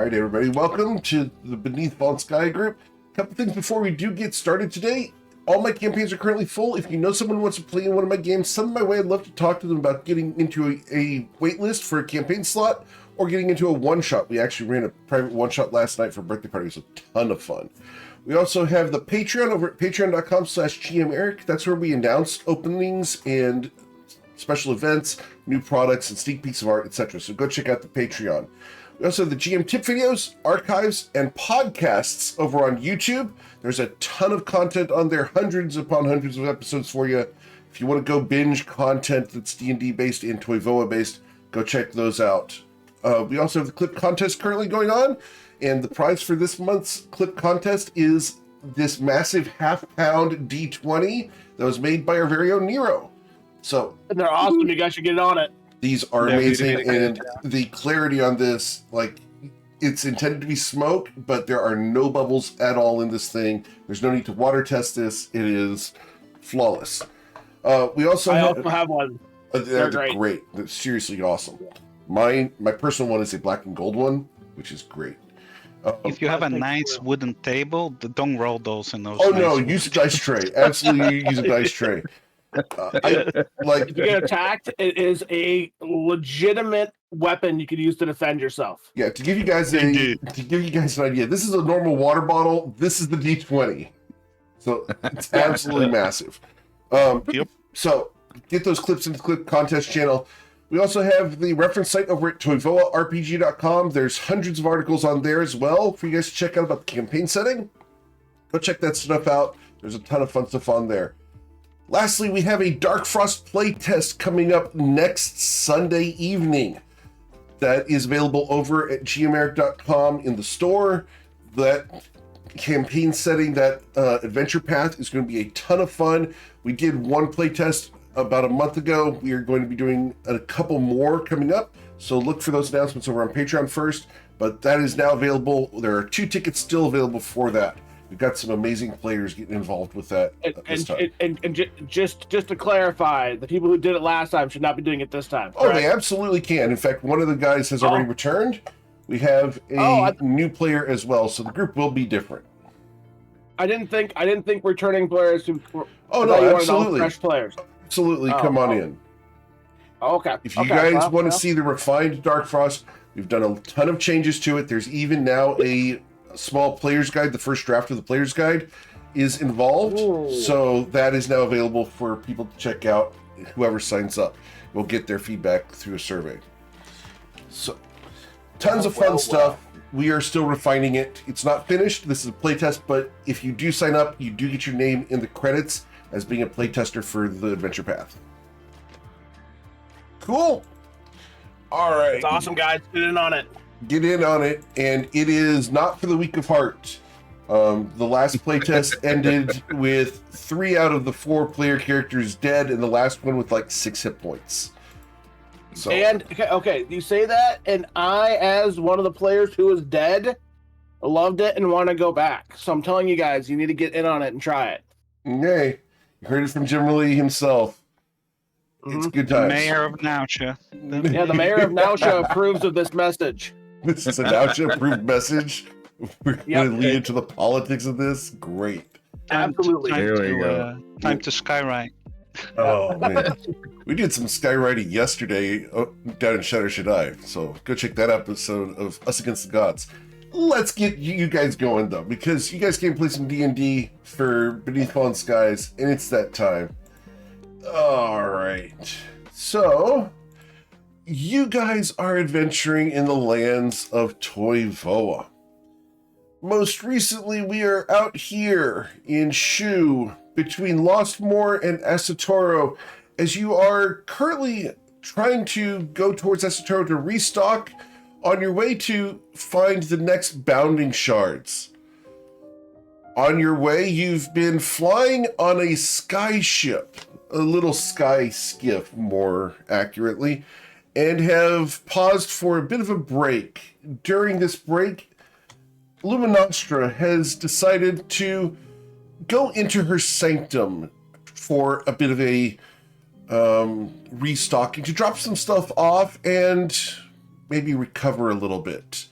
right, everybody, welcome to the Beneath Fallen Sky group. A couple things before we do get started today. All my campaigns are currently full. If you know someone who wants to play in one of my games, send them my way. I'd love to talk to them about getting into a wait list for a campaign slot or getting into a one-shot. We actually ran a private one-shot last night for a birthday party. It was a ton of fun. We also have the Patreon over at patreon.com/GMEric. That's where we announce openings and special events, new products, and sneak peeks of art, etc. So go check out the Patreon. We also have the GM tip videos, archives, and podcasts over on YouTube. There's a ton of content on there, hundreds upon hundreds of episodes for you. If you want to go binge content that's D&D based and Toyvoa based, go check those out. We also have the clip contest currently going on, and the prize for this month's clip contest is this massive half-pound D20 that was made by our very own Nero. So, and they're awesome. You guys should get on it. These are amazing, and the clarity on this, like, it's intended to be smoke, but there are no bubbles at all in this thing. There's no need to water test this. It is flawless. We also have one. They're great. They're seriously awesome. My personal one is a black and gold one, which is great. If you have a nice wooden table, don't roll those in those. Oh no, use a dice tray. Absolutely use a dice tray. If you get attacked, it is a legitimate weapon you could use to defend yourself. Yeah, to give you guys an idea, this is a normal water bottle. This is the D20, so it's absolutely massive. Yep. So get those clips into the clip contest channel. We also have the reference site over at toyvoarpg.com. There's hundreds of articles on there as well for you guys to check out about the campaign setting. Go check that stuff out. There's a ton of fun stuff on there. Lastly, we have a Dark Frost playtest coming up next Sunday evening. That is available over at gmeric.com in the store. That campaign setting, that adventure path is going to be a ton of fun. We did one playtest about a month ago. We are going to be doing a couple more coming up. So look for those announcements over on Patreon first. But that is now available. There are 2 tickets still available for that. We've got some amazing players getting involved with that this time. And just to clarify, the people who did it last time should not be doing it this time. Oh, they absolutely can. In fact, one of the guys has already returned. We have a new player as well, so the group will be different. I didn't think returning players who. Oh no, absolutely. Fresh players. Absolutely, come on in. Okay. If you guys want to see the refined Dark Frost, we've done a ton of changes to it. There's even now a small player's guide. The first draft of the player's guide is involved. Ooh. So that is now available for people to check out. Whoever signs up will get their feedback through a survey. So tons of fun stuff. We are still refining it. It's not finished. This is a playtest, but if you do sign up, you do get your name in the credits as being a playtester for the adventure path. Cool. All right. It's awesome, guys. Get in on it. Get in on it, and it is not for the weak of heart. The last playtest ended with 3 out of the 4 player characters dead, and the last one with like 6 hit points. So, and okay, you say that, and I, as one of the players who was dead, loved it and want to go back. So I'm telling you guys, you need to get in on it and try it. Okay, you heard it from Jim Lee himself. It's good times. The mayor of Nausea. Yeah, the mayor of Nausea approves of this message. This is a Nausea-approved message. We're going to lead into the politics of this. Great. Absolutely. Time to skywrite. Oh, man. We did some skywriting yesterday down in Shadow Shaddai, so go check that episode of Us Against the Gods. Let's get you guys going, though, because you guys came play some D&D for Beneath Fallen Skies, and it's that time. All right. So, you guys are adventuring in the lands of Toyvoa. Most recently, we are out here in Shu, between Lostmoor and Asatoro, as you are currently trying to go towards Asatoro to restock on your way to find the next bounding shards. On your way, you've been flying on a sky ship, a little sky skiff, more accurately, and have paused for a bit of a break. During this break, Luminostra has decided to go into her sanctum for a bit of a restocking, to drop some stuff off and maybe recover a little bit.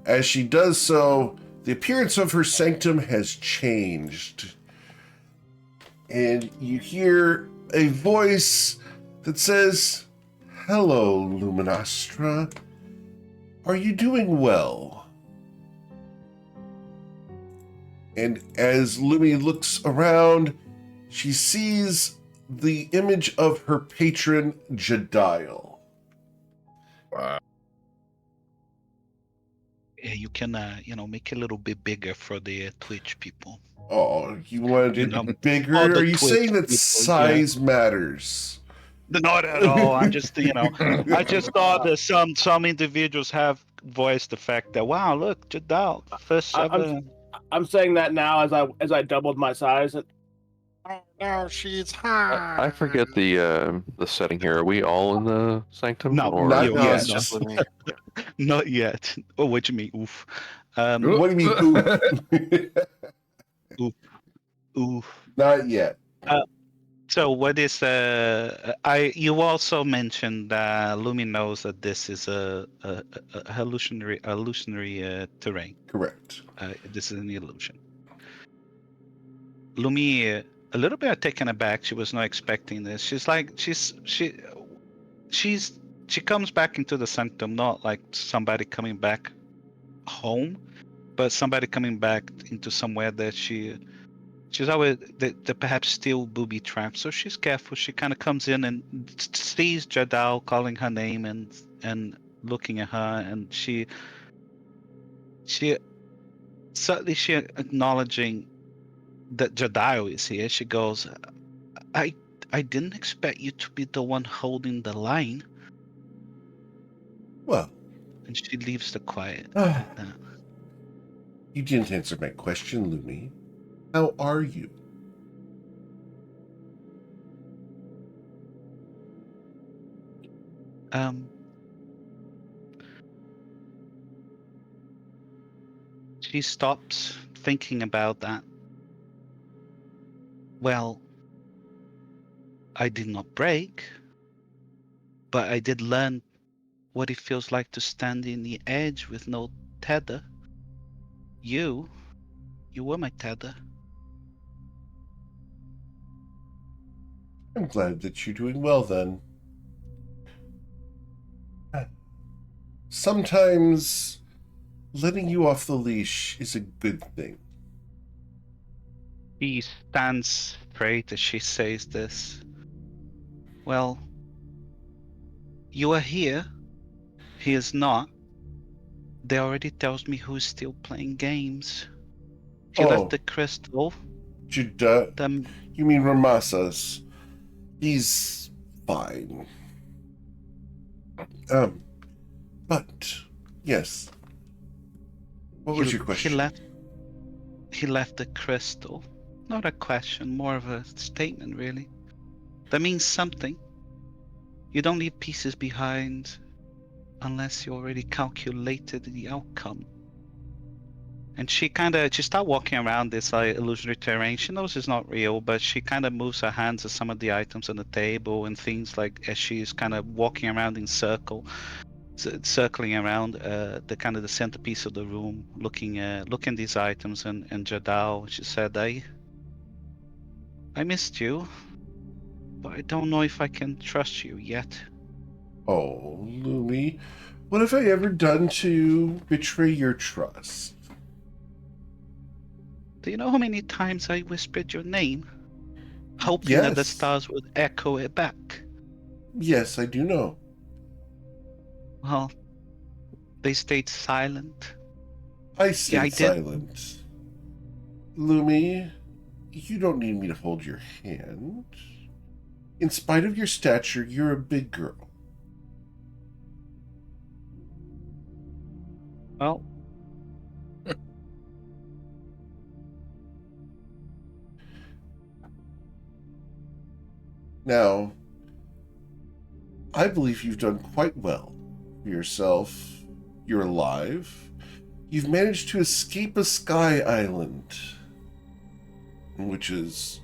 As she does so, the appearance of her sanctum has changed. And you hear a voice that says, "Hello, Luminostra. Are you doing well?" And as Lumi looks around, she sees the image of her patron, Jedial. Wow. Yeah, you can, make it a little bit bigger for the Twitch people. Oh, you wanted You it know, bigger? all the Are you Twitch saying that people, size matters? Not at all. I'm just, I just thought that some individuals have voiced the fact that, wow, look, Jadal, first ever. I'm saying that now as I doubled my size. Oh no, she's hot. I forget the setting here. Are we all in the sanctum? No, or Not you, yet. it's just Lumi. not yet. Oh, what do you mean? Oof. What do you mean, ooh? Oof. Not yet. So what is you also mentioned that Lumi knows that this is a hallucinatory terrain. Correct. This is an illusion. Lumi a little bit taken aback. She was not expecting this. She's like she comes back into the sanctum not like somebody coming back home, but somebody coming back into somewhere that she's always that perhaps still booby trapped. So she's careful. She kind of comes in and sees Jadal calling her name and looking at her, and she certainly she acknowledging that Jadal is here. She goes, I didn't expect you to be the one holding the line. Well, And she leaves the quiet Ah. like that. you didn't answer my question, Lumi. How are you? She stops thinking about that. Well, I did not break, but I did learn what it feels like to stand in the edge with no tether. You were my tether. I'm glad that you're doing well then. Sometimes letting you off the leash is a good thing. She stands straight as she says this. Well, you are here. He is not. They already tells me who's still playing games. He left the crystal. Judah, you mean Ramasas? He's fine. But yes. What was your question? He left the crystal. Not a question, more of a statement, really. That means something. You don't leave pieces behind unless you already calculated the outcome. And she starts walking around this illusionary terrain. She knows it's not real, but she kind of moves her hands at some of the items on the table and things like as she's kind of walking around in circling around the centerpiece of the room, looking these items and Jadal. She said, I missed you, but I don't know if I can trust you yet. Oh, Lumi, what have I ever done to betray your trust? Do you know how many times I whispered your name, hoping that the stars would echo it back? Yes, I do know. Well, they stayed silent. I stayed silent. Lumi, you don't need me to hold your hand. In spite of your stature, you're a big girl. Well, now, I believe you've done quite well for yourself. You're alive. You've managed to escape a sky island, which is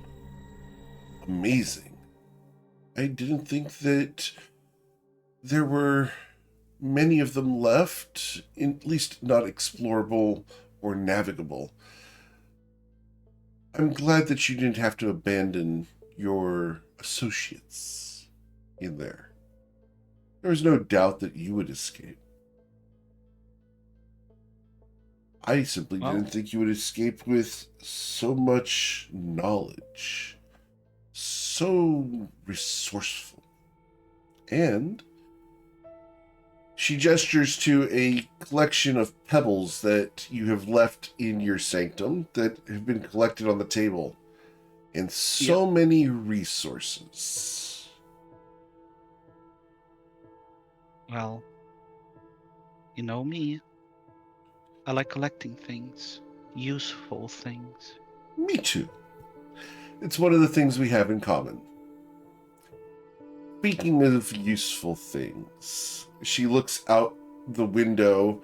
amazing. I didn't think that there were many of them left, at least not explorable or navigable. I'm glad that you didn't have to abandon your associates in there. There was no doubt that you would escape. I simply didn't think you would escape with so much knowledge, so resourceful. And she gestures to a collection of pebbles that you have left in your sanctum that have been collected on the table. And so many resources. Well, you know me. I like collecting things. Useful things. Me too. It's one of the things we have in common. Speaking of useful things, she looks out the window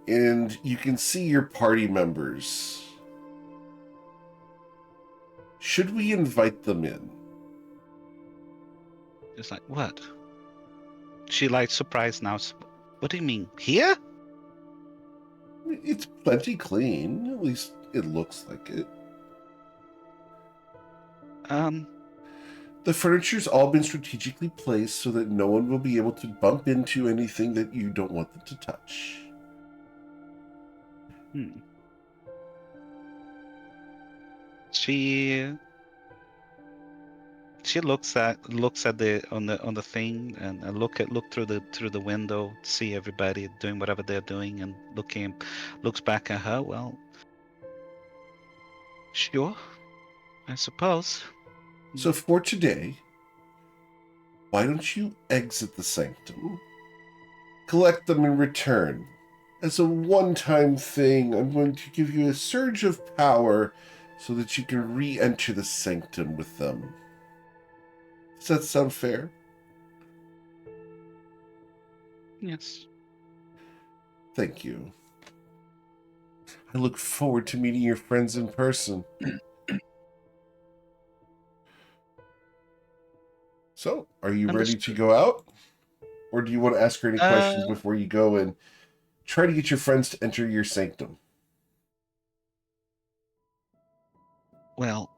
and you can see your party members. Should we invite them in? It's like, what? She like surprised now. What do you mean? Here? It's plenty clean. At least it looks like it. The furniture's all been strategically placed so that no one will be able to bump into anything that you don't want them to touch. She looks at the on the thing and look through the window, see everybody doing whatever they're doing, and looks back at her. Well, sure, I suppose. So for today, why don't you exit the sanctum, collect them in return. As a one-time thing, I'm going to give you a surge of power so that you can re-enter the sanctum with them. Does that sound fair? Yes. Thank you. I look forward to meeting your friends in person. So, are you ready to go out? Or do you want to ask her any questions before you go and try to get your friends to enter your sanctum? Well,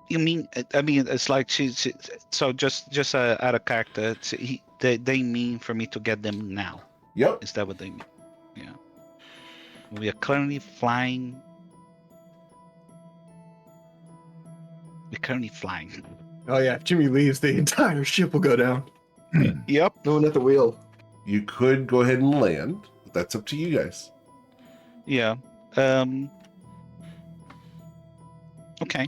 you mean? I mean, it's like she's so just out of character. They mean for me to get them now. Yep. Is that what they mean? Yeah. We are currently flying. We're currently flying. Oh yeah, if Jimmy leaves, the entire ship will go down. Yep. No one at the wheel. You could go ahead and land, but that's up to you guys. Yeah. Okay.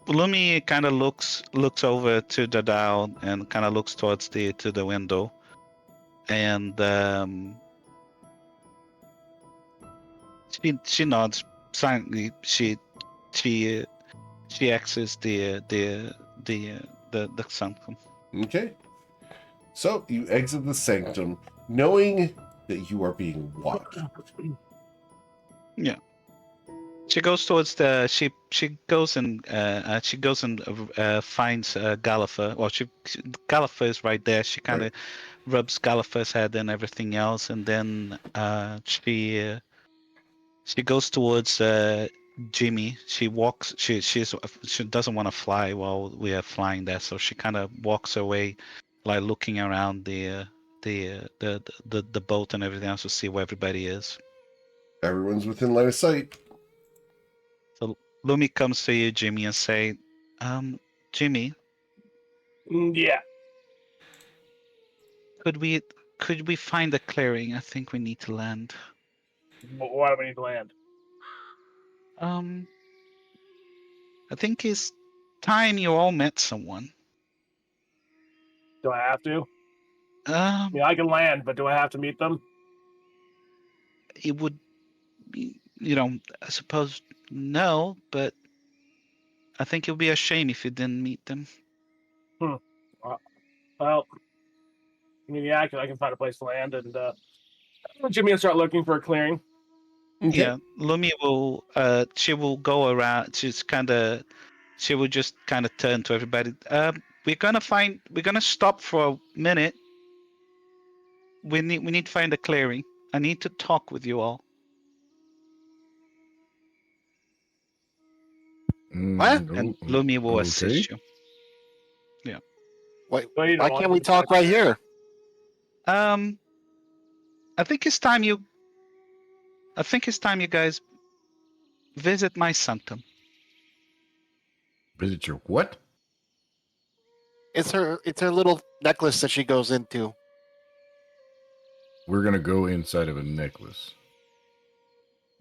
Lumi kind of looks over to the dial and kind of looks towards the window, and she nods silently. She exits the sanctum. Okay. So you exit the sanctum, knowing that you are being watched. Yeah. She goes towards the she goes and finds Gallifrey. Well, Gallifrey is right there. She kind of rubs Gallifrey's head and everything else, and then she goes towards Jimmy. She walks. She doesn't want to fly while we are flying there, so she kind of walks away, like looking around the boat and everything else to see where everybody is. Everyone's within line of sight. So Lumi comes to you, Jimmy, and say, Jimmy. Yeah. Could we find a clearing? I think we need to land. Why do we need to land? I think it's time you all met someone. Do I have to? I I can land, but do I have to meet them? It would be, I suppose no, but I think it would be a shame if you didn't meet them. Well, I mean, yeah, I can find a place to land, and Jimmy will start looking for a clearing. Okay. Yeah, Lumi will. She will go around. She will just kind of turn to everybody. We're gonna stop for a minute. We need to find a clearing. I need to talk with you all. What? And Lumi will assist you. Wait, Well, you why don't can't want we to talk right here? I think it's time you guys visit my sanctum. Visit your what? It's her little necklace that she goes into. We're gonna go inside of a necklace.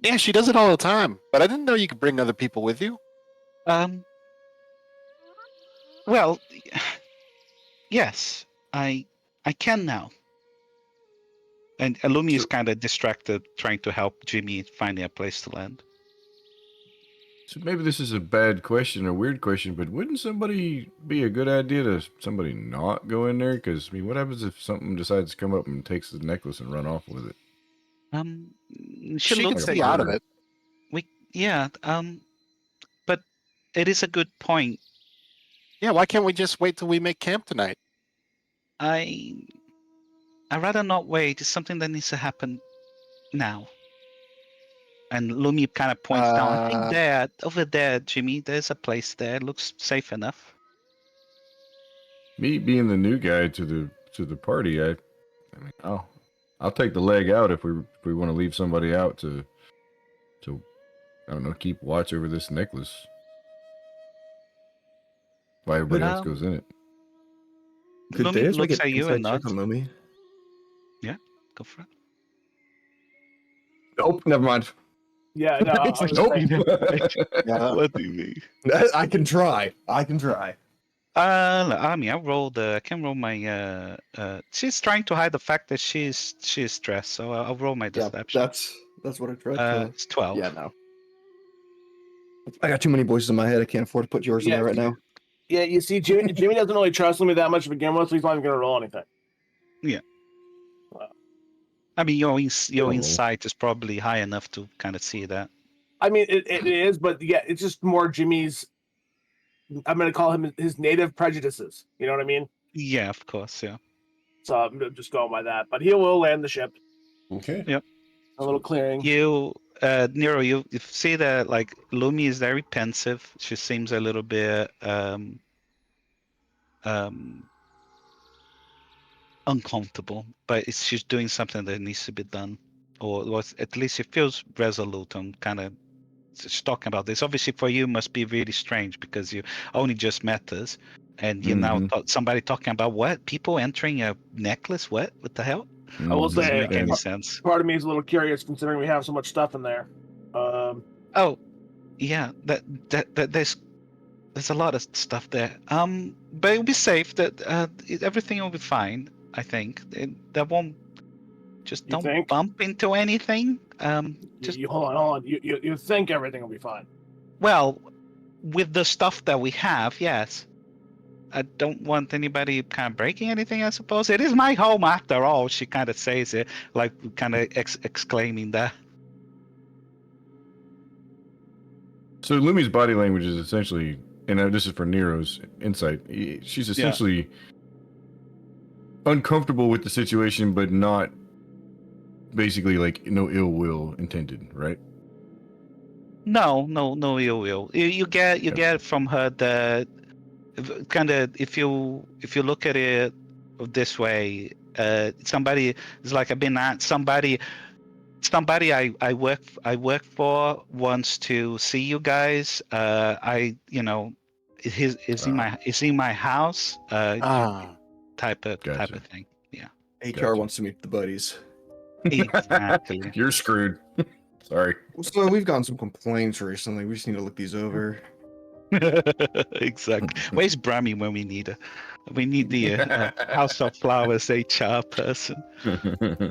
Yeah, she does it all the time. But I didn't know you could bring other people with you. Well, yes, I can now. And Lumi is kind of distracted, trying to help Jimmy finding a place to land. So maybe this is a bad question or weird question, but wouldn't somebody be a good idea to somebody not go in there? Because I mean, what happens if something decides to come up and takes the necklace and run off with it? She She can looks at see out of you. it. But it is a good point. Yeah, why can't we just wait till we make camp tonight? I'd rather not wait. It's something that needs to happen now. And Lumi kind of points down. I think there, over there, Jimmy, there's a place there. It looks safe enough. Me being the new guy to the party, I mean, I'll take the leg out if we want to leave somebody out to I don't know, keep watch over this necklace while everybody else goes in it. Could Lumi Deus make looks an at you insight and check nods. on Lumi? Yeah, go for it. Nope, never mind. Yeah, no, I It's was like, saying- Yeah. What do you mean? I can try. I can try. I mean, I can roll my. She's trying to hide the fact that she's stressed, so I'll roll my Yeah, deception. that's what I tried to. It's 12. Yeah, no. I got too many voices in my head. I can't afford to put yours in Yeah. there right now. Yeah, you see, Jimmy doesn't really trust me that much to begin with, so he's not even going to roll anything. I mean, your roll. insight is probably high enough to kind of see that. I mean, it is, but yeah, it's just more Jimmy's. I'm going to call him his native prejudices. You know what I mean? Yeah, of course, yeah. So I'm just going by that. But he will land the ship. Okay. Yep. A little clearing. You, Nero, you see that like Lumi is very pensive. She seems a little bit uncomfortable, but she's doing something that needs to be done, or at least she feels resolute on kind of talking about this. Obviously, for you, must be really strange because you only just met us, and you now somebody talking about what people entering a necklace. What the hell? I will Doesn't say, make any sense. part of me is a little curious considering we have so much stuff in there. Oh, yeah, that there's a lot of stuff there. But it'll be safe. That everything will be fine. I think that won't. Just You don't think? bump into anything. Just you hold on. You think everything will be fine? well, with the stuff that we have, yes. I don't want anybody kind of breaking anything. I suppose it is my home after all. She kind of says it, like kind of exclaiming that. So Lumi's body language is essentially, and this is for Nero's insight. She's essentially uncomfortable with the situation, but not basically like no ill will intended, right? No ill will. You get from her that kind of if you look at it this way, somebody is like I've been at somebody I work for wants to see you guys. Is in my house. Type of thing. Yeah. HR wants to meet the buddies. Exactly. You're screwed. Sorry. So we've gotten some complaints recently. We just need to look these over. Exactly. Where's Brammy when we need her? We need the House of Flowers HR person.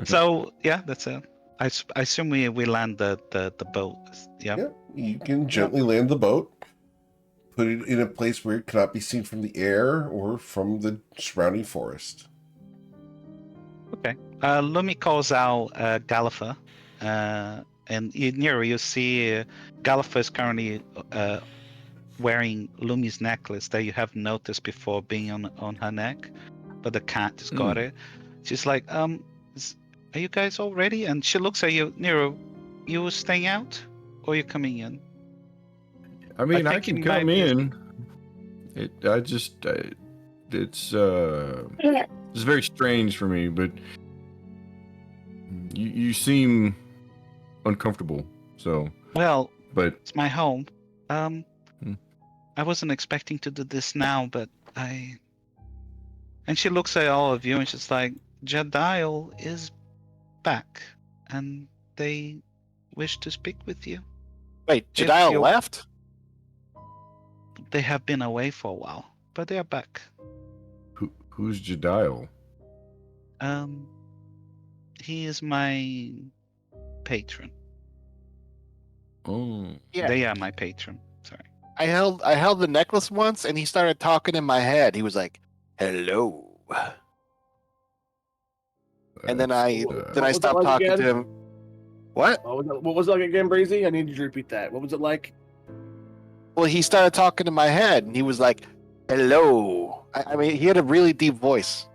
So yeah, that's it. I assume we land the boat. Yeah. Yeah, you can gently land the boat, put it in a place where it cannot be seen from the air or from the surrounding forest. Okay. Lumi calls out Galliffer, and Nero, you see Galliffer is currently wearing Lumi's necklace that you have noticed before being on her neck, but the cat just got it. She's like, are you guys all ready? And she looks at you, Nero. You staying out, or you coming in? I mean, I think can it might come be- in. It's very strange for me, but you seem uncomfortable. So, Well, but it's my home. Hmm. I wasn't expecting to do this now, but I. And she looks at all of you, and she's like, Jedial is back, and they wish to speak with you. Wait, If Jedial you- left? They have been away for a while, but they are back. who's Jedial? He is my patron. Oh, Yeah. They are my patron. Sorry. I held the necklace once, and he started talking in my head. He was like, "Hello," and then I that's, then I What was it stopped like talking again? to him. What? What was it like again, Breezy? I need you to repeat that. What was it like? Well, he started talking in my head, and he was like, "Hello." I mean, he had a really deep voice.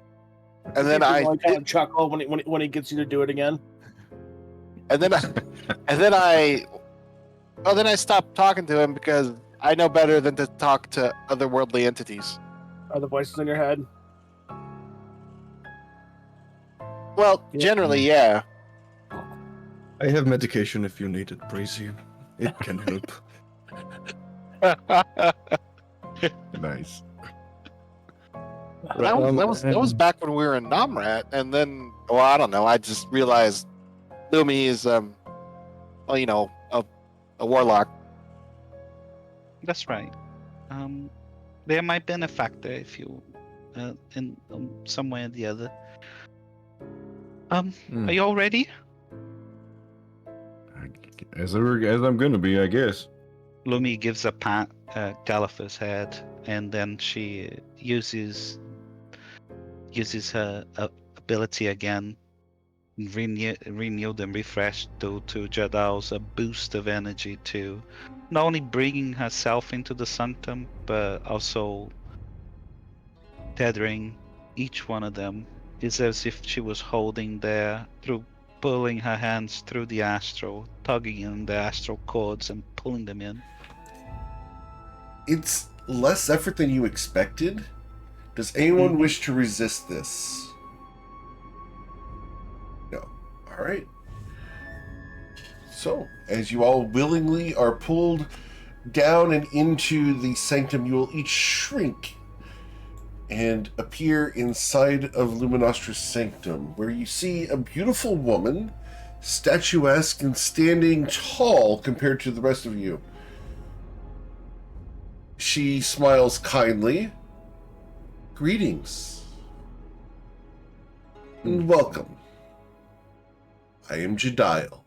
And then I kind of chuckle when he gets you to do it again. and then I stopped talking to him because I know better than to talk to otherworldly entities. Are the voices in your head? Well, Yeah. generally, yeah. I have medication if you need it, Breezy. It can help. nice. That was back when we were in Namrat, and then, well, I don't know. I just realized Lumi is, well, you know, a warlock. That's right. They are my benefactor, if you, in some way or the other. Are you all ready? As I'm gonna be, I guess. Lumi gives a pat at Gallifrey's head, and then she uses her ability again, renewed and refreshed to Jedial's a boost of energy to not only bringing herself into the sanctum, but also tethering each one of them. It's as if she was holding there through pulling her hands through the astral, tugging in the astral cords and pulling them in. It's less effort than you expected. Does anyone wish to resist this? No. All right. So, as you all willingly are pulled down and into the sanctum, you will each shrink and appear inside of Luminostra's sanctum, where you see a beautiful woman, statuesque and standing tall compared to the rest of you. She smiles kindly. Greetings. And welcome. I am Jedial.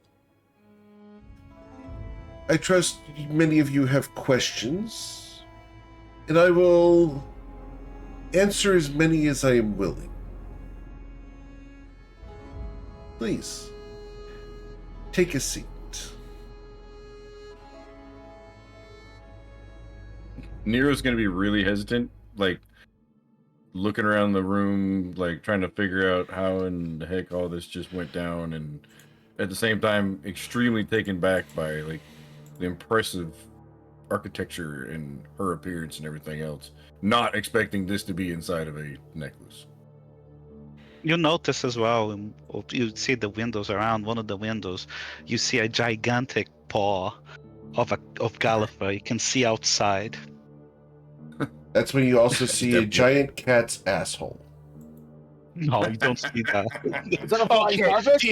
I trust many of you have questions, and I will answer as many as I am willing. Please, take a seat. Nero's gonna be really hesitant, like looking around the room, like trying to figure out how in the heck all this just went down, and at the same time extremely taken back by like the impressive architecture and her appearance and everything else. Not expecting this to be inside of a necklace. You notice as well, you see the windows around one of the windows, you see a gigantic paw of Gallifrey. You can see outside. That's when you also see a giant cat's asshole. No, you don't see that. Is that a flying starfish?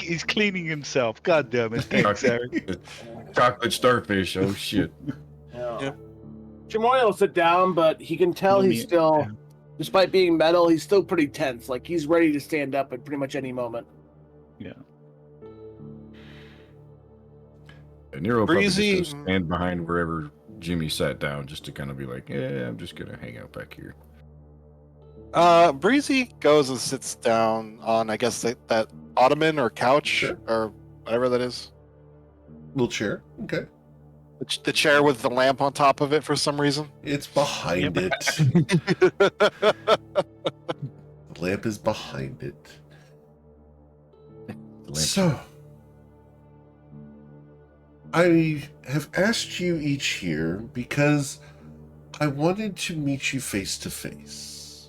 He's cleaning himself. God damn it. Thanks, Eric. Chocolate starfish. Oh shit. Yeah. Shimoy will sit down, but he can tell he's Yeah. still, despite being metal, he's still pretty tense. Like he's ready to stand up at pretty much any moment. Yeah. And Nero probably just Breezy- goes stand behind wherever Jimmy sat down, just to kind of be like, yeah, I'm just gonna hang out back here. Breezy goes and sits down on, I guess, that ottoman or couch Sure. or whatever that is. Little chair. Okay. The chair with the lamp on top of it for some reason. It's behind Yep. it. The lamp is behind it. The lamp. So, I have asked you each here because I wanted to meet you face to face.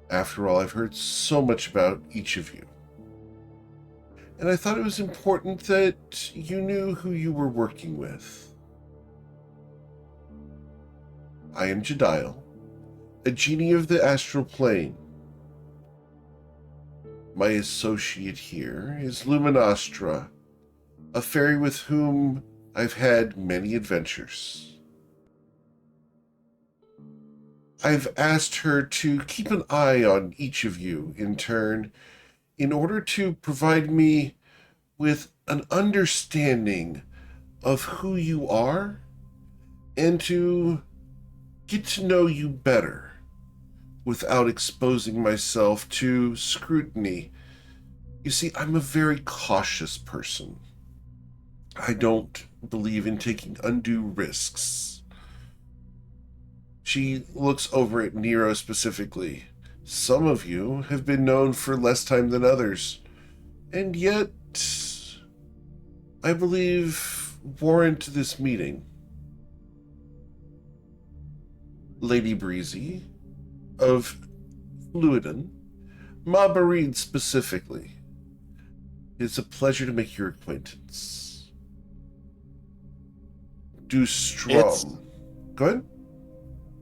After all, I've heard so much about each of you. And I thought it was important that you knew who you were working with. I am Jedial, a genie of the astral plane. My associate here is Luminostra, a fairy with whom I've had many adventures. I've asked her to keep an eye on each of you in turn in order to provide me with an understanding of who you are and to get to know you better without exposing myself to scrutiny. You see, I'm a very cautious person. I don't believe in taking undue risks. She looks over at Nero specifically. Some of you have been known for less time than others, and yet I believe warrant this meeting. Lady Breezy of Fluiden, Ma Barid specifically. It's a pleasure to make your acquaintance. Do Strom. Go ahead.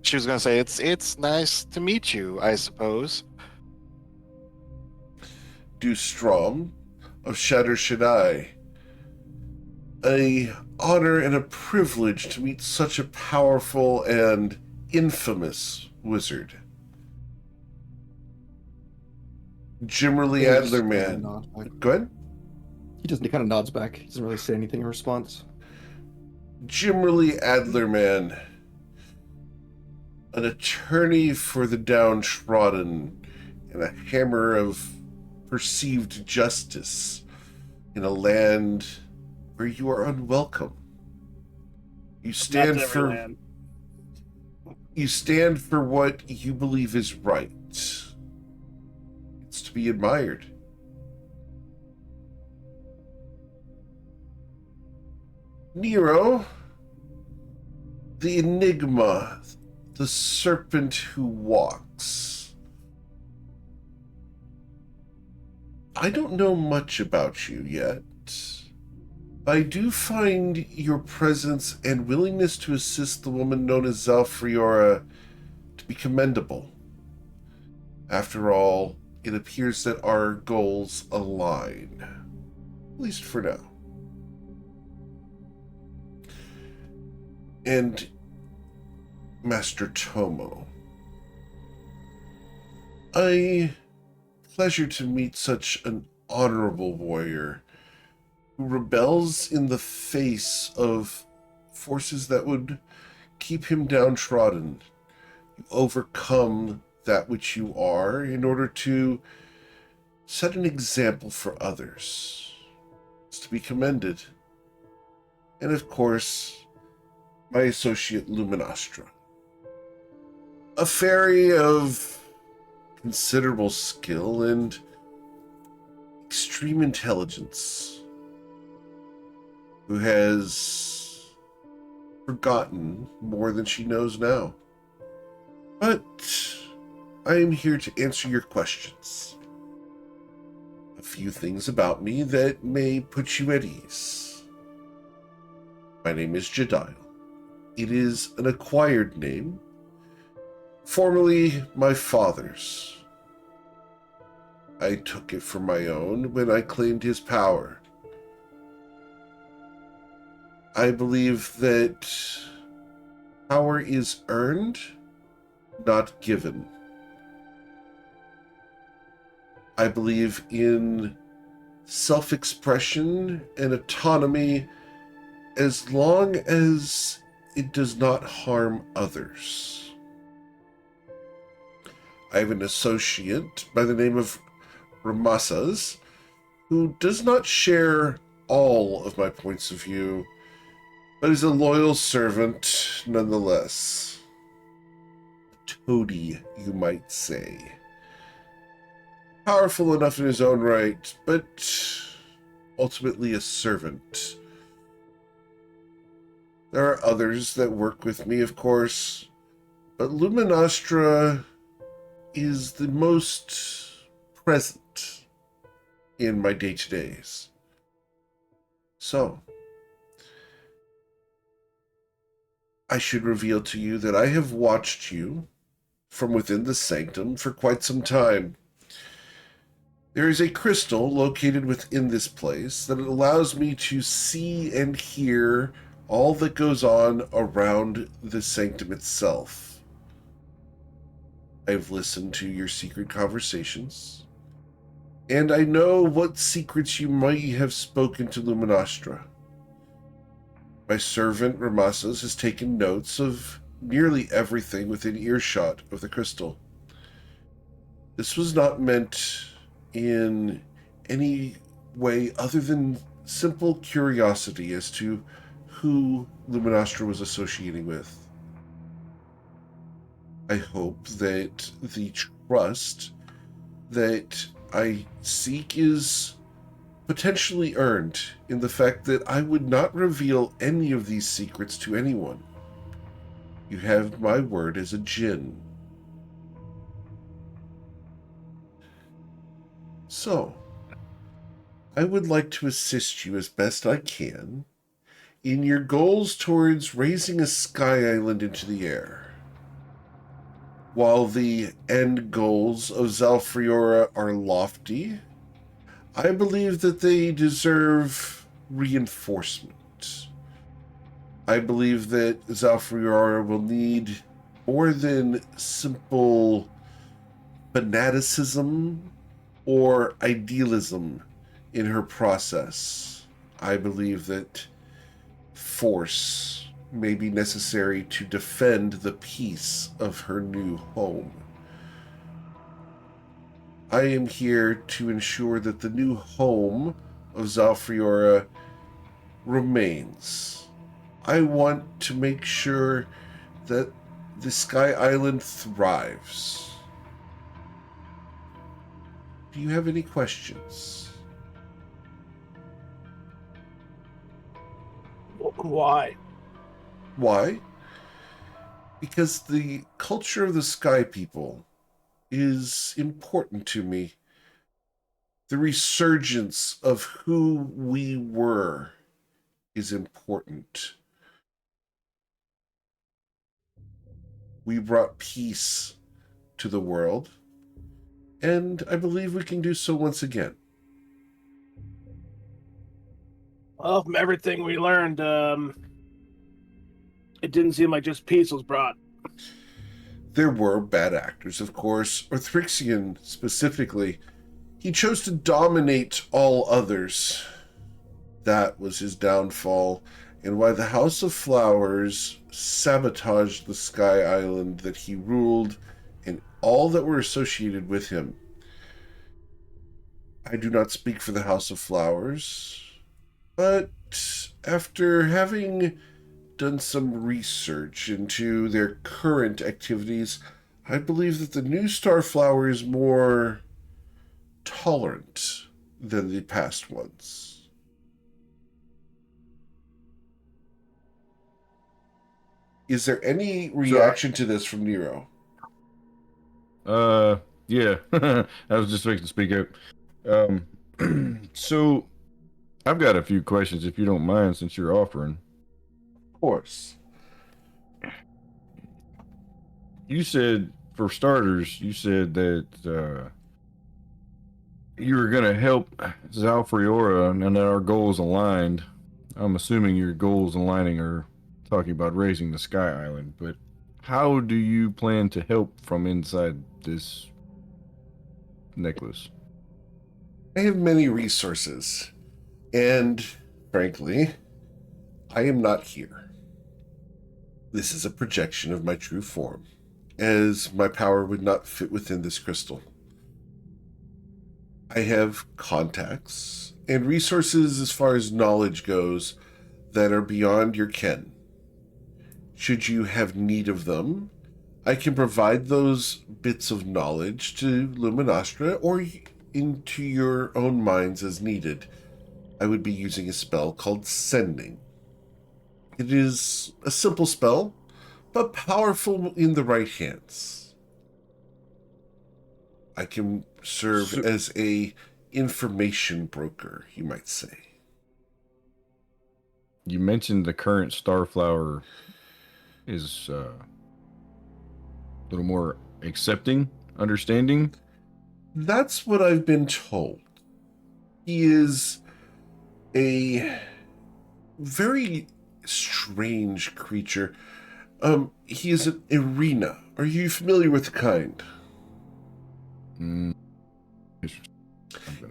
She was gonna say it's nice to meet you, I suppose. Do Strom of Shatter Shaddai. A honor and a privilege to meet such a powerful and infamous wizard. Jimmerly Adlerman. Go ahead. He just kind of nods back. He doesn't really say anything in response. Jimmerly Adlerman. An attorney for the downtrodden and a hammer of perceived justice in a land where you are unwelcome. You stand That's every for land. you stand for what you believe is right. It's to be admired. Nero, the enigma, the serpent who walks. I don't know much about you yet. I do find your presence and willingness to assist the woman known as Zalfriora to be commendable. After all, it appears that our goals align. At least for now. And Master Tomo. A pleasure to meet such an honorable warrior who rebels in the face of forces that would keep him downtrodden. You overcome that which you are in order to set an example for others. It's to be commended. And of course, my associate Luminostra. A fairy of considerable skill and extreme intelligence, who has forgotten more than she knows now. But I am here to answer your questions. A few things about me that may put you at ease. My name is Jedial. It is an acquired name, formerly my father's. I took it for my own when I claimed his power. I believe that power is earned, not given. I believe in self-expression and autonomy as long as it does not harm others. I have an associate by the name of Ramasas who does not share all of my points of view, but he's a loyal servant nonetheless. A toady, you might say. Powerful enough in his own right, but ultimately a servant. There are others that work with me, of course, but Luminostra is the most present in my day-to-days. So, I should reveal to you that I have watched you from within the sanctum for quite some time. There is a crystal located within this place that allows me to see and hear all that goes on around the sanctum itself. I've listened to your secret conversations, and I know what secrets you might have spoken to Luminostra. My servant Ramasas has taken notes of nearly everything within earshot of the crystal. This was not meant in any way other than simple curiosity as to who Luminostra was associating with. I hope that the trust that I seek is potentially earned in the fact that I would not reveal any of these secrets to anyone. You have my word as a djinn. So, I would like to assist you as best I can in your goals towards raising a sky island into the air. While the end goals of Zalfriora are lofty, I believe that they deserve reinforcement. I believe that Zalfriora will need more than simple fanaticism or idealism in her process. I believe that force may be necessary to defend the peace of her new home. I am here to ensure that the new home of Zalfriora remains. I want to make sure that the Sky Island thrives. Do you have any questions? Why? Why? Because the culture of the Sky People is important to me. The resurgence of who we were is important. We brought peace to the world, and I believe we can do so once again. Well, from everything we learned, it didn't seem like just peace was brought. There were bad actors, of course. Orthrixian, specifically, he chose to dominate all others. That was his downfall, and why the House of Flowers sabotaged the Sky Island that he ruled and all that were associated with him. I do not speak for the House of Flowers, but after having done some research into their current activities, I believe that the new Starflower is more tolerant than the past ones. Is there any reaction to this from Nero? Yeah. I was just fixing to speak up. So I've got a few questions if you don't mind, since you're offering. Of course. You said, for starters, you said that you were going to help Zalfriora and that our goals aligned. I'm assuming your goals aligning are talking about raising the Sky Island, but how do you plan to help from inside this necklace? I have many resources, and frankly, I am not here. This is a projection of my true form, as my power would not fit within this crystal. I have contacts and resources as far as knowledge goes that are beyond your ken. Should you have need of them, I can provide those bits of knowledge to Luminostra or into your own minds as needed. I would be using a spell called Sending. It is a simple spell, but powerful in the right hands. I can serve as a information broker, you might say. You mentioned the current Starflower is a little more accepting, understanding. That's what I've been told. He is a very strange creature. He is an arena. Are you familiar with the kind?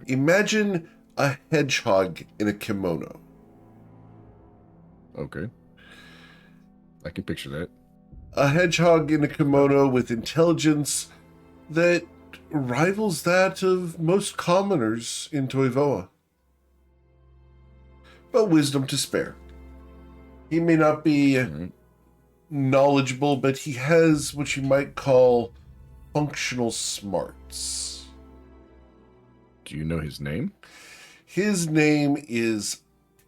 Imagine a hedgehog in a kimono. Okay. I can picture that. A hedgehog in a kimono with intelligence that rivals that of most commoners in Toivoa. But wisdom to spare. He may not be knowledgeable, but he has what you might call functional smarts. Do you know his name? His name is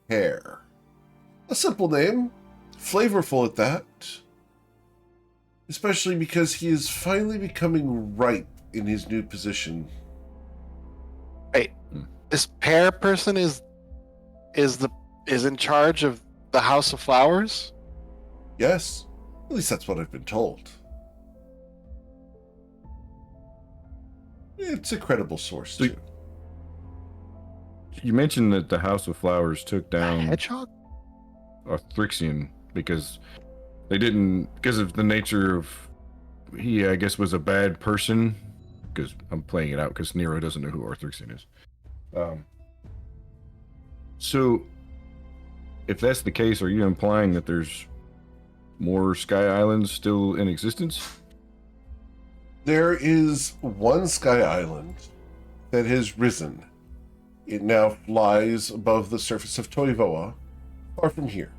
Pear. A simple name, flavorful at that. Especially because he is finally becoming ripe in his new position. Hey, this Pear person is in charge of the House of Flowers? Yes, at least that's what I've been told. It's a credible source, too. You mentioned that the House of Flowers took down Hedgehog? Arthrixian because they didn't, because of the nature of, he, I guess, was a bad person. Because I'm playing it out because Nero doesn't know who Arthrixian is. So, if that's the case, are you implying that there's more Sky Islands still in existence? There is one Sky Island that has risen. It now flies above the surface of Toivoa, far from here.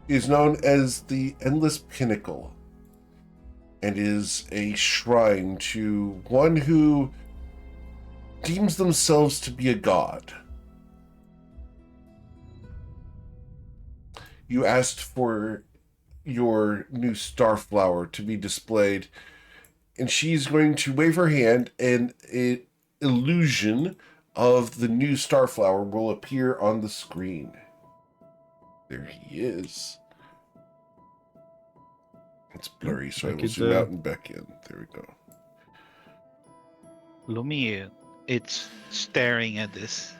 It is known as the Endless Pinnacle, and is a shrine to one who deems themselves to be a god. You asked for your new starflower to be displayed, and she's going to wave her hand, and an illusion of the new starflower will appear on the screen. There he is. It's blurry, so I will zoom out and back in. There we go. Lumi, it's staring at this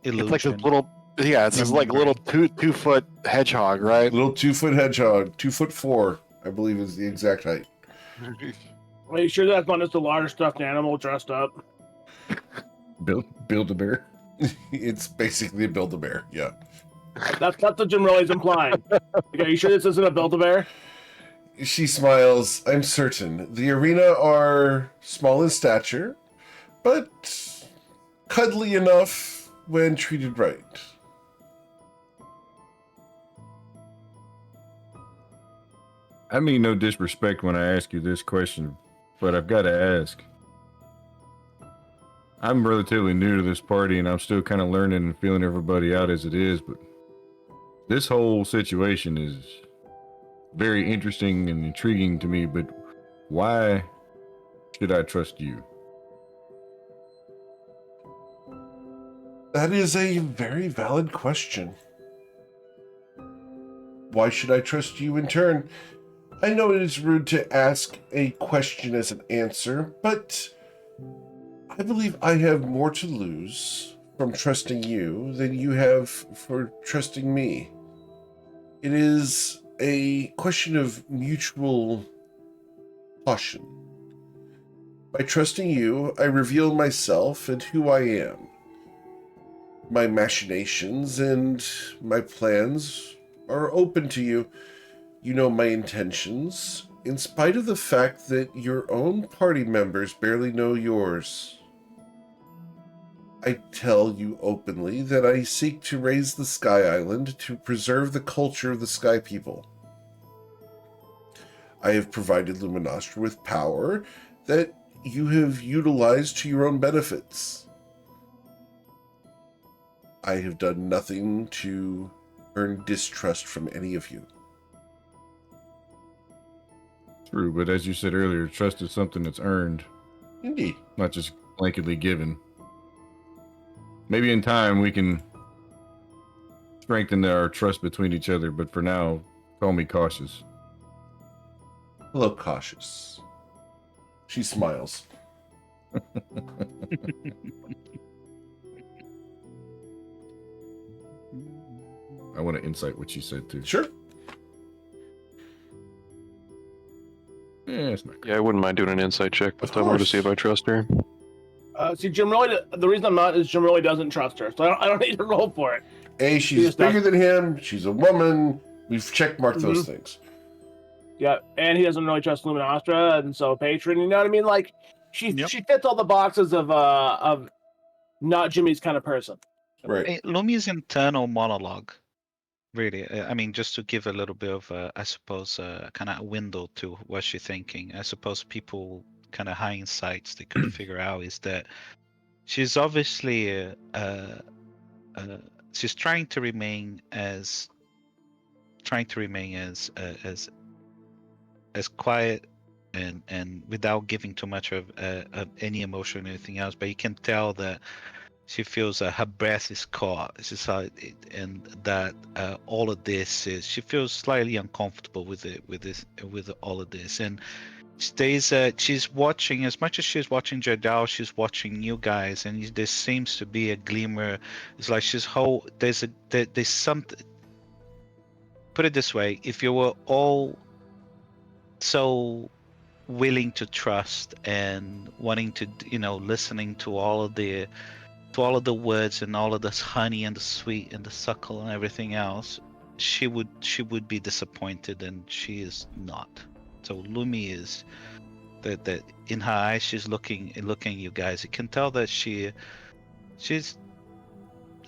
illusion. It's like this little, it's this like little 2-foot hedgehog, right? Little 2-foot hedgehog, 2'4", I believe is the exact height. Are you sure that's not just a large stuffed animal dressed up? Build-A-Bear. It's basically a Build-A-Bear, yeah. That's what Jim Riley's implying. Okay, you sure this isn't a Build-A-Bear? She smiles. I'm certain. The arena are small in stature, but cuddly enough when treated right. I mean no disrespect when I ask you this question, but I've got to ask. I'm relatively new to this party, and I'm still kind of learning and feeling everybody out as it is, but this whole situation is very interesting and intriguing to me, but why should I trust you? That is a very valid question. Why should I trust you in turn? I know it is rude to ask a question as an answer, but I believe I have more to lose from trusting you than you have for trusting me. It is a question of mutual caution. By trusting you, I reveal myself and who I am. My machinations and my plans are open to you. You know my intentions, in spite of the fact that your own party members barely know yours. I tell you openly that I seek to raise the Sky Island to preserve the culture of the Sky people. I have provided Luminostra with power that you have utilized to your own benefits. I have done nothing to earn distrust from any of you. True, but as you said earlier, trust is something that's earned, Indeed. not just blanketly given. Maybe in time we can strengthen our trust between each other, but for now, call me cautious. Hello, cautious. She smiles. I want to insight what she said too. Sure. Yeah, it's not. Yeah, I wouldn't mind doing an insight check with Of Tumblr to course. see if I trust her. See, Jim really. The reason I'm not is Jim really doesn't trust her, so I don't need to roll for it. A, she's just bigger doesn't- than him. She's a woman. We've checkmarked those things. Yeah, and he doesn't really trust Luminostra, and so Patron. You know what I mean? Like she fits all the boxes of not Jimmy's kind of person. Right. Lumi's internal monologue, really. I mean, just to give a little bit of, I suppose, kind of a window to what she's thinking. I suppose people kind of hindsights they could figure out is that she's obviously she's trying to remain as quiet and without giving too much of any emotion or anything else. But you can tell that she feels her breath is caught. She's and that all of this is. She feels slightly uncomfortable with it, with all of this, and stays. She's watching as much as she's watching Jadal. She's watching you guys, and there seems to be a glimmer. It's like there's something. Put it this way: if you were all so willing to trust and wanting to, listening to all of the words and all of this honey and the sweet and the suckle and everything else, she would be disappointed, and she is not. So Lumi is that in her eyes she's looking at you guys. You can tell that she's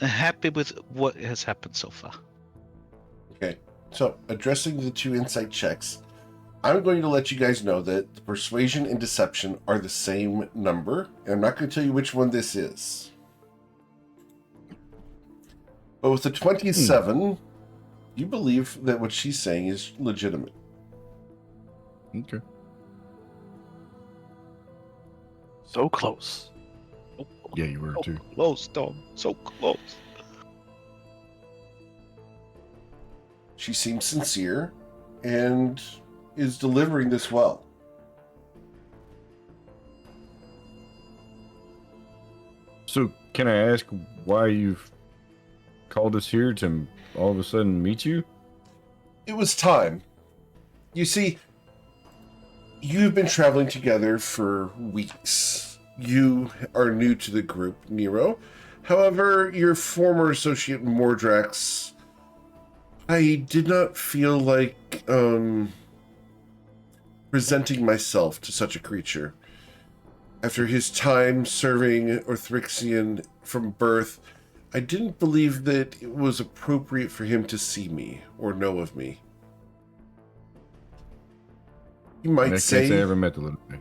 happy with what has happened so far. Okay. So, addressing the two insight checks, I'm going to let you guys know that the persuasion and deception are the same number, and I'm not going to tell you which one this is. But with the 27, you believe that what she's saying is legitimate. Okay. So close. Yeah, you were too. Close, Tom. So close. She seems sincere and is delivering this well. So, can I ask why you've called us here to all of a sudden meet you? It was time. You see, you've been traveling together for weeks. You are new to the group, Nero. However, your former associate Mordrax, I did not feel like presenting myself to such a creature. After his time serving Orthrixian from birth, I didn't believe that it was appropriate for him to see me or know of me. You might I can't say say I ever met the little thing.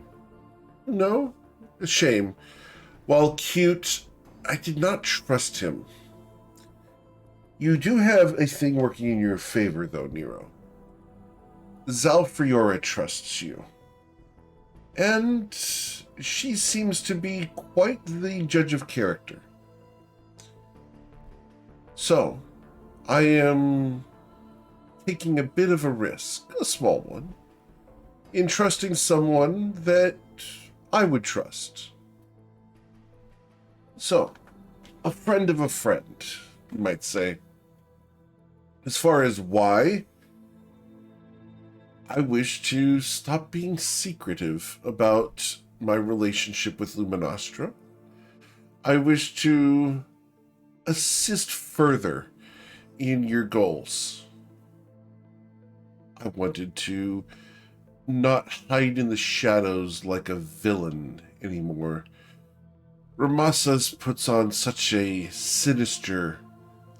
no, a shame. While cute, I did not trust him. You do have a thing working in your favor, though, Nero. Zalfriora trusts you. And she seems to be quite the judge of character. So, I am taking a bit of a risk, a small one, in trusting someone that I would trust. So, a friend of a friend, you might say. As far as why, I wish to stop being secretive about my relationship with Luminostra. I wish to assist further in your goals. I wanted to not hide in the shadows like a villain anymore. Ramasas puts on such a sinister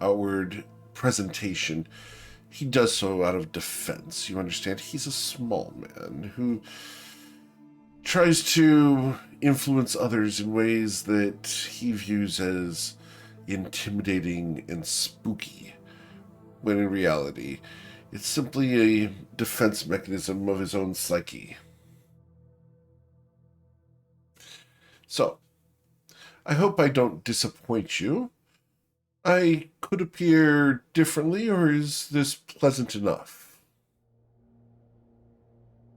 outward presentation. He does so out of defense. You understand? He's a small man who tries to influence others in ways that he views as intimidating and spooky, when in reality, it's simply a defense mechanism of his own psyche. So, I hope I don't disappoint you. I could appear differently, or is this pleasant enough?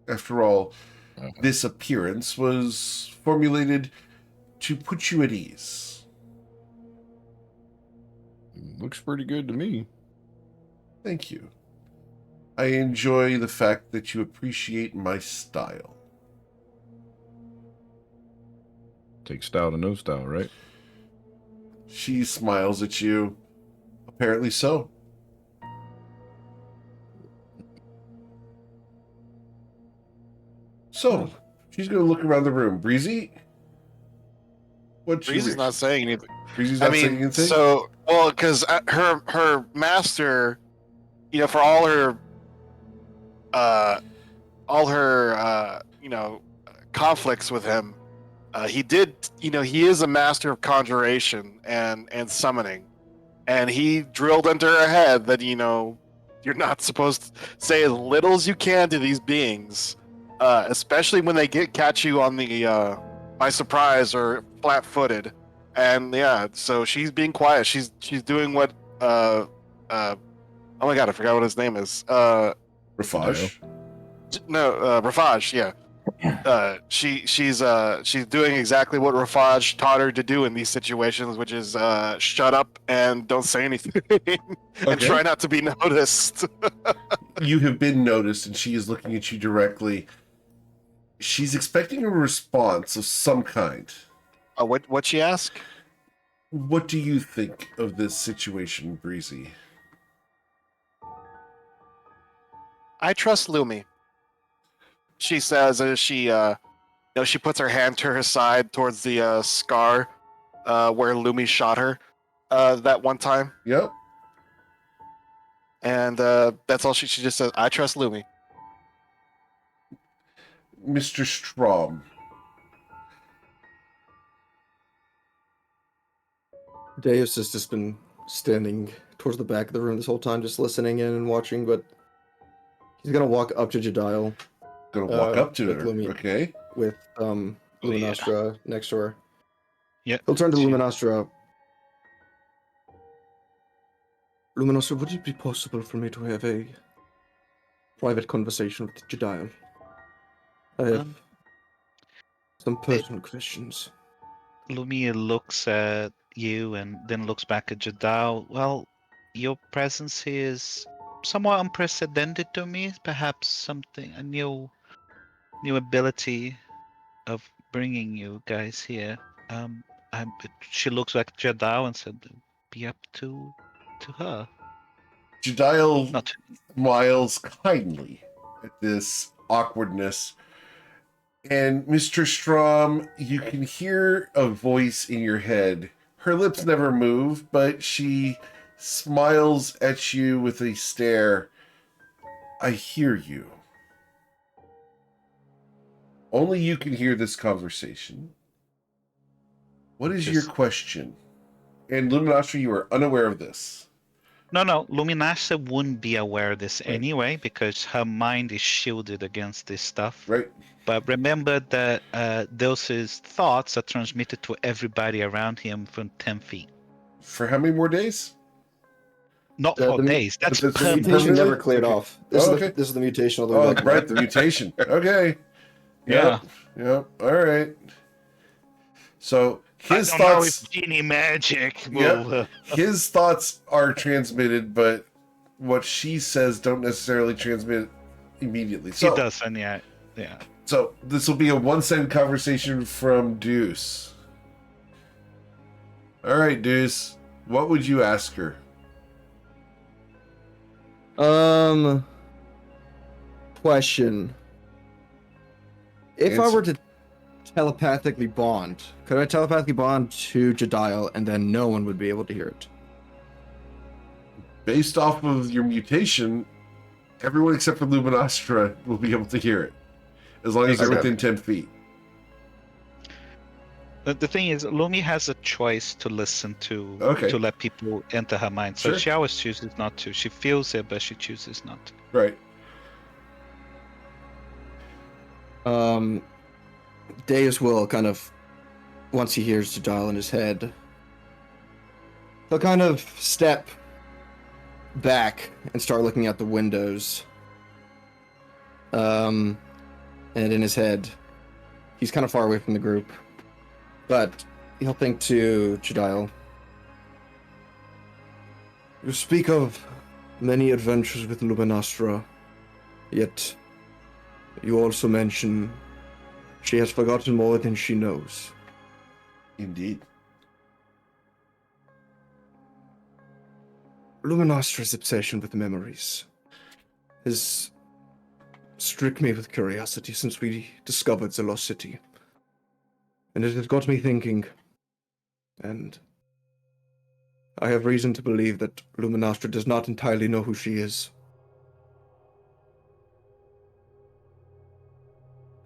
After all, this appearance was formulated to put you at ease. Looks pretty good to me. Thank you. I enjoy the fact that you appreciate my style. Take style to no style, right? She smiles at you. Apparently so. So, she's going to look around the room. Breezy? What's Breezy's not saying anything. Breezy's not saying anything? So, well, because her master, you know, for all her conflicts with him, he did, you know, he is a master of conjuration and summoning, and he drilled into her head that, you know, you're not supposed to say as little as you can to these beings, especially when they catch you on the by surprise or flat-footed. And yeah, so she's being quiet. She's doing what oh my god, I forgot what his name is. Rafaj? No, Rafaj, yeah. She's doing exactly what Rafaj taught her to do in these situations, which is shut up and don't say anything and try not to be noticed. You have been noticed, and she is looking at you directly. She's expecting a response of some kind. What she ask? What do you think of this situation, Breezy? I trust Lumi. She says as she, she puts her hand to her side towards the scar where Lumi shot her that one time. Yep. And that's all she just says. I trust Lumi. Mr. Strom. Deus has just been standing towards the back of the room this whole time, just listening in and watching, but he's gonna walk up to Jedial. Gonna walk up to with her, Lumi, okay? With Luminostra next to her. Yeah. He'll turn to Luminostra. Luminostra, would it be possible for me to have a private conversation with Jedial? I have some personal questions. Lumia looks at you and then looks back at Jadal. Well, your presence here is somewhat unprecedented to me. Perhaps something, a new ability of bringing you guys here. She looks back at Jadal and said, "Be up to her." Jedial Not smiles kindly at this awkwardness. And Mr. Strom, you can hear a voice in your head. Her lips never move, but she smiles at you with a stare. I hear you. Only you can hear this conversation. What is your question? And Luminostra, you are unaware of this. No, Luminasha wouldn't be aware of this anyway because her mind is shielded against this stuff. Right. But remember that those thoughts are transmitted to everybody around him from 10 feet. For how many more days? Not for days. That's the mutation never cleared off. This is the mutation. All the way back. Right, the mutation. Okay. Yeah. Yep. All right. So his I don't know thoughts. if genie magic will. His thoughts are transmitted, but what she says don't necessarily transmit immediately. So He doesn't, yeah. So this will be a one-sided conversation from Deuce. All right, Deuce. What would you ask her? Question. If I Answer. were to telepathically bond? Could I telepathically bond to Jedial and then no one would be able to hear it? Based off of your mutation, everyone except for Luminostra will be able to hear it, as long as they're Okay. within 10 feet. The thing is, Lumi has a choice to listen to Okay. to let people into her mind. So Sure. she always chooses not to. She feels it, but she chooses not to. Right. Deus will kind of, once he hears Jedial in his head, he'll kind of step back and start looking out the windows. And in his head, he's kind of far away from the group, but he'll think to Jedial. You speak of many adventures with Luminostra, yet you also mention she has forgotten more than she knows. Indeed. Luminostra's obsession with memories has struck me with curiosity since we discovered the lost city. And it has got me thinking, and I have reason to believe that Luminostra does not entirely know who she is.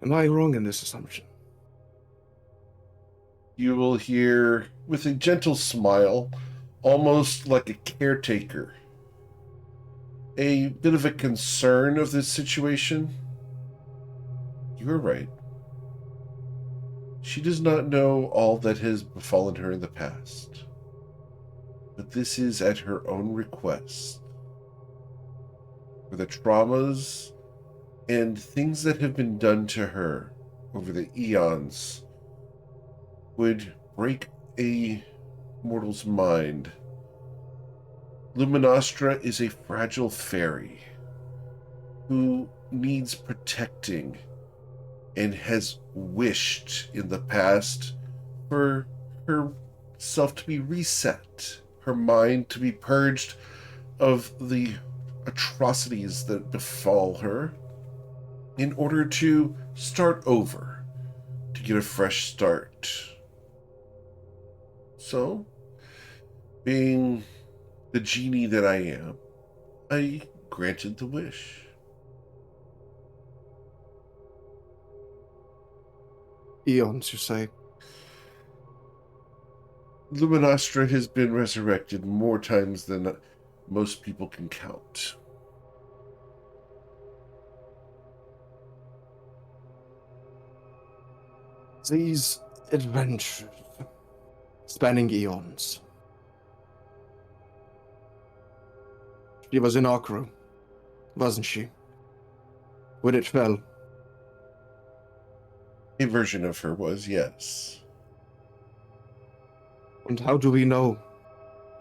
Am I wrong in this assumption? You will hear, with a gentle smile, almost like a caretaker, a bit of a concern of this situation. You are right. She does not know all that has befallen her in the past, but this is at her own request. For the traumas and things that have been done to her over the eons would break a mortal's mind. Luminostra is a fragile fairy who needs protecting and has wished in the past for herself to be reset, her mind to be purged of the atrocities that befall her, in order to start over, to get a fresh start. So, being the genie that I am, I granted the wish. Eons, you say? Luminostra has been resurrected more times than most people can count. These adventures, spanning eons. She was in our crew, wasn't she? When it fell. A version of her was, yes. And how do we know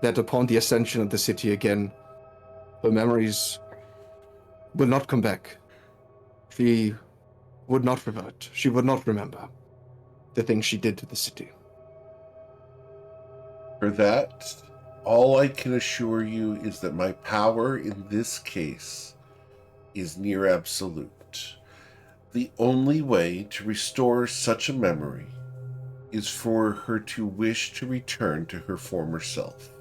that upon the ascension of the city again, her memories will not come back? She would not revert. She would not remember the things she did to the city. For that, all I can assure you is that my power in this case is near absolute. The only way to restore such a memory is for her to wish to return to her former self.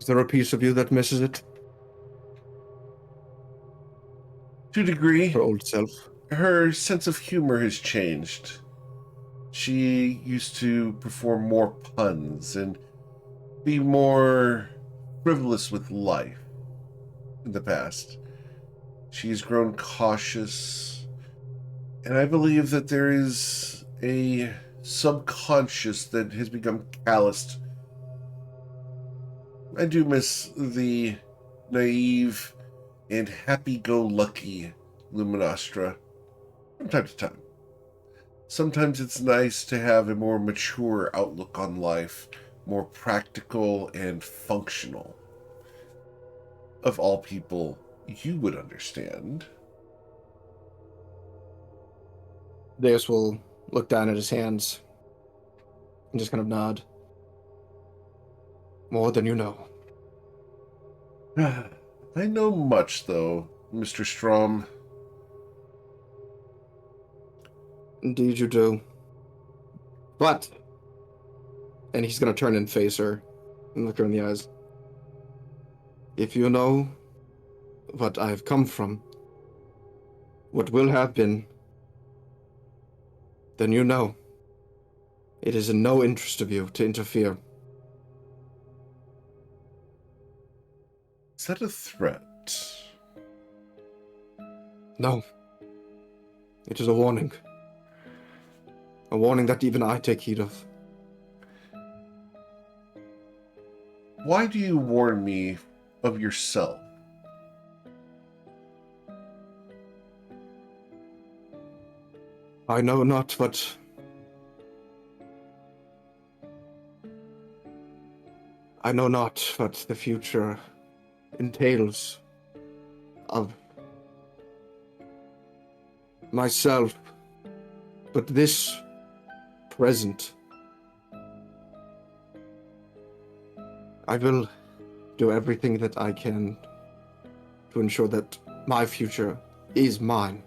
Is there a piece of you that misses it? To a degree, Her old self? her sense of humor has changed. She used to perform more puns and be more frivolous with life in the past. She's grown cautious, and I believe that there is a subconscious that has become calloused. I do miss the naive and happy-go-lucky Luminostra from time to time. Sometimes it's nice to have a more mature outlook on life, more practical and functional. Of all people, you would understand. Deus will look down at his hands and just kind of nod. More than you know. I know much, though, Mr. Strom. Indeed you do. But, and he's gonna turn and face her and look her in the eyes. If you know what I've come from, what will have been, then you know. It is in no interest of you to interfere. Is that a threat? No. It is a warning. A warning that even I take heed of. Why do you warn me of yourself? I know not what... I know not what the future entails of myself, but this present, I will do everything that I can to ensure that my future is mine,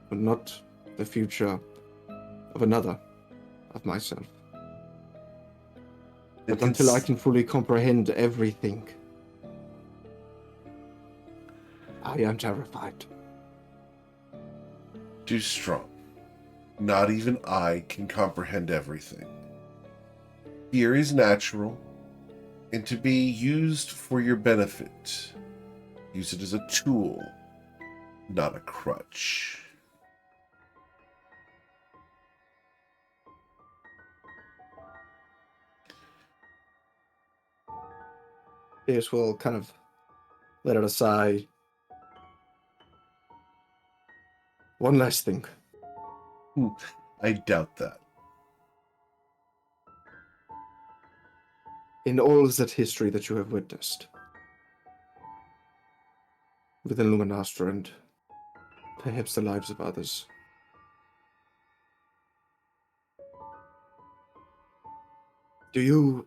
but not the future of another, of myself. But until I can fully comprehend everything, I am terrified. Too strong. Not even I can comprehend everything. Fear is natural, and to be used for your benefit. Use it as a tool, not a crutch. Pierce will kind of let out a sigh. One last thing. I doubt that. In all of that history that you have witnessed, within Luminastra and perhaps the lives of others, do you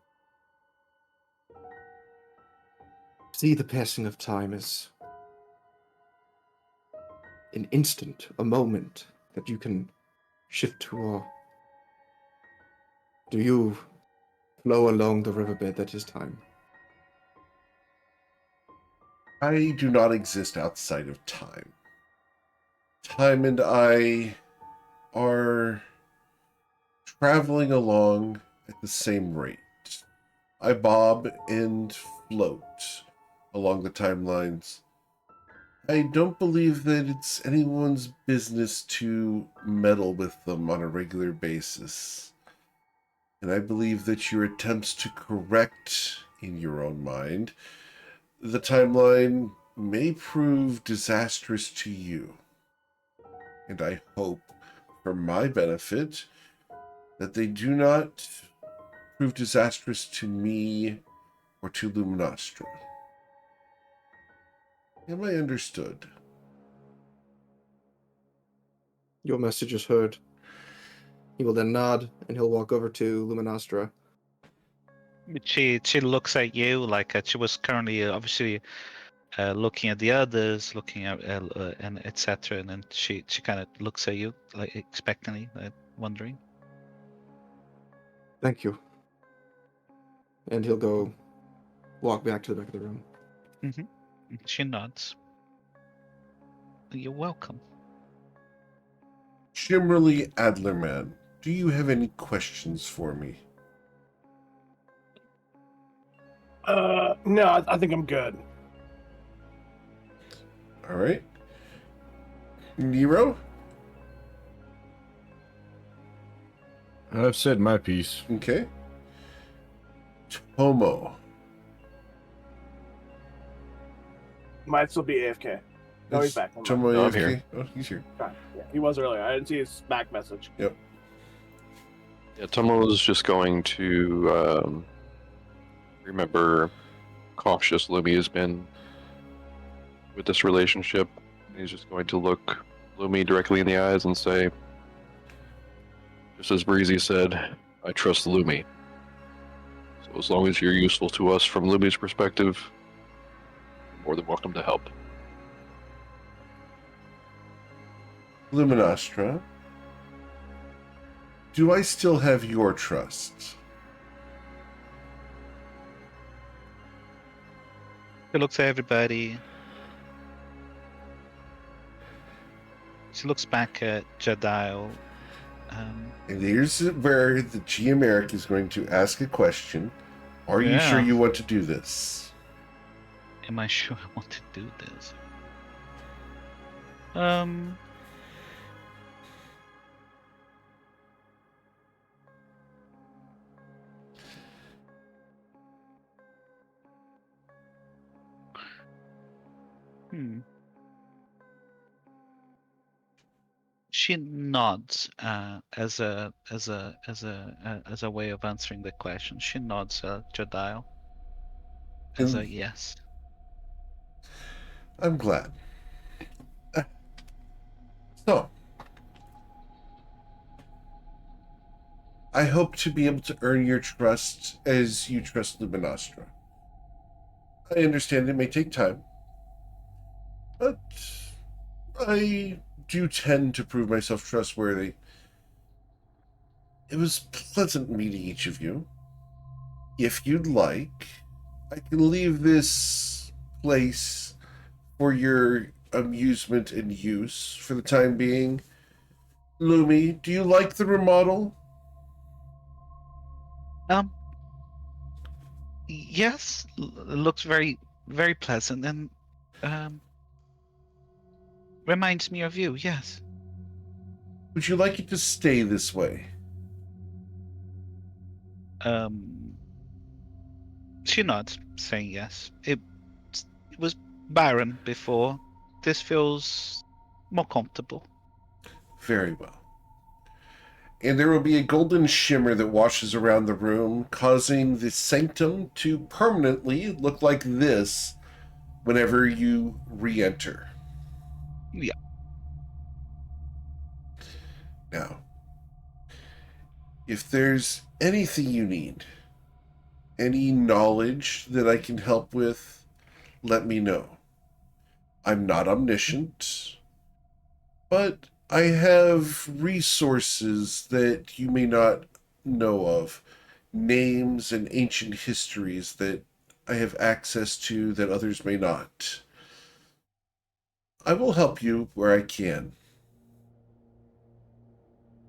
see the passing of time as an instant, a moment that you can shift to, or do you flow along the riverbed that is time? I do not exist outside of time. Time and I are traveling along at the same rate. I bob and float along the timelines. I don't believe that it's anyone's business to meddle with them on a regular basis. And I believe that your attempts to correct in your own mind the timeline may prove disastrous to you. And I hope, for my benefit, that they do not prove disastrous to me or to Luminostra. Am I understood? Your message is heard. He will then nod, and he'll walk over to Luminostra. She looks at you like she was currently obviously looking at the others, looking at and etc. And then she kind of looks at you like expectantly, wondering. Thank you. And he'll go walk back to the back of the room. Mm-hmm. She nods. You're welcome. Shimmerly Adlerman, do you have any questions for me? No, I think I'm good. All right. Nero? I've said my piece. Okay. Tomo. Might still be AFK. No, he's back. Never mind. Tomo No, I'm AFK? here. Oh, he's here. Fine. Yeah, he was earlier. I didn't see his back message. Yep. Yeah, Tomo is just going to remember cautious Lumi has been with this relationship. He's just going to look Lumi directly in the eyes and say, just as Breezy said, I trust Lumi. So As long as you're useful to us from Lumi's perspective, you're more than welcome to help. Luminostra, do I still have your trust? She looks at everybody. She looks back at Jedial. And here's where the GM Eric is going to ask a question. Are you sure Yeah. you want to do this? Am I sure I want to do this? She nods as a way of answering the question. She nods Jedial as a yes. I'm glad. So, I hope to be able to earn your trust as you trust Luminostra. I understand it may take time, but I do tend to prove myself trustworthy. It was pleasant meeting each of you. If you'd like, I can leave this place for your amusement and use for the time being. Lumi, do you like the remodel? Yes, it looks very, very pleasant and reminds me of you. Yes. Would you like it to stay this way? She nods, saying yes. It was barren before. This feels more comfortable. Very well. And there will be a golden shimmer that washes around the room, causing the sanctum to permanently look like this whenever you re-enter. Yeah. Now, if there's anything you need, any knowledge that I can help with, let me know. I'm not omniscient, but I have resources that you may not know of, names and ancient histories that I have access to that others may not. I will help you where I can.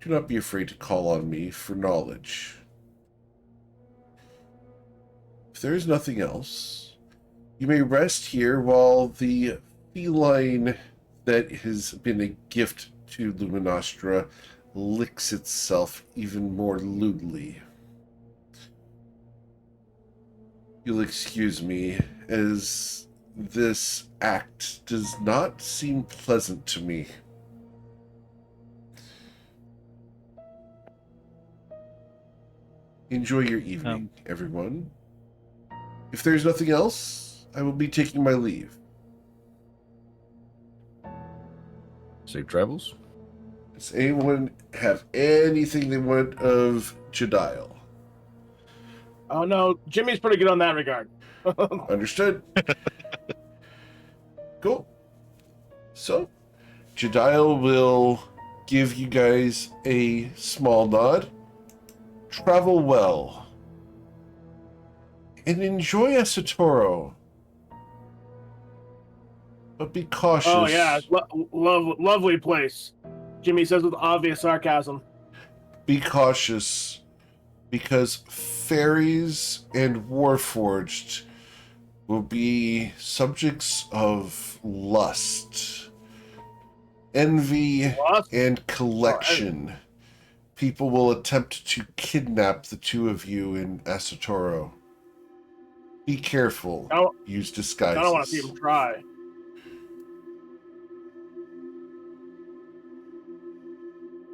Do not be afraid to call on me for knowledge. If there is nothing else, you may rest here while the feline that has been a gift to Luminostra licks itself even more lewdly. You'll excuse me, as this act does not seem pleasant to me. Enjoy your evening, everyone. If there's nothing else, I will be taking my leave. Safe travels. Does anyone have anything they want of Jedial? Oh no, Jimmy's pretty good on that regard. Understood. Cool. So, Jedial will give you guys a small nod. Travel well. And enjoy Esatoro. But be cautious. Oh yeah, lovely place. Jimmy says with obvious sarcasm. Be cautious, because fairies and warforged will be subjects of lust, envy, and collection. People will attempt to kidnap the two of you in Esatoro. Be careful. Use disguises. I don't want to see him try.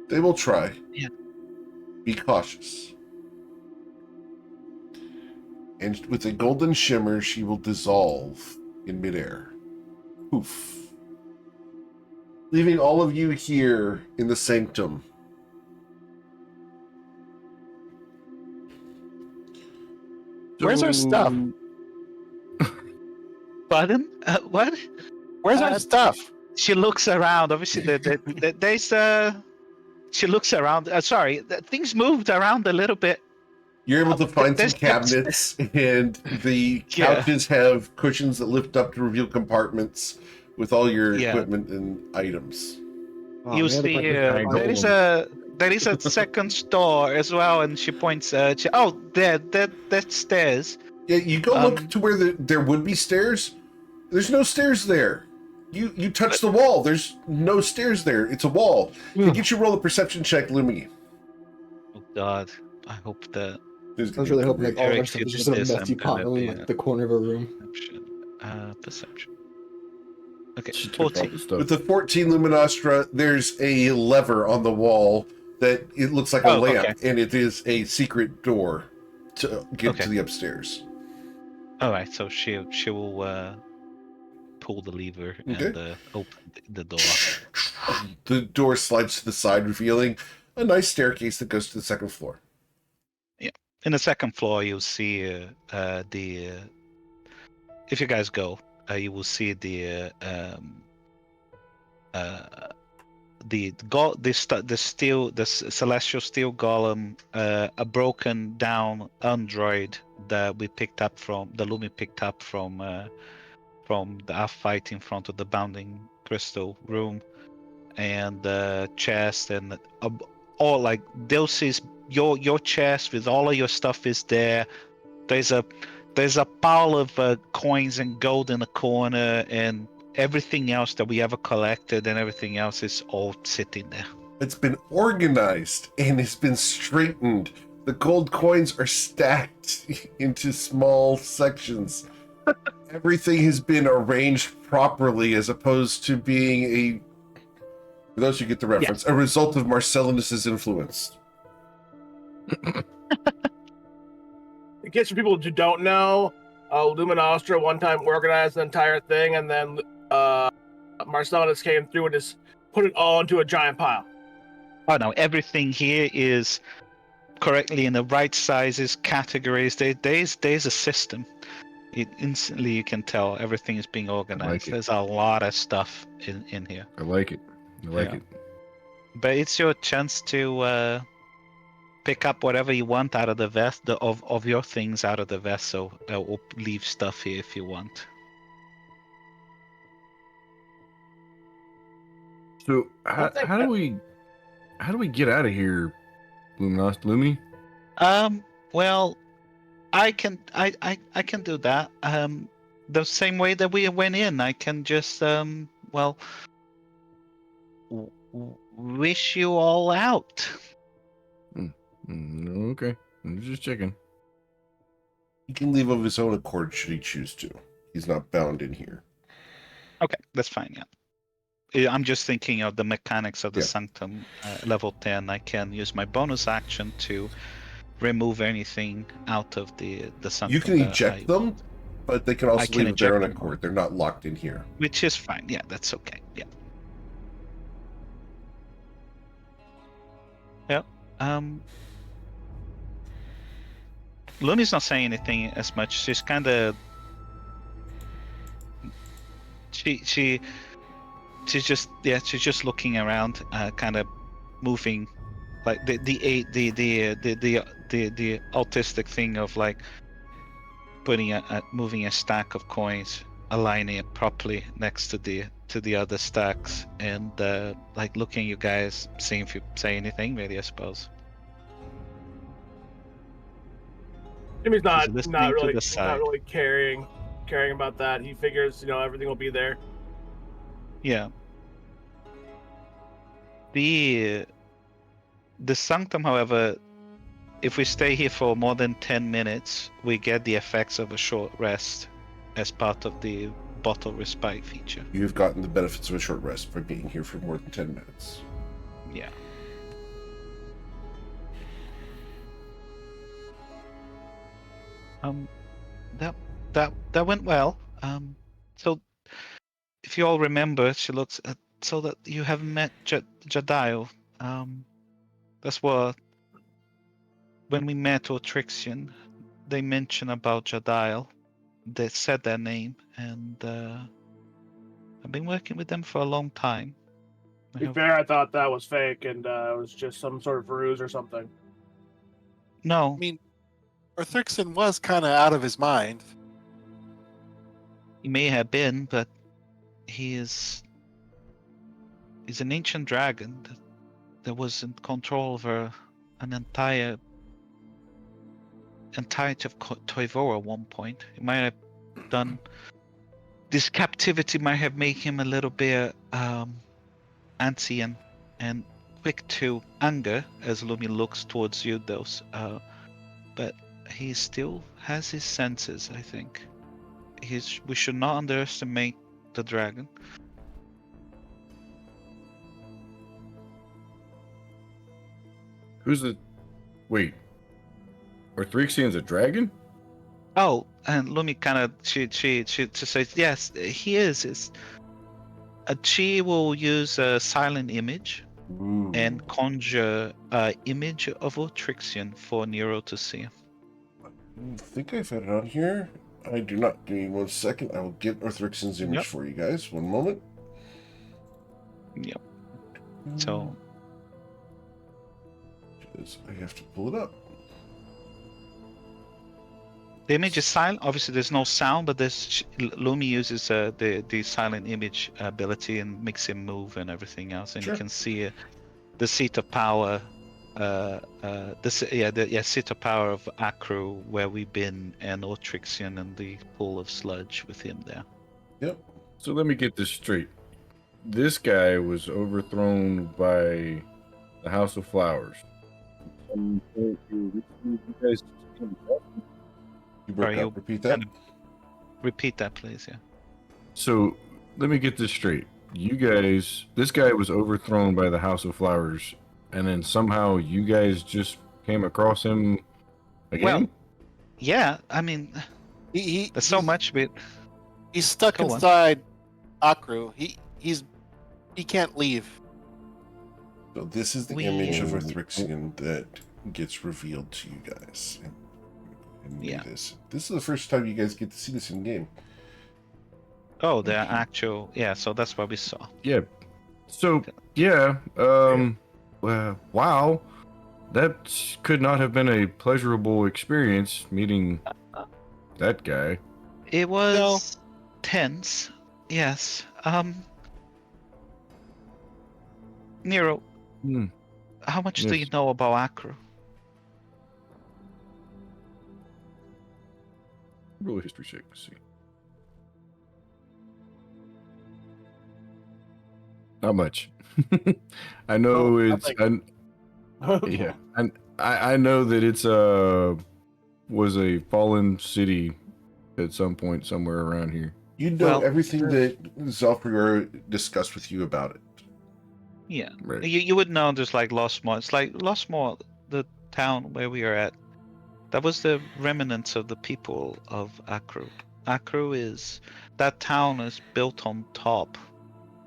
They will try. Yeah. Be cautious. And with a golden shimmer, she will dissolve in midair. Poof. Leaving all of you here in the sanctum. Where's our stuff? Pardon? What? Where's our stuff? She looks around. Obviously, there's she looks around. Sorry, things moved around a little bit. You're able to find some there's- cabinets, and the Yeah. couches have cushions that lift up to reveal compartments with all your Yeah. equipment and items. Oh, You man, the see, fucking there is a second store as well, and she points. That's stairs. Yeah, you go Um, look to where there would be stairs. There's no stairs there. You touch the wall. There's no stairs there. It's a wall. Can you get you roll a perception check, Lumi? Oh God, I hope that. There's I gonna was be really hoping great- like all of our Eric, stuff you was do just in a this, messy I'm gonna pile in be, like the corner of a room. Perception. Okay, She took all 14. the stuff. With the 14 Luminostra, there's a lever on the wall that it looks like a lamp, okay. and it is a secret door to get Okay. to the upstairs. All right, so she will pull the lever and Okay. open the door. The door slides to the side, revealing a nice staircase that goes to the second floor. In the second floor, you'll see if you guys go, you will see the celestial steel golem, a broken down android that we picked up from the Lumi picked up from the fight in front of the bounding crystal room, and chest and all like this is your chest with all of your stuff is there. There's a pile of coins and gold in the corner, and everything else that we ever collected and everything else is all sitting there. It's been organized and it's been straightened. The gold coins are stacked into small sections. Everything has been arranged properly, as opposed to being a, for those who get the reference, a result of Marcellinus's influence. In case for people who don't know, Luminostra one time organized the entire thing, and then Marcellinus came through and just put it all into a giant pile. Oh no, everything here is correctly in the right sizes, categories. There's a system. Instantly you can tell everything is being organized. it. There's a lot of stuff in here. I like it. I like Yeah. it. But it's your chance to pick up whatever you want out of the vest, of your things out of the vessel, or leave stuff here if you want. So how think do we get out of here, Lumi? Well, I can do that. The same way that we went in, I can just wish you all out. Okay, I'm just checking. He can leave of his own accord should he choose to. He's not bound in here. Okay, that's fine. Yeah, I'm just thinking of the mechanics of the Yeah. Sanctum level 10. I can use my bonus action to remove anything out of the Sanctum. You can eject them, but they can I also can leave of their own eject them. accord. They're not locked in here. Which is fine. Yeah, that's okay. Yeah. Yep. Lumi's not saying anything as much. She's kind of she's just looking around, kind of moving, like the autistic thing of like putting moving a stack of coins, aligning it properly next to the other stacks, and like looking at you guys, seeing if you say anything, really, I suppose. Jimmy's not He's listening not to really the side. not really caring about that. He figures everything will be there. Yeah. The Sanctum, however, if we stay here for more than 10 minutes, we get the effects of a short rest as part of the bottle respite feature. You've gotten the benefits of a short rest by being here for more than 10 minutes. Yeah. That went well. So if you all remember, she looks at, so that you have met Jadiel. That's what when we met Otrixian, they mentioned about Jadiel. They said their name, and I've been working with them for a long time. To be fair, I thought that was fake and it was just some sort of ruse or something. No, I mean, Orthrixon was kind of out of his mind. he may have been, but he's an ancient dragon that was in control over an entirety of Toivor at one point. He might have done this captivity might have made him a little bit antsy and quick to anger as Lumi looks towards you, those. But he still has his senses, I think. We should not underestimate the dragon. Who's the? Wait. Orthrixion's a dragon? Oh, and Lumi kind of she says yes, he is. She will use a silent image Ooh. and conjure an image of Orthrixon for Nero to see. I think I've had it on here. I do not. Give me 1 second. I will get Orthrixon's image for you guys. 1 moment. Yep. So I have to pull it up. the image is silent. Obviously, there's no sound, but Lumi uses the silent image ability and makes him move and everything else, and Sure. you can see the seat of power. Seat of power of Akru, where we've been, and Orthrixon and the pool of sludge with him there. Yep. So let me get this straight. This guy was overthrown by the House of Flowers. You guys. You broke Sorry, up. Repeat that. Repeat that, please. Yeah. So let me get this straight. This guy was overthrown by the House of Flowers, and then somehow you guys just came across him again? Well, yeah. I mean, there's so much. But He's stuck Go on. inside Akru. He can't leave. So this is the image of Orthrixon that gets revealed to you guys. And Yeah. This is the first time you guys get to see this in game. oh, the actual. Yeah. So that's what we saw. Yeah. So, yeah. Well, wow. That could not have been a pleasurable experience meeting that guy. It was tense. Yes. Nero, Hmm. how much do you Yes. know about Akru? Roll a history check to see. Not much. I know yeah, and I know that it's was a fallen city at some point somewhere around here. You know Well, everything that Zalfrior discussed with you about it. Yeah. Right. You would know there's like Lostmore. It's like Lostmore, the town where we are at. That was the remnants of the people of Akru. That town is built on top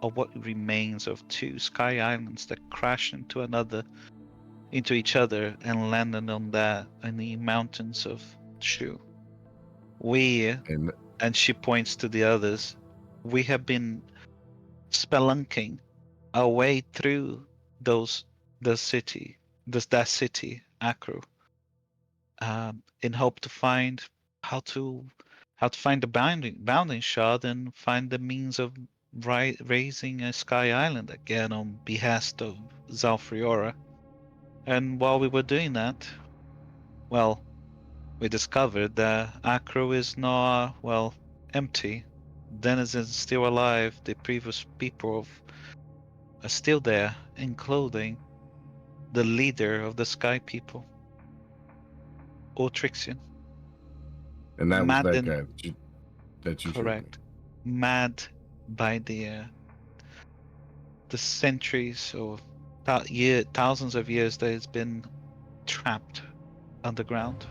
of what remains of two sky islands that crash into each other and landed on in the mountains of Shu. And she points to the others. We have been spelunking our way through that city, Akru, in hope to find how to find the bounding shard and find the means of raising a sky island again on behest of Zalfriora. And while we were doing that, well, we discovered that Akru is now, empty. Denizens still alive. The previous people are still there, including the leader of the Sky People, Orthrixon. And that was that Madden- guy that you showed me. Correct. Mad by the centuries or thousands of years that it's been trapped underground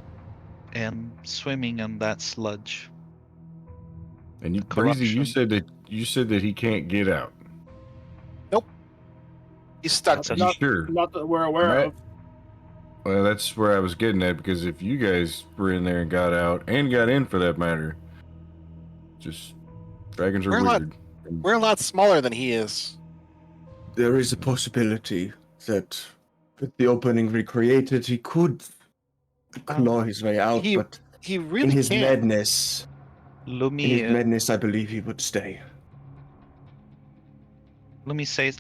and swimming in that sludge. And Breezy, you said that he can't get out. He's stuck. That's a- Are you sure? Not that we're aware Right. of. Well, that's where I was getting at, because if you guys were in there and got out, and got in for that matter, just dragons are We're not- weird. We're a lot smaller than he is. There is a possibility that with the opening recreated, he could claw his way out, he but He in really his can't. madness, Lumi, I believe he would stay. Lumi says,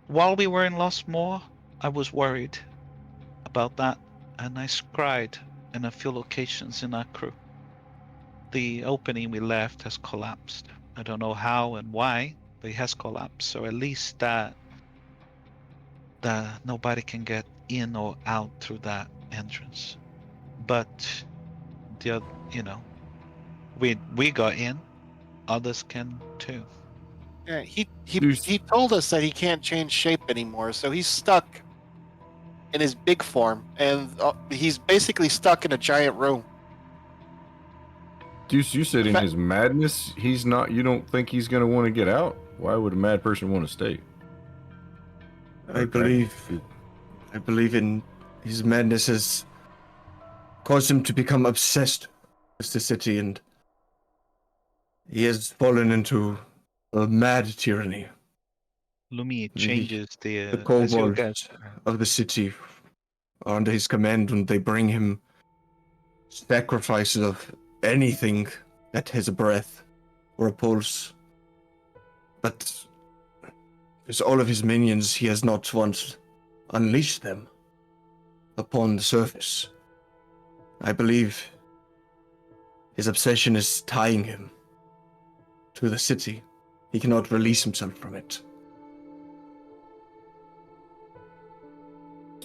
while we were in Lost Moor, I was worried about that, and I scried in a few locations in our crew. The opening we left has collapsed. I don't know how and why, but it has collapsed. So at least that nobody can get in or out through that entrance. But we got in. Others can too. Yeah, he There's- told us that he can't change shape anymore, so he's stuck in his big form, and he's basically stuck in a giant room. Deuce, you said in Fa- his madness, he's not. You don't think he's going to want to get out? Why would a mad person want to stay? I believe in his madness has caused him to become obsessed with the city, and he has fallen into a mad tyranny. Lumi changes the The as you kobold guys- of the city are under his command, and they bring him sacrifices of anything that has a breath or a pulse. But with all of his minions, he has not once unleashed them upon the surface. I believe his obsession is tying him to the city. He cannot release himself from it.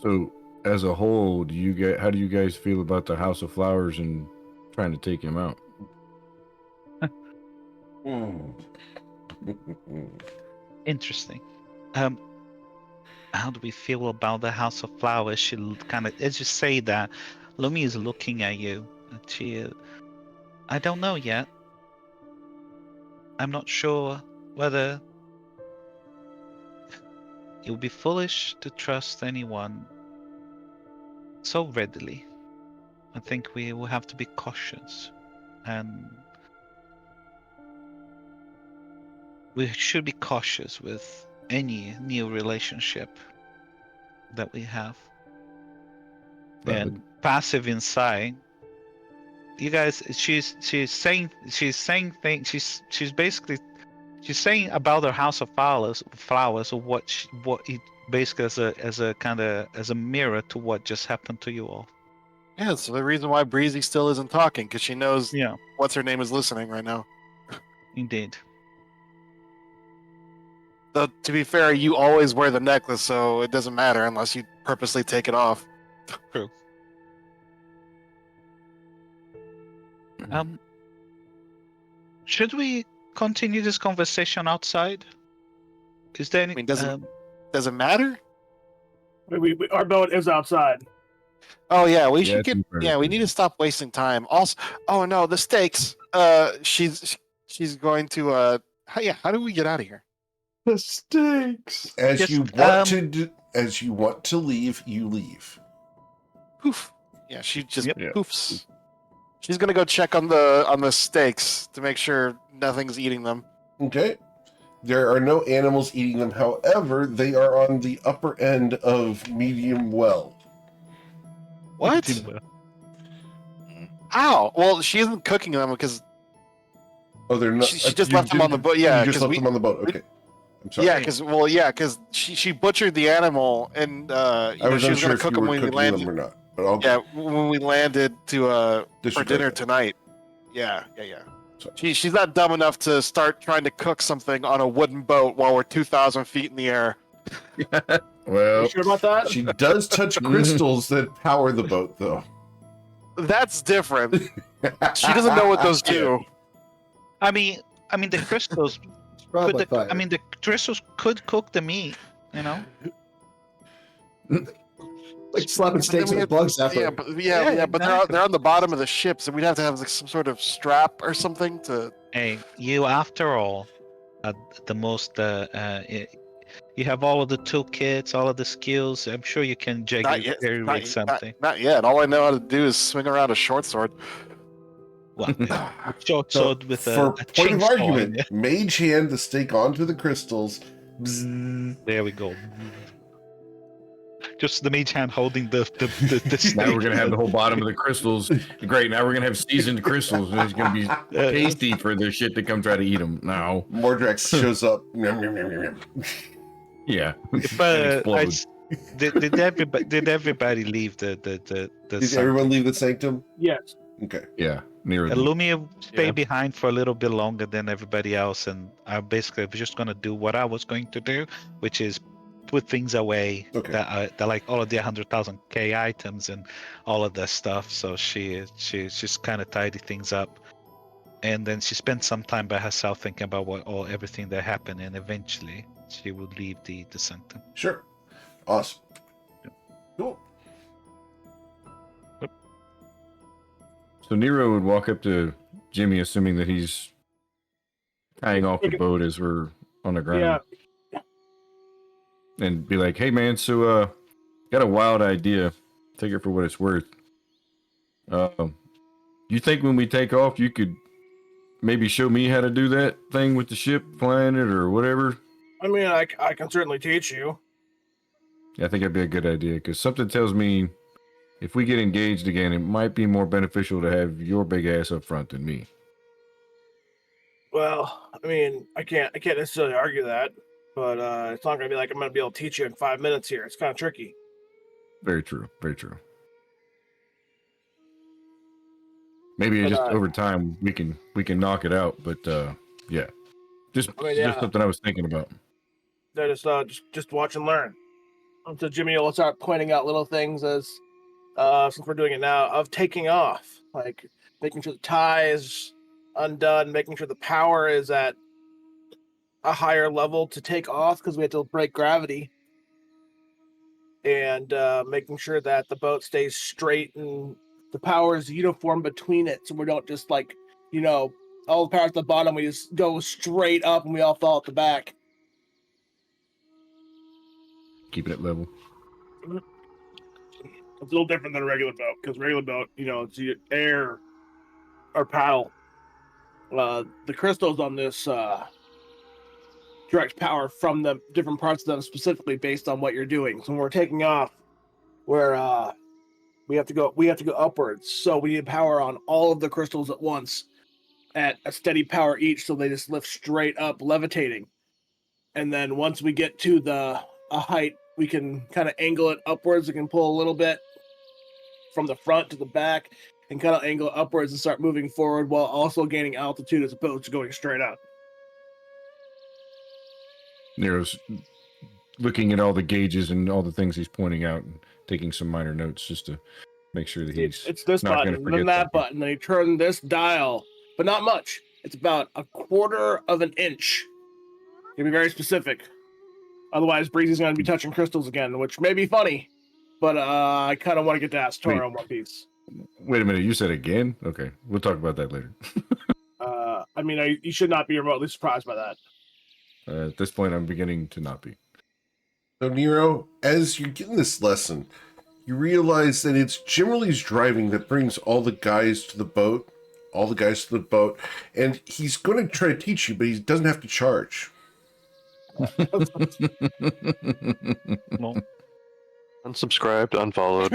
So, as a whole, how do you guys feel about the House of Flowers and trying to take him out? Interesting. How do we feel about the House of Flowers? She kind of, as you say that, Lumi is looking at you. And I don't know yet. I'm not sure whether it would be foolish to trust anyone so readily. I think we will have to be cautious, and we should be cautious with any new relationship that we have. Valid. And passive inside, you guys, she's saying things. She's basically saying about the House of Flowers, or what it basically as a kind of as a mirror to what just happened to you all. Yeah, so the reason why Breezy still isn't talking, because she knows Yeah, what's her name is listening right now. indeed. Though, to be fair, you always wear the necklace, so it doesn't matter unless you purposely take it off. True. Should we continue this conversation outside? Is there any? I mean, does it matter? Our boat is outside. Oh yeah, we Yeah, should it's get. in front of Yeah, we you. need to stop wasting time. Also, oh no, the stakes. She's going to. How do we get out of here? The stakes. As you Just, want to do, as you want to leave, you leave. Poof. Yeah, she just Yep. Yeah. poofs. She's gonna go check on the stakes to make sure nothing's eating them. Okay. There are no animals eating them. However, they are on the upper end of medium well. What? Ow! Well, she isn't cooking them because Oh, they're not. She just you left them on the boat, yeah, you just 'cause left we- them on the boat. Okay. I'm sorry. because she butchered the animal and I she was was unsure gonna if cook you them were when we cooking landed. them or not. But I'll Yeah, when we landed to for disregard dinner that. tonight. Yeah. Sorry. She's not dumb enough to start trying to cook something on a wooden boat while we're 2,000 feet in the air. Are Well, you sure about that? She does touch crystals that power the boat, though. That's different. She doesn't know what those do. I mean, the crystals. Probably fire. The crystals could cook the meat. You know. Like slapping But steaks then we with have- bugs after. Yeah, but exactly. they're on the bottom of the ship, so we'd have to have like some sort of strap or something to. Hey, you after all, the most You have all of the toolkits, all of the skills. I'm sure you can Not yet. jerry rig something. Not yet. All I know how to do is swing around a short sword. Well, short So, sword with for a point of chainsaw in argument, it. mage hand to stake onto the crystals. Bzzz. There we go. Just the mage hand holding the stake. Now we're gonna have the whole bottom of the crystals. Great. Now we're gonna have seasoned crystals, and it's gonna be tasty for the shit to come try to eat them. Now, Mordrex shows up. Yum, yum, yum, yum, yum. yeah. But And explode. did everybody leave the Did sanctum? everyone leave the sanctum? Yes. Okay. Yeah, near the Lumia stayed Yeah. behind for a little bit longer than everybody else, and I basically was just gonna do what I was going to do, which is put things away Okay. that like all of the 100,000 items and all of that stuff. So she's just kind of tidy things up, and then she spent some time by herself thinking about everything that happened, and eventually she would leave the sanctum. Sure. Awesome. Cool. So Nero would walk up to Jimmy, assuming that he's tying off the boat as we're on the ground, and be like, "Hey, man, so got a wild idea. Take it for what it's worth. You think when we take off, you could maybe show me how to do that thing with the ship, flying it or whatever?" I mean, I can certainly teach you. I think that'd be a good idea, because something tells me if we get engaged again, it might be more beneficial to have your big ass up front than me. Well, I mean, I can't necessarily argue that, but it's not gonna be like I'm gonna be able to teach you in 5 minutes here. It's kind of tricky. Very true. Very true. Maybe But, just over time we can knock it out, but yeah. Just something I was thinking about. That is just watch and learn. So Jimmy will start pointing out little things as since we're doing it now of taking off, like making sure the tie is undone, making sure the power is at a higher level to take off because we have to break gravity, and making sure that the boat stays straight and the power is uniform between it, so we don't just like all the power at the bottom, we just go straight up and we all fall at the back. Keeping it level. It's a little different than a regular boat, because regular boat, it's either air or paddle. The crystals on this direct power from the different parts of them specifically based on what you're doing. So when we're taking off, we have to go upwards. So we need power on all of the crystals at once at a steady power each, so they just lift straight up, levitating. And then once we get to a height, we can kind of angle it upwards. We can pull a little bit from the front to the back and kind of angle it upwards and start moving forward while also gaining altitude as opposed to going straight up. Nero's looking at all the gauges and all the things he's pointing out and taking some minor notes just to make sure that he's It's this not button, gonna forget then that something. button, then you turn this dial, but not much. It's about 1/4 of an inch. You can be very specific. Otherwise, Breezy's going to be touching crystals again, which may be funny, but I kind of want to get to Astora in One Piece. Wait a minute, you said again? Okay, we'll talk about that later. I mean, you should not be remotely surprised by that. At this point, I'm beginning to not be. So Nero, as you're getting this lesson, you realize that it's Jimmerly's driving that brings all the guys to the boat, and he's going to try to teach you, but he doesn't have to charge. No. Unsubscribed, unfollowed.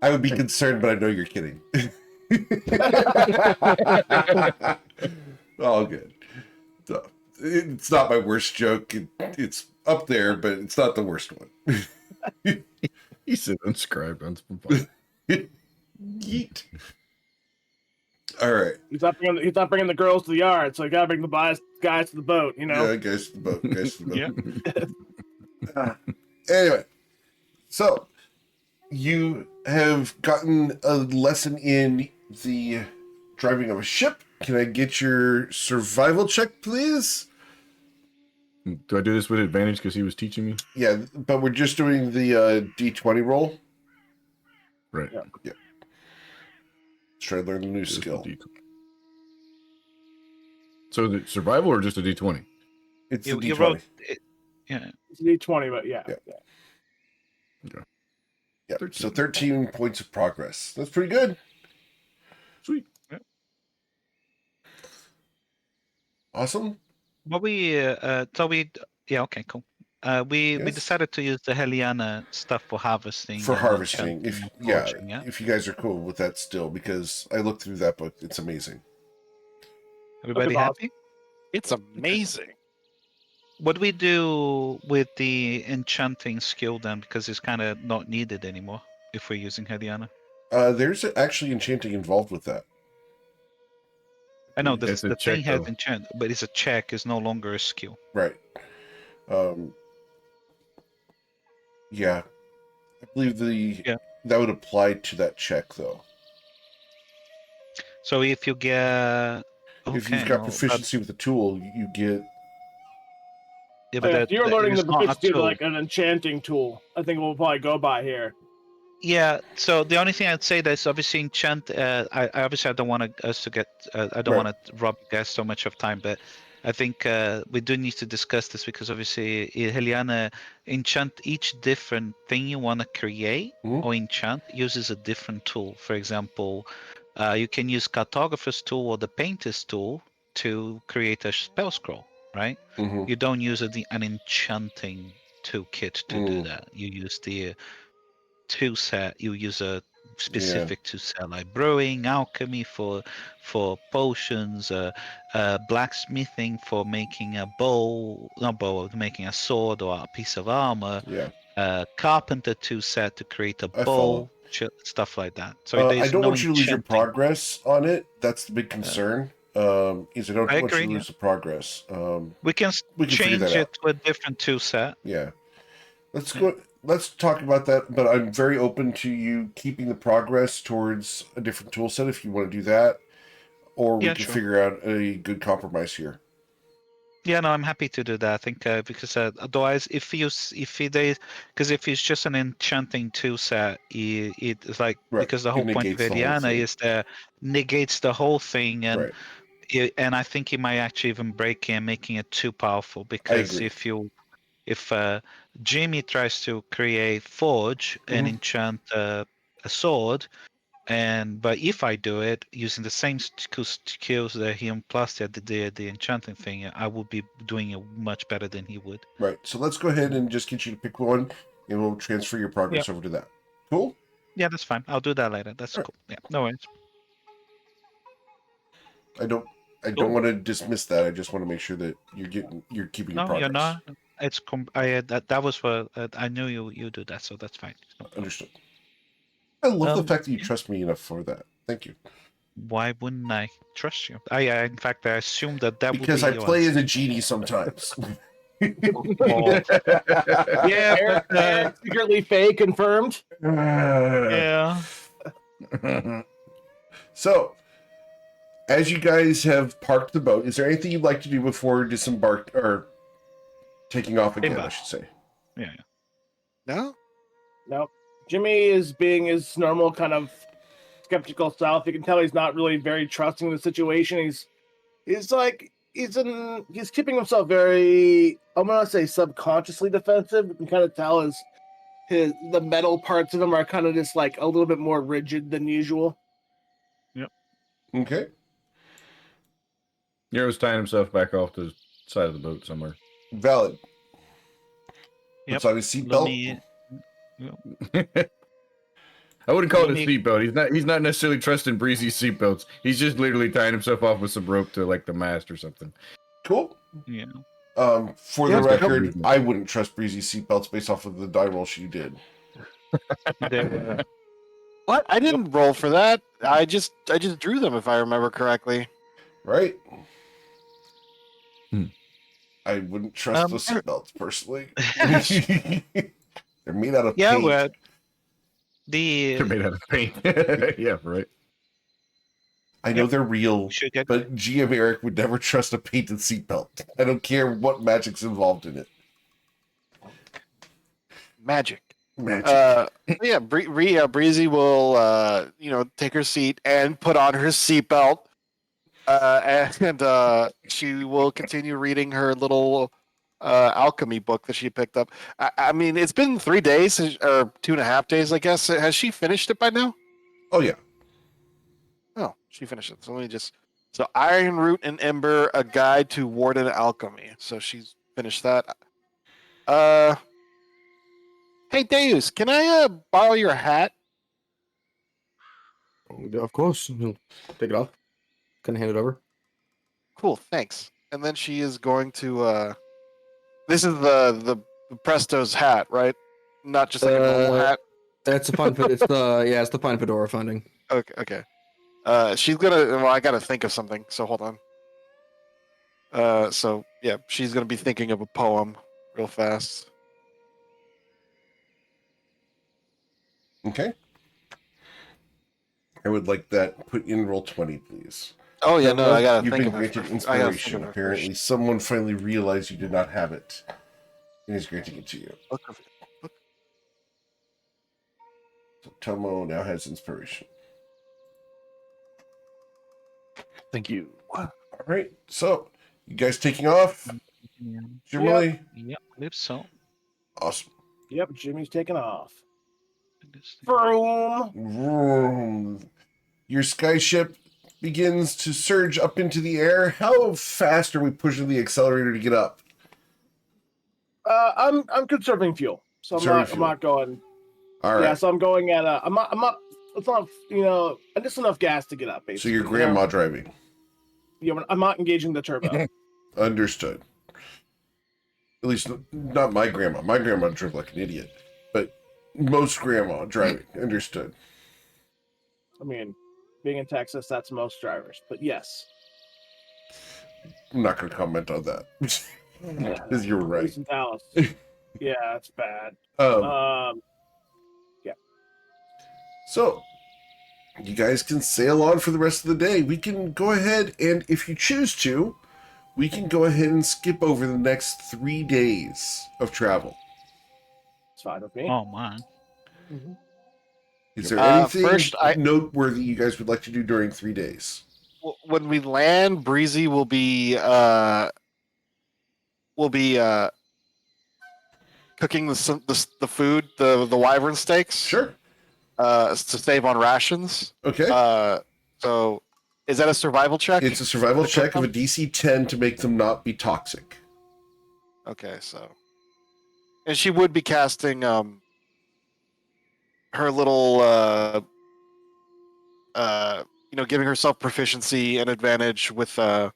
I would be concerned, but I know you're kidding. All good. So, it's not my worst joke. It's up there, but it's not the worst one. He said unscribed, unsubscribed. Yeet. All right. He's not bringing the girls to the yard, so you gotta bring the guys to the boat. Yeah, guys to the boat. Anyway, so you have gotten a lesson in the driving of a ship. Can I get your survival check, please? Do I do this with advantage because he was teaching me? Yeah, but we're just doing the D20 roll. Right. Yeah. Let's try to learn a new Just a skill. D20. So the survival or just a D20? It's You, the you D20. wrote it, yeah. It's a D20, but yeah. Yeah. 13. So 13 points of progress. That's pretty good. Sweet. Awesome. But yeah, okay, cool. We Yes. decided to use the Heliana stuff for harvesting. For and harvesting. enchanting and Yeah, forging, yeah. if you guys are cool with that still, because I looked through that book. It's amazing. Everybody Bob. happy? It's amazing. What do we do with the enchanting skill then? Because it's kind of not needed anymore if we're using Heliana. There's actually enchanting involved with that. I know It's a the check, thing has though. enchant, but it's a check. It's no longer a skill. Right. Yeah. I believe that would apply to that check though. So if you get If you've got proficiency with the tool, you get If you're learning the it's not a proficiency of tool. like an enchanting tool, I think we'll probably go by here. Yeah, so the only thing I'd say that's obviously enchant. I obviously I don't want us to get. I don't Right. want to rob you guys so much of time, but I think we do need to discuss this because obviously Heliana enchant each different thing you want to create Mhm. or enchant uses a different tool. For example, you can use cartographer's tool or the painter's tool to create a spell scroll, right? Mhm. You don't use an enchanting toolkit to do that. You use the tool set. You use a specific tool set like brewing, alchemy for potions, blacksmithing for making a making a sword or a piece of armor, yeah. carpenter tool set to create a I bow, follow. stuff like that. So I there's don't no want you to lose your enchanting. progress on it. That's the big concern. Is I don't I want you agree. to lose the progress. We can We can figure change that it out. to a different tool set. Yeah. Let's go. Let's talk about that. But I'm very open to you keeping the progress towards a different tool set if you want to do that, or we Yeah, can sure. figure out a good compromise here. Yeah, no, I'm happy to do that. I think because otherwise, if it's just an enchanting tool set, it's like Right. because the It whole point of negates the whole Eliana thing. is that negates the whole thing, and Right. and I think it might actually even break it and making it too powerful. I Because agree. if Jimmy tries to create forge and Mhm. enchant a sword, but if I do it using the same skills that him plus the enchanting thing, I would be doing it much better than he would. Right. So let's go ahead and just get you to pick one, and we'll transfer your progress over to that. Cool. Yeah, that's fine. I'll do that later. That's All right. cool. Yeah, no worries. I don't Cool. want to dismiss that. I just want to make sure that you're keeping your No, progress. you're not. It's that was for I knew you do that, so that's fine. No problem. Understood. I love the fact that you Yeah. trust me enough for that. Thank you. Why wouldn't I trust you? In fact, I assumed that would Because be I your play answer. as a genie sometimes. Oh. Yeah, Eric, but Eric secretly fake confirmed. yeah. So, as you guys have parked the boat, is there anything you'd like to do before disembark or taking off again? Embark. I should say. Yeah. No? Nope. Jimmy is being his normal kind of skeptical self. You can tell he's not really very trusting of the situation. He's keeping himself very, I'm gonna say, subconsciously defensive. You can kind of tell the metal parts of him are kind of just like a little bit more rigid than usual. Okay. Nero's tying himself back off to the side of the boat somewhere. Valid. Yep. Puts on his seatbelt. I wouldn't call it a Lumi- seatbelt. He's not necessarily trusting Breezy's seatbelts. He's just literally tying himself off with some rope to like the mast or something. Cool. Yeah. For Yeah, the it's got record, movement. I wouldn't trust Breezy's seatbelts based off of the die roll she did. What? I didn't roll for that. I just drew them if I remember correctly. Right? Hmm. I wouldn't trust those seatbelts personally. They're made out of Yeah, paint. well, They're made out of paint. Yeah, right. I know they're real, should get but GM Eric would never trust a painted seatbelt. I don't care what magic's involved in it. Magic. Magic. Yeah, Breezy will, take her seat and put on her seatbelt, and she will continue reading her little alchemy book that she picked up. I mean, it's been 3 days or 2.5 days, I guess. Has she finished it by now? Oh yeah. Oh, she finished it. So Iron Root and Ember, a guide to Warden Alchemy. So she's finished that. Hey Deus, can I borrow your hat? Of course. He'll take it off. Can hand it over. Cool, thanks. And then she is going to. This is the Presto's hat, right? Not just like a normal hat. It's the fine. It's the fine fedora funding. Okay. She's gonna. Well, I gotta think of something. So hold on. So yeah, she's gonna be thinking of a poem real fast. Okay. I would like that put in roll 20, please. Oh yeah, no, I gotta You've think been of it. granted I gotta think inspiration. of it Apparently, first. someone finally realized you did not have it, and is granting it to you. Look of it. So Tomo now has inspiration. Thank you. All right. So you guys taking off? Jimmy? Yep, I believe so. Awesome. Yep, Jimmy's taking off. This thing- Vroom. Vroom. Your skyship begins to surge up into the air. How fast are we pushing the accelerator to get up? I'm conserving fuel, so I'm not going. All right. Yeah, so I'm going at I'm not. It's not just enough gas to get up. So Basically, your grandma driving. Yeah, I'm not engaging the turbo. Understood. At least not my grandma. My grandma drove like an idiot, but most grandma driving. Understood. I mean, being in Texas, that's most drivers. But yes, I'm not going to comment on that. Because you're at right. least in Dallas. Yeah, it's bad. Yeah. So, you guys can sail on for the rest of the day. We can go ahead and, if you choose to, we can go ahead and skip over the next 3 days of travel. It's fine with me. Oh man. Mhm. Is there anything first, noteworthy you guys would like to do during 3 days? When we land, Breezy will be cooking the food, the wyvern steaks. Sure. To save on rations. Okay. So is that a survival check? It's a survival check of a DC 10 to make them not be toxic. Okay, so. And she would be casting her little giving herself proficiency and advantage with I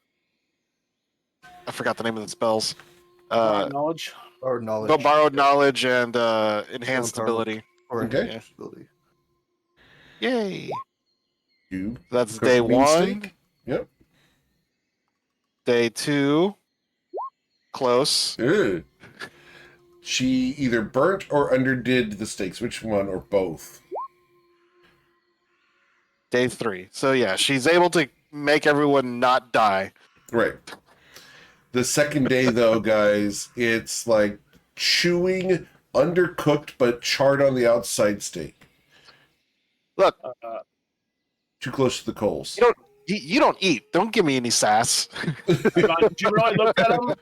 forgot the name of the spells. Knowledge. Or knowledge. But borrowed knowledge and enhanced Powerful. ability. Or Okay. enhanced ability. Yay! You That's cook day the bean 1. steak? Yep. Day 2. Close. Ew. She either burnt or underdid the steaks. Which one, or both? Day 3. So yeah, she's able to make everyone not die. Right. The second day, though, guys, it's like chewing, undercooked, but charred on the outside steak. Look, Too close to the coals. you don't eat. Don't give me any sass. Jimmy looks at him.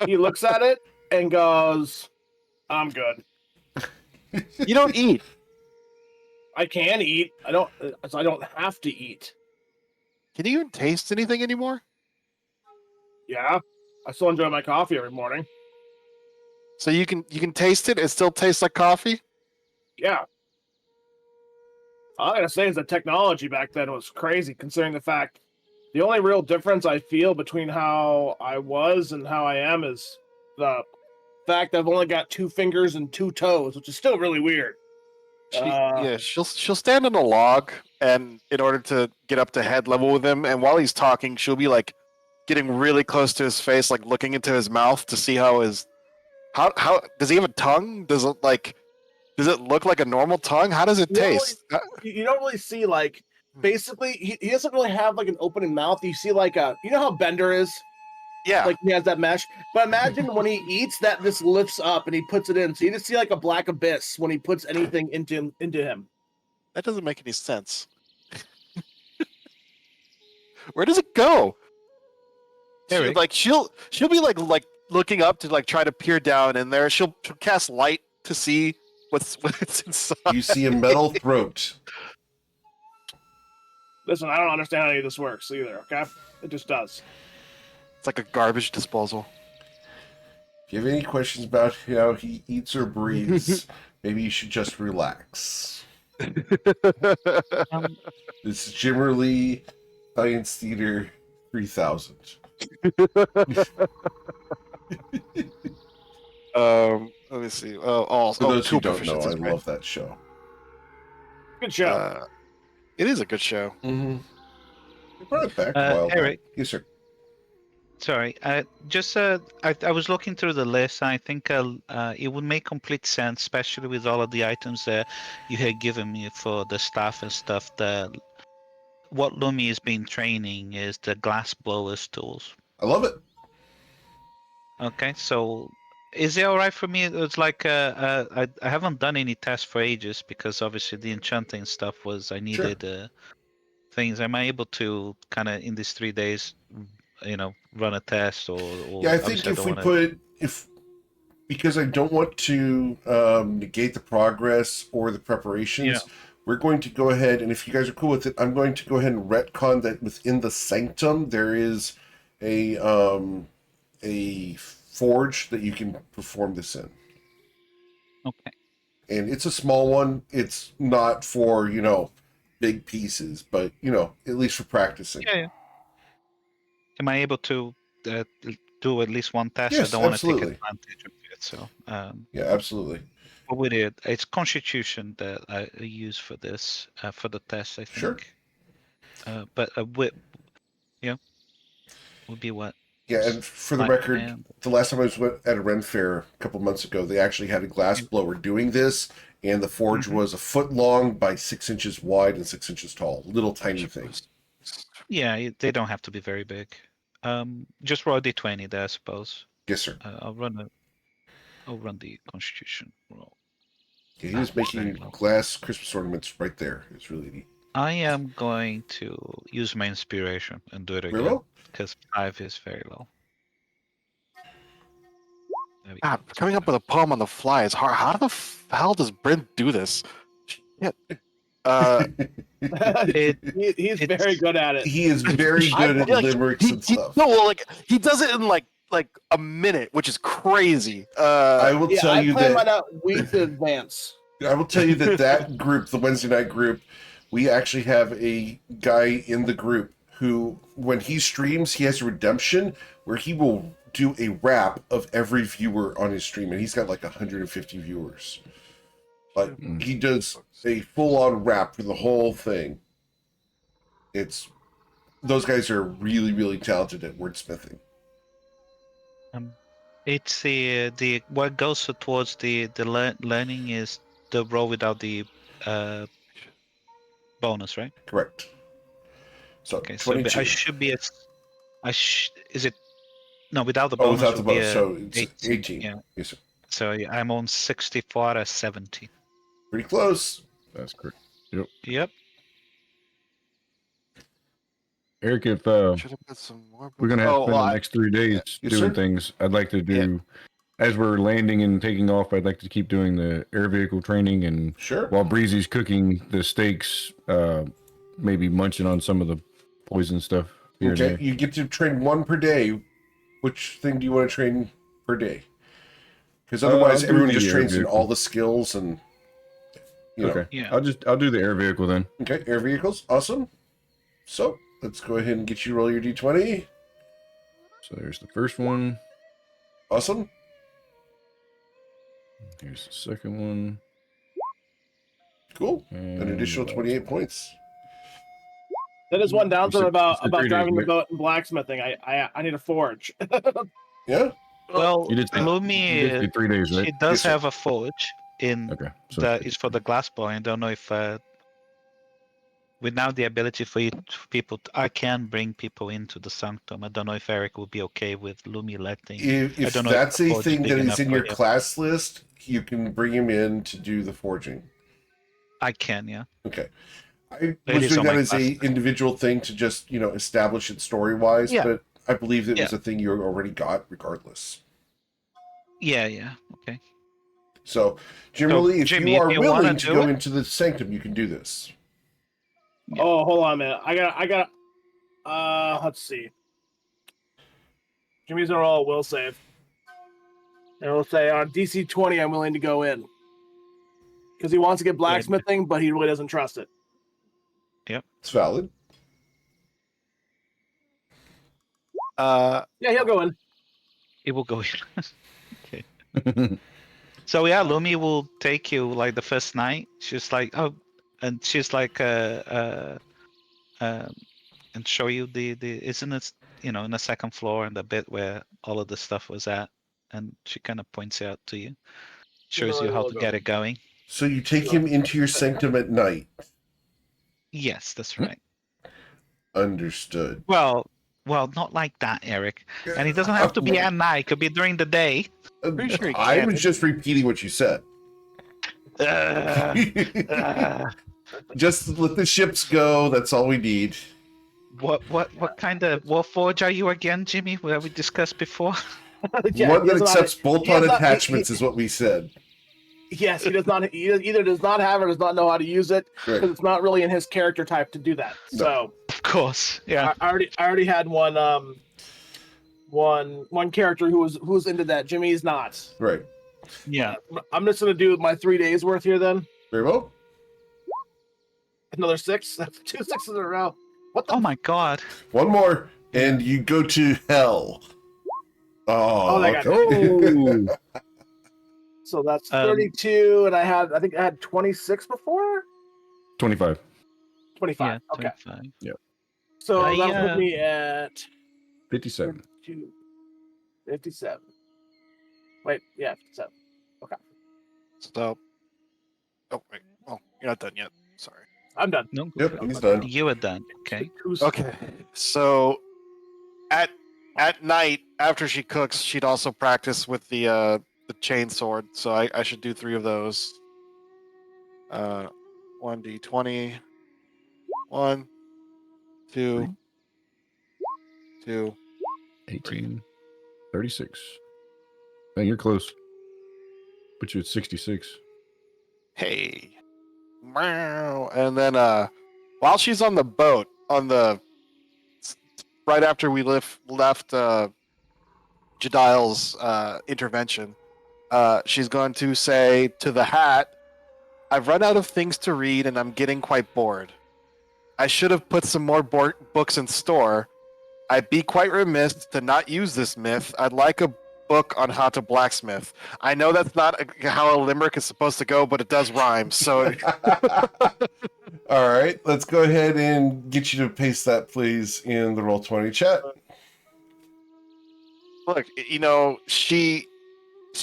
He looks at it and goes, "I'm good. You don't eat. I can eat. I don't have to eat." Can you even taste anything anymore? Yeah, I still enjoy my coffee every morning. So you can taste it. It still tastes like coffee. Yeah. All I gotta say is the technology back then was crazy, considering the fact the only real difference I feel between how I was and how I am is the fact I've only got 2 fingers and 2 toes, which is still really weird. She'll stand on a log, and in order to get up to head level with him, and while he's talking, she'll be like getting really close to his face, like looking into his mouth to see how does he have a tongue? Does it look like a normal tongue? How does it taste? You don't really see, basically, he doesn't really have like an opening mouth. You see how Bender is? Yeah. Like he has that mesh. But imagine when he eats, that just lifts up and he puts it in. So you just see like a black abyss when he puts anything into him. That doesn't make any sense. Where does it go? Eric? She'll be like looking up to like try to peer down in there. She'll cast light to see what's inside. You see a metal throat. Listen, I don't understand how any of this works either, okay? It just does. It's like a garbage disposal. If you have any questions about how he eats or breathes, maybe you should just relax. This is generally Science Theater 3000. Let me see. For those who don't know, I right? love that show. Good show. It is a good show. Mm-hmm. They brought it back a while Eric. back. Yes, sir. Sorry, I was looking through the list. And I think it would make complete sense, especially with all of the items that you had given me for the staff and stuff. What Lumi has been training is the glass blowers tools. I love it. Okay, so is it all right for me? It's like I haven't done any tests for ages because obviously the enchanting stuff was I needed things. Am I able to kind of in these 3 days, run a test or Yeah, I think if we because I don't want to negate the progress or the preparations, we're going to go ahead, and if you guys are cool with it, I'm going to go ahead and retcon that within the sanctum there is a forge that you can perform this in. Okay. And it's a small one. It's not for, big pieces, but, at least for practicing. Yeah. Am I able to do at least one test? Yes, I don't want to take absolutely. advantage of it. So, Yeah, absolutely. what would it's Constitution that I use for this, for the test, I think. Sure. But would be what? Yeah, and for the record, the last time I was at a Ren Fair a couple months ago, they actually had a glass blower doing this, and the forge was 1 foot long by 6 inches wide and 6 inches tall. Little tiny thing. Yeah, they don't have to be very big. Just roll a d20 there, I suppose. Yes, sir. I'll run the Constitution roll. Yeah, he was making glass Christmas ornaments right there. It's really neat. I am going to use my inspiration and do it again. Very well. Because 5 is very low. Coming up with a poem on the fly is hard. How the hell does Brent do this? Shit. He's very good at it. He is very good at limericks and stuff. He does it in like a minute, which is crazy. I will tell you that. I plan out weeks in advance. I will tell you that group, the Wednesday night group, we actually have a guy in the group who, when he streams, he has a redemption where he will do a rap of every viewer on his stream, and he's got like 150 viewers. But he does a full-on rap for the whole thing. Those guys are really, really talented at wordsmithing. It's the what goes towards the learning is the roll without the bonus, right? Correct. So Okay, so 22. I should be at. Is it? No, without the bonus. Without the bonus, so it's 18. 18. Yeah. Yes, sir. So yeah, I'm on 64 out of 70. Pretty close. That's correct. Yep. Eric, if Should have put some more. we're gonna have to spend the next 3 days Yes, doing sir. things, I'd like to do as we're landing and taking off. I'd like to keep doing the air vehicle training, and Sure. while Breezy's cooking the steaks, maybe munching on some of the poison stuff. Here and Okay, there. you get to train 1 per day. Which thing do you want to train per day? Because otherwise, I'll do everyone the just air trains in vehicle. all the skills and. Okay. Yeah. I'll do the air vehicle then. Okay, air vehicles, awesome. So let's go ahead and get you roll your d20. So there's the first one. Awesome. Here's the second one. Cool. And An additional 28 points. That is one downside about It's a 3 driving the days, boat and blacksmithing. I need a forge. Yeah. Well, You did say- Lumi, You did say 3 days, right? she does Yes, sir. have a forge in Okay. So that is for the glass blower. I don't know if with now the ability for you people, I can bring people into the sanctum. I don't know if Eric will be okay with Lumi letting. I If don't know if that's the a forge is thing big that is enough in for your him. class list, you can bring him in to do the forging. I can, yeah. Okay. I It was is doing on that my as class a list. individual thing to just, establish it story-wise, Yeah. but I believe it Yeah. was a thing you already got regardless. Yeah. Okay. So, generally, if Jimmy, you if are you wanna willing to do go it- into the sanctum, you can do this. Yeah. Oh, hold on a minute. I got. Let's see. Jimmy's gonna roll a will save, and we'll say on DC 20, I'm willing to go in because he wants to get blacksmithing, but he really doesn't trust it. It's valid. Yeah, he'll go in. It will go in. Okay. So yeah, Lumi will take you like the first night. She's like, oh, and she's like, and show you the isn't it, in the second floor and the bit where all of the stuff was at, and she kind of points out to you, shows you how to get it going. So you take him into your sanctum at night. Yes, that's right. Understood. Well, not like that, Eric. And it doesn't have to be at night. It could be during the day. Pretty sure he I can't. was just repeating what you said. Just let the ships go. That's all we need. What kind of warforge are you again, Jimmy? That we discussed before? Yeah, One he that does not- accepts he bolt-on does not- attachments is what we said. Yes, he does not. He either does not have or does not know how to use it because Right. it's not really in his character type to do that. No. So Of course, yeah. I already had one character who was into that. Jimmy's not. Right. Yeah. I'm just gonna do my 3 days worth here then. Very well. Another 6. That's 2 6s in a row. What the? Oh my God. One more, and you go to hell. Oh, I got okay. So that's Um, 32, and I think I had 26 before. 25. 25. Yeah, Okay. 25. So I, that'll put me at 57. 32, 57. Wait, yeah, 57. So, oh wait, you're not done yet. Sorry. I'm done. No, Yep, he's done. you are done. Okay. Okay. So, at night after she cooks, she'd also practice with the chain sword. So I should do 3 of those. 1d20. 1, 2, 2. 18. 36. Man, you're close. Put you at 66. Hey. Meow. And then while she's on the boat, right after we left Jedile's intervention, she's going to say to the hat, I've run out of things to read and I'm getting quite bored. I should have put some more books in store. I'd be quite remiss to not use this myth. I'd like a book on how to blacksmith. I know that's not how a limerick is supposed to go, but it does rhyme. So, All right, let's go ahead and get you to paste that, please, in the Roll20 chat. look, she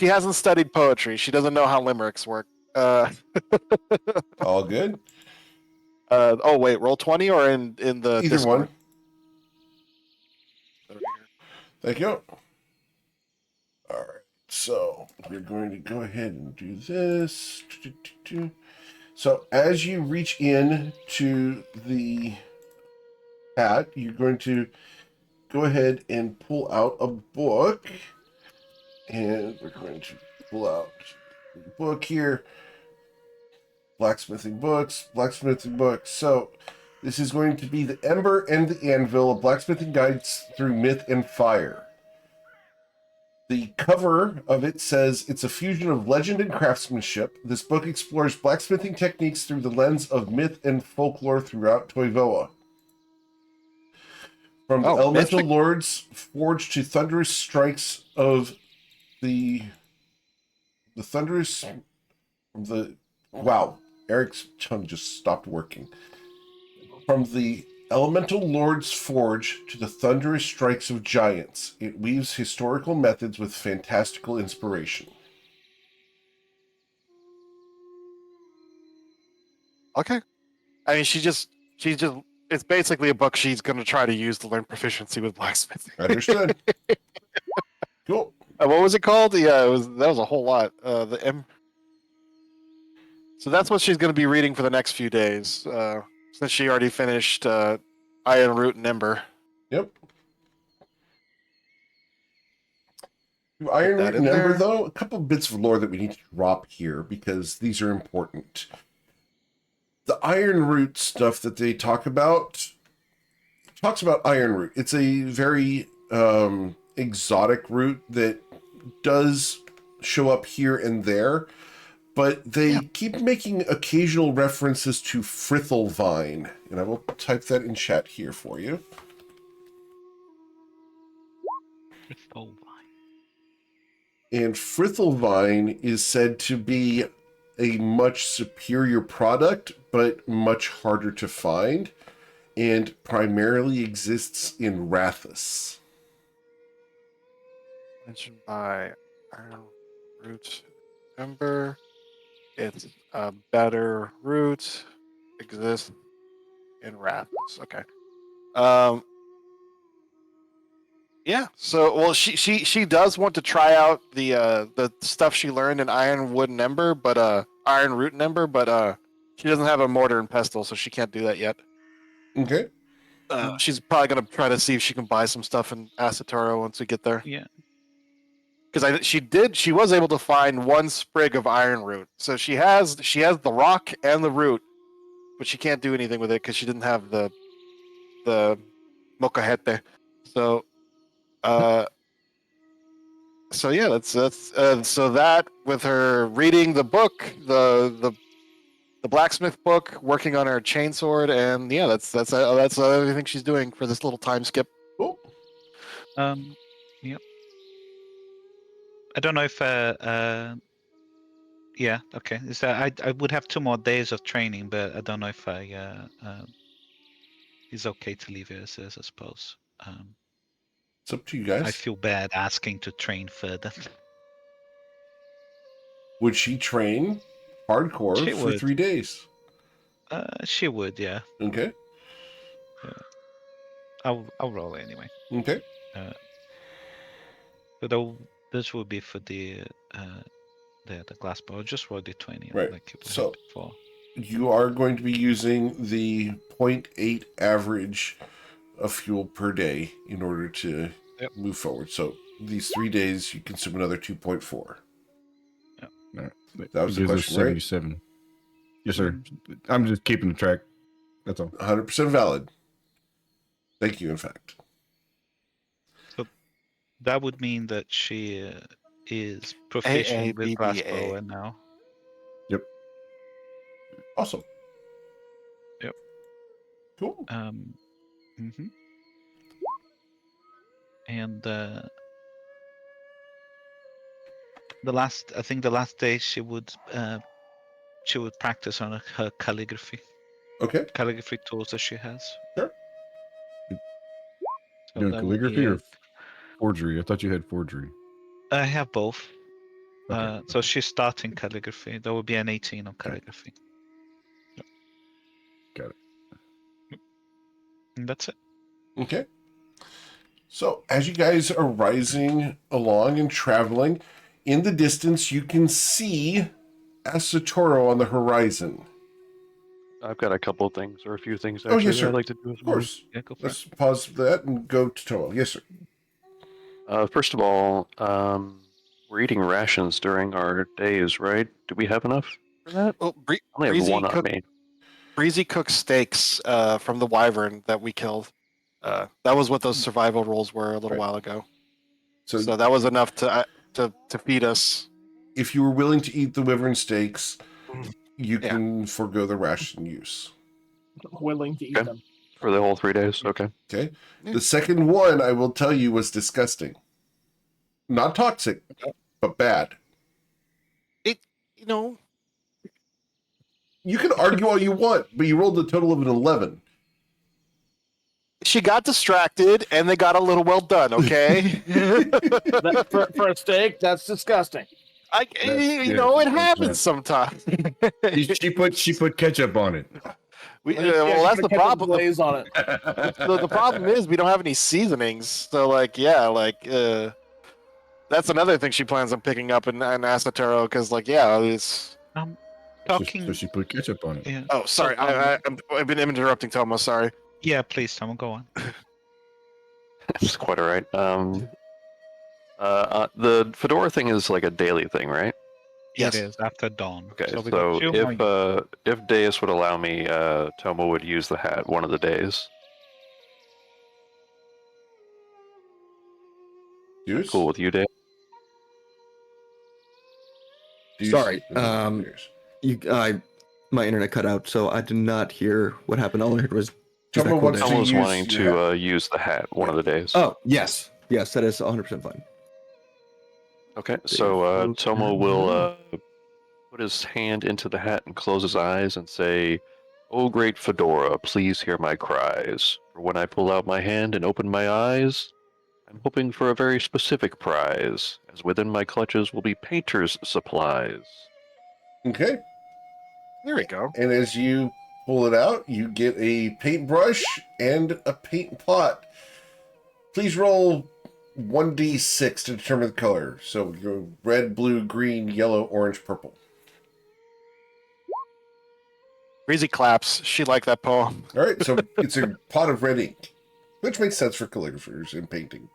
hasn't studied poetry. She doesn't know how limericks work. All good. Oh wait, Roll20 or in the Either Discord? one. Thank you. All right, so we're going to go ahead and do this. So as you reach in to the hat, you're going to go ahead and pull out a book. And we're going to pull out the book here. Blacksmithing books. So this is going to be The Ember and the Anvil, a blacksmithing guides through myth and fire. The cover of it says it's a fusion of legend and craftsmanship. This book explores blacksmithing techniques through the lens of myth and folklore throughout Toivoa. From the elemental lords forged to thunderous strikes of the thunderous... Wow, Eric's tongue just stopped working. From the elemental lord's forge to the thunderous strikes of giants, it weaves historical methods with fantastical inspiration. Okay. I mean, she just it's basically a book she's going to try to use to learn proficiency with blacksmithing. Understood. Cool. What was it called? Yeah, that was a whole lot. So that's what she's going to be reading for the next few days, since she already finished Iron Root and Ember. Yep. Iron that Root in and Ember, there. though, a couple bits of lore that we need to drop here because these are important. The Iron Root stuff that they talks about Iron Root. It's a very exotic root that does show up here and there, but they keep making occasional references to Frithelvine, and I will type that in chat here for you. And Frithelvine is said to be a much superior product, but much harder to find, and primarily exists in Rathus. Mentioned by Iron Root Ember. It's a better root. Exists in Rathus. Okay. Yeah. So, well, she does want to try out the stuff she learned in Iron Wood and Ember, but Iron Root and Ember, but she doesn't have a mortar and pestle, so she can't do that yet. Okay. She's probably gonna try to see if she can buy some stuff in Asatoro once we get there. Yeah. Because she was able to find one sprig of Iron Root, so she has the rock and the root, but she can't do anything with it because she didn't have the Mokahete. So, so yeah, that's so that with her reading the book, the blacksmith book, working on her chainsword, and yeah, that's everything she's doing for this little time skip. Cool. Yep. I don't know if yeah, okay. Is that I would have 2 more days of training, but I don't know if it's okay to leave it as is, I suppose. It's up to you guys. I feel bad asking to train further. Would she train hardcore She for would. 3 days? She would, yeah. Okay. I'll roll it anyway. Okay. But this will be for the glass ball. Just roll the 20, Right. like it was So- before. You are going to be using the 0.8 average of fuel per day in order to move forward. So these 3 days, you consume another 2.4. That was the Gives us question, right? 77. Yes, sir. I'm just keeping the track. That's all. 100% valid. Thank you, in fact. That would mean that she is proficient with glass bow and now. Awesome. Yep. Cool. Mhm. And I think the last day she would practice on her calligraphy tools that she has. Sure. So Doing that would calligraphy be or forgery? I thought you had forgery. I have both. Okay. So she's starting calligraphy. There will be an 18 on calligraphy. Got it. And that's it. Okay. So as you guys are rising along and traveling, in the distance, you can see Asatoro on the horizon. I've got a couple of things, or a few things Oh, actually yes, that sir. I'd like to do as Of well. course. Yeah, go for Let's pause that and go to Toa. Yes, sir. First of all, we're eating rations during our days, right? Do we have enough for that? Well, I only have one on me. Breezy cooked steaks from the wyvern that we killed. That was what those survival rules were a little Right. while ago. So, So that was enough to feed us. if you were willing to eat the wyvern steaks, you Yeah. can forego the ration use. Willing to eat Okay. them. For the whole 3 days, okay. Okay. Yeah. The second one, I will tell you, was disgusting. Not toxic, but bad. You can argue all you want, but you rolled a total of an 11. She got distracted, and they got a little well done. Okay. For a steak, that's disgusting. It happens sometimes. She put ketchup on it. Well, that's the problem. Glaze on it. The problem is we don't have any seasonings. So like, yeah, like that's another thing she plans on picking up in Asatero because like, yeah, it's. Talking. So she put ketchup on it. Yeah. Oh, sorry, I've been interrupting Thomas. Sorry. Yeah, please, Tom, go on. It's quite all right. The fedora thing is like a daily thing, right? Yes. It is after dawn. Okay, we got so 2 more. if Deus would allow me, Tomo would use the hat one of the days. Deuce? Cool with you, Deus? Deuce? Sorry, Here's- my internet cut out, so I did not hear what happened. All I heard was. Tomo cool wants day? to Tomo's use wanting your to use the hat one of the days. Oh, yes. Yes, that is 100% fine. Okay, so Deus Tomo will- will put his hand into the hat and close his eyes and say, "Oh, great fedora, please hear my cries. For when I pull out my hand and open my eyes, I'm hoping for a very specific prize, as within my clutches will be painter's supplies." Okay. There we go. And as you pull it out, you get a paintbrush and a paint pot. Please roll 1d6 to determine the color. So you go red, blue, green, yellow, orange, purple. Breezy claps. She liked that poem. All right, so it's a pot of red ink, which makes sense for calligraphers and painting.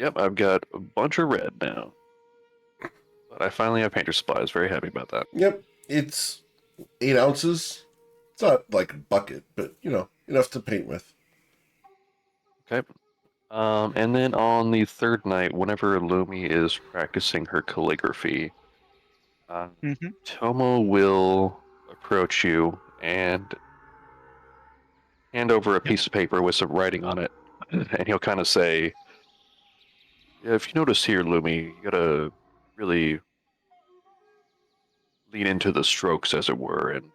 Yep, I've got a bunch of red now. But I finally have painter's supplies. Very happy about that. Yep, it's 8 ounces. It's not like a bucket, but, enough to paint with. Okay. And then on the third night, whenever Lumi is practicing her calligraphy, Tomo will approach you and hand over a piece of paper with some writing on it, and he'll kind of say, "Yeah, if you notice here, Lumi, you gotta really lean into the strokes, as it were, and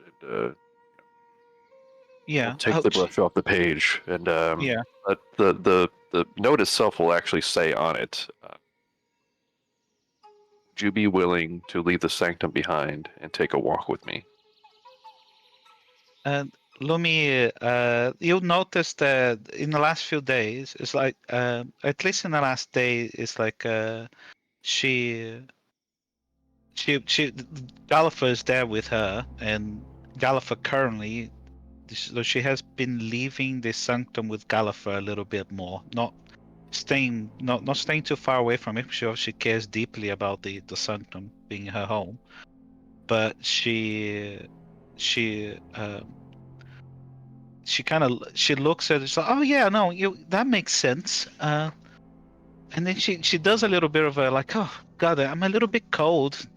Yeah. take the brush off the page, and Yeah. but the note itself will actually say on it, would you be willing to leave the sanctum behind and take a walk with me?" Lumi, you'll notice that in the last few days, it's like, at least in the last day, it's like she Galliffer is there with her, and Galliffer currently, so she has been leaving the sanctum with Galliffer a little bit more, not staying too far away from it. She cares deeply about the sanctum being her home, but she looks at it, she's like, oh yeah, no, that makes sense. And then she does a little bit of a like, oh god, I'm a little bit cold.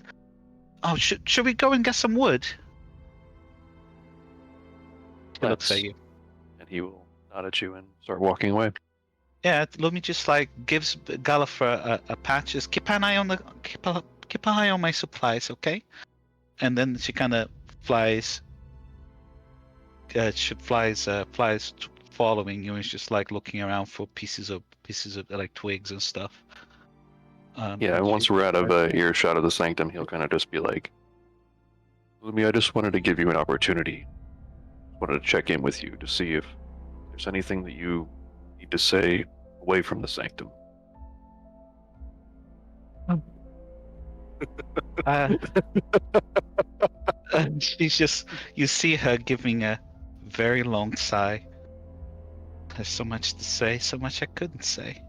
Oh, should we go and get some wood? She looks at you. And he will nod at you and start walking away. Yeah, Lumi just like gives Gallifrer a patch. Just keep an eye on my supplies, okay? And then she kind of flies. She flies following you, and she's just like looking around for pieces of like twigs and stuff. Yeah, and once we're out of earshot of the sanctum, he'll kind of just be like, "Lumi, I just wanted to give you an opportunity. Wanted to check in with you to see if there's anything that you need to say away from the sanctum." She's just, you see her giving a very long sigh. There's so much to say, so much I couldn't say.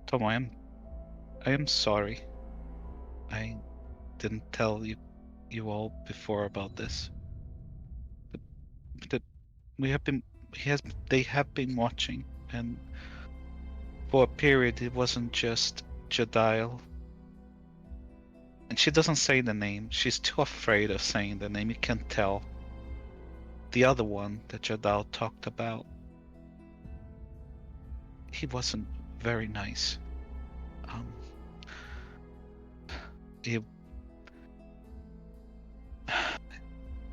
Tom, I am sorry. I didn't tell you all before about this. But they have been watching, and for a period it wasn't just Jedial. And she doesn't say the name. She's too afraid of saying the name. You can tell. The other one that Jedial talked about, he wasn't very nice.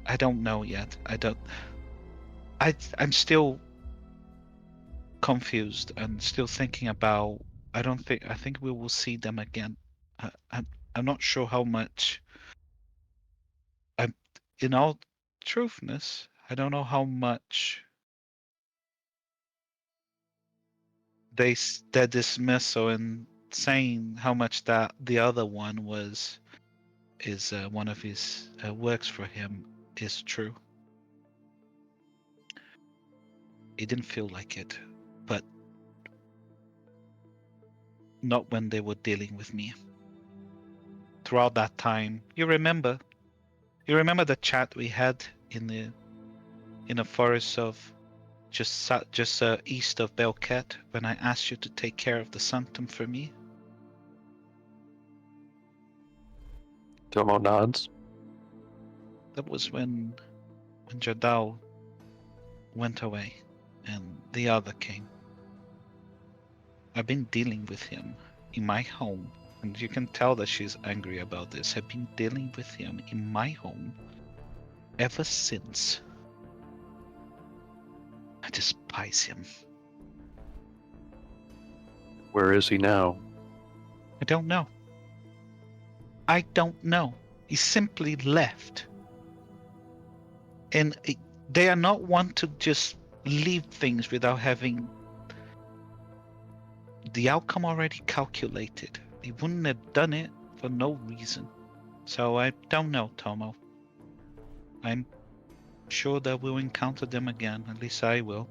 I don't know yet. I'm still confused and still thinking about. I think we will see them again. I'm not sure how much. in all truthness, I don't know how much their dismissal and saying how much that the other one is one of his works for him is true. It didn't feel like it, but not when they were dealing with me. Throughout that time, you remember the chat we had in the forest of just east of Belket when I asked you to take care of the sanctum for me? Tomo nods. That was when Jadal went away and the other came. I've been dealing with him in my home, and you can tell that she's angry about this. I've been dealing with him in my home ever since. I despise him. Where is he now? I don't know. I don't know. He simply left. And they are not one to just leave things without having the outcome already calculated. He wouldn't have done it for no reason. So I don't know, Tomo. I'm sure that we'll encounter them again. At least I will.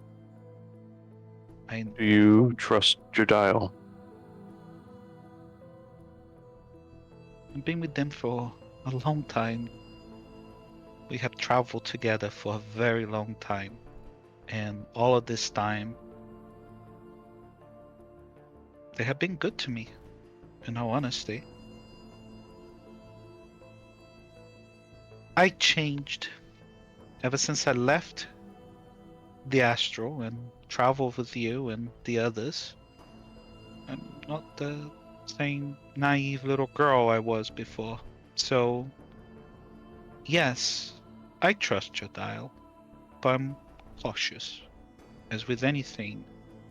Do you trust Jedial? I've been with them for a long time. We have traveled together for a very long time. And all of this time, they have been good to me, in all honesty. I changed ever since I left the Astral and traveled with you and the others. I'm not the same naive little girl I was before. So, yes, I trust your dial, but I'm cautious. As with anything,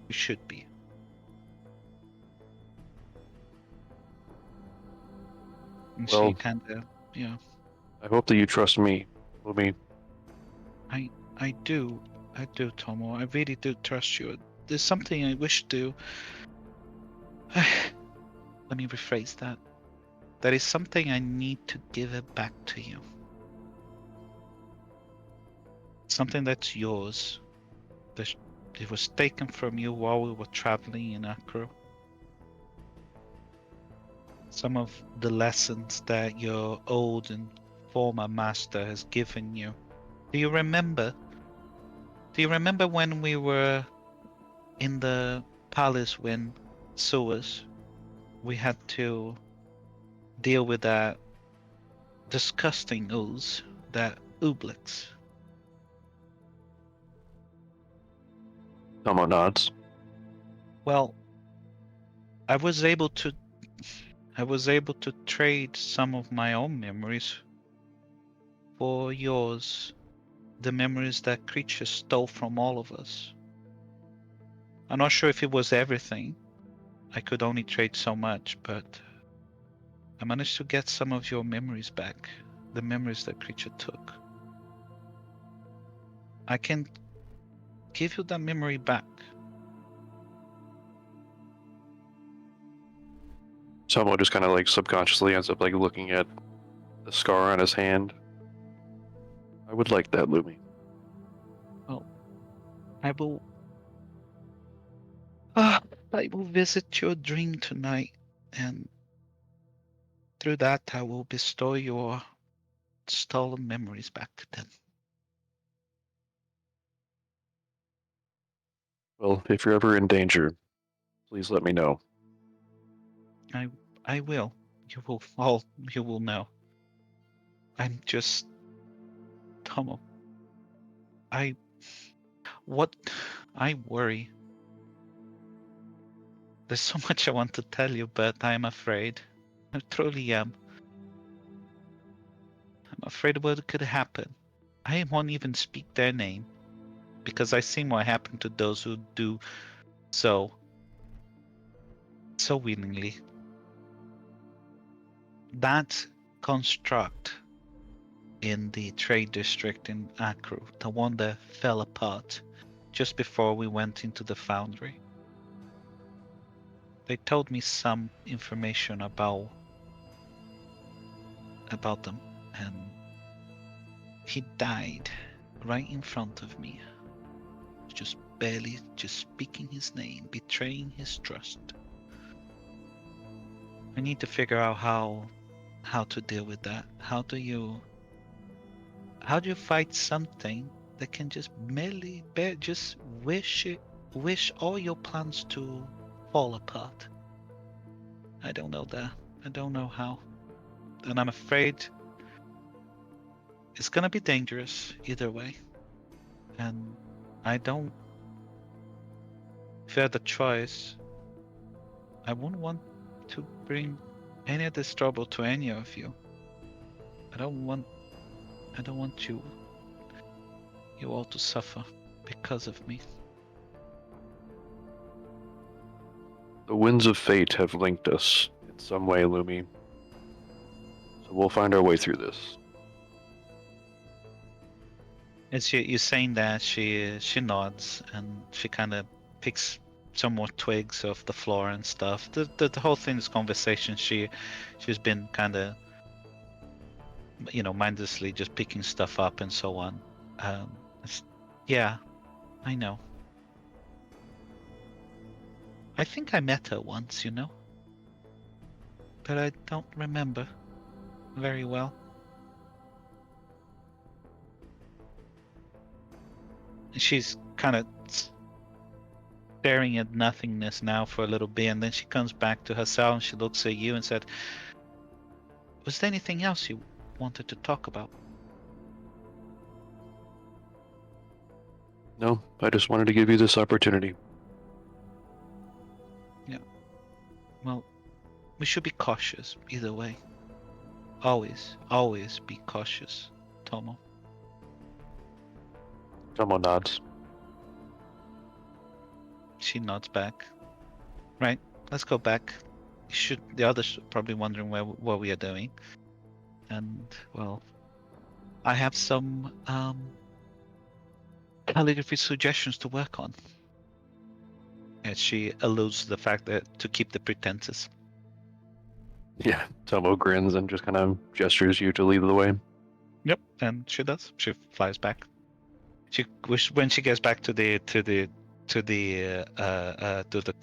we should be. And Well, she kinda, I hope that you trust me, Lumi. I do, Tomo. I really do trust you. There's something I wish to. Let me rephrase that. There is something I need to give it back to you. Something that's yours. It was taken from you while we were traveling in Acro. Some of the lessons that your old and former master has given you. Do you remember? Do you remember when we were in the palace when sewers? We had to deal with that disgusting ooze, that Ooblex. Tomo nods. Well, I was able to trade some of my own memories for yours, the memories that creature stole from all of us. I'm not sure if it was everything. I could only trade so much, but I managed to get some of your memories back, the memories that creature took. I can give you that memory back. Tomo just kind of like subconsciously ends up like looking at the scar on his hand. I would like that, Lumi. Well, I will visit your dream tonight, and through that I will bestow your stolen memories back to them. Well, if you're ever in danger, please let me know. I will. You will know. I'm just Tomo. I worry. There's so much I want to tell you, but I'm afraid. I truly am. I'm afraid of what could happen. I won't even speak their name, because I see what happened to those who do so willingly. That construct in the trade district in Akru, the one that fell apart just before we went into the foundry. They told me some information about them, and he died right in front of me, just barely just speaking his name, betraying his trust. I need to figure out how to deal with that. How do you fight something that can just merely just wish all your plans to fall apart? I don't know that. I don't know how. And I'm afraid it's gonna be dangerous either way. And I don't, if I had the choice, I wouldn't want to bring any of this trouble to any of you. I don't want you all to suffer because of me. The winds of fate have linked us in some way, Lumi. So we'll find our way through this. As you saying that, she nods and she kind of picks some more twigs off the floor and stuff. The whole thing, this conversation, she's been kind of, mindlessly just picking stuff up and so on. Yeah, I know. I think I met her once, but I don't remember very well. She's kind of staring at nothingness now for a little bit, and then she comes back to herself and she looks at you and said, "Was there anything else you wanted to talk about?" No, I just wanted to give you this opportunity. Yeah. Well, we should be cautious either way. Always be cautious, Tomo. Tomo nods. She nods back. Right, let's go back. The others are probably wondering what we are doing. And, well, I have some calligraphy suggestions to work on. As she alludes to the fact that to keep the pretenses. Yeah, Tomo grins and just kind of gestures you to lead the way. Yep, and she does. She flies back. When she gets back to the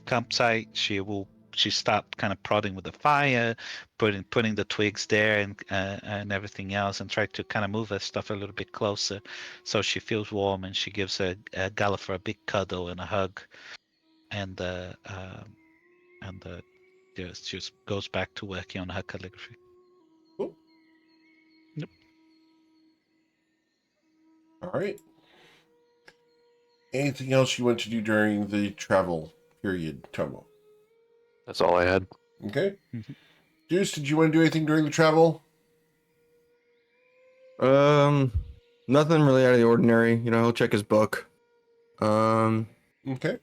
campsite, she stopped kind of prodding with the fire, putting the twigs there and everything else, and tried to kind of move her stuff a little bit closer, so she feels warm, and she gives Gallifrey a big cuddle and a hug, and just goes back to working on her calligraphy. Cool. Yep. All right. Anything else you want to do during the travel period, Tomo? That's all I had. Okay. Mhm. Deuce, did you want to do anything during the travel? Nothing really out of the ordinary. He'll check his book. Okay.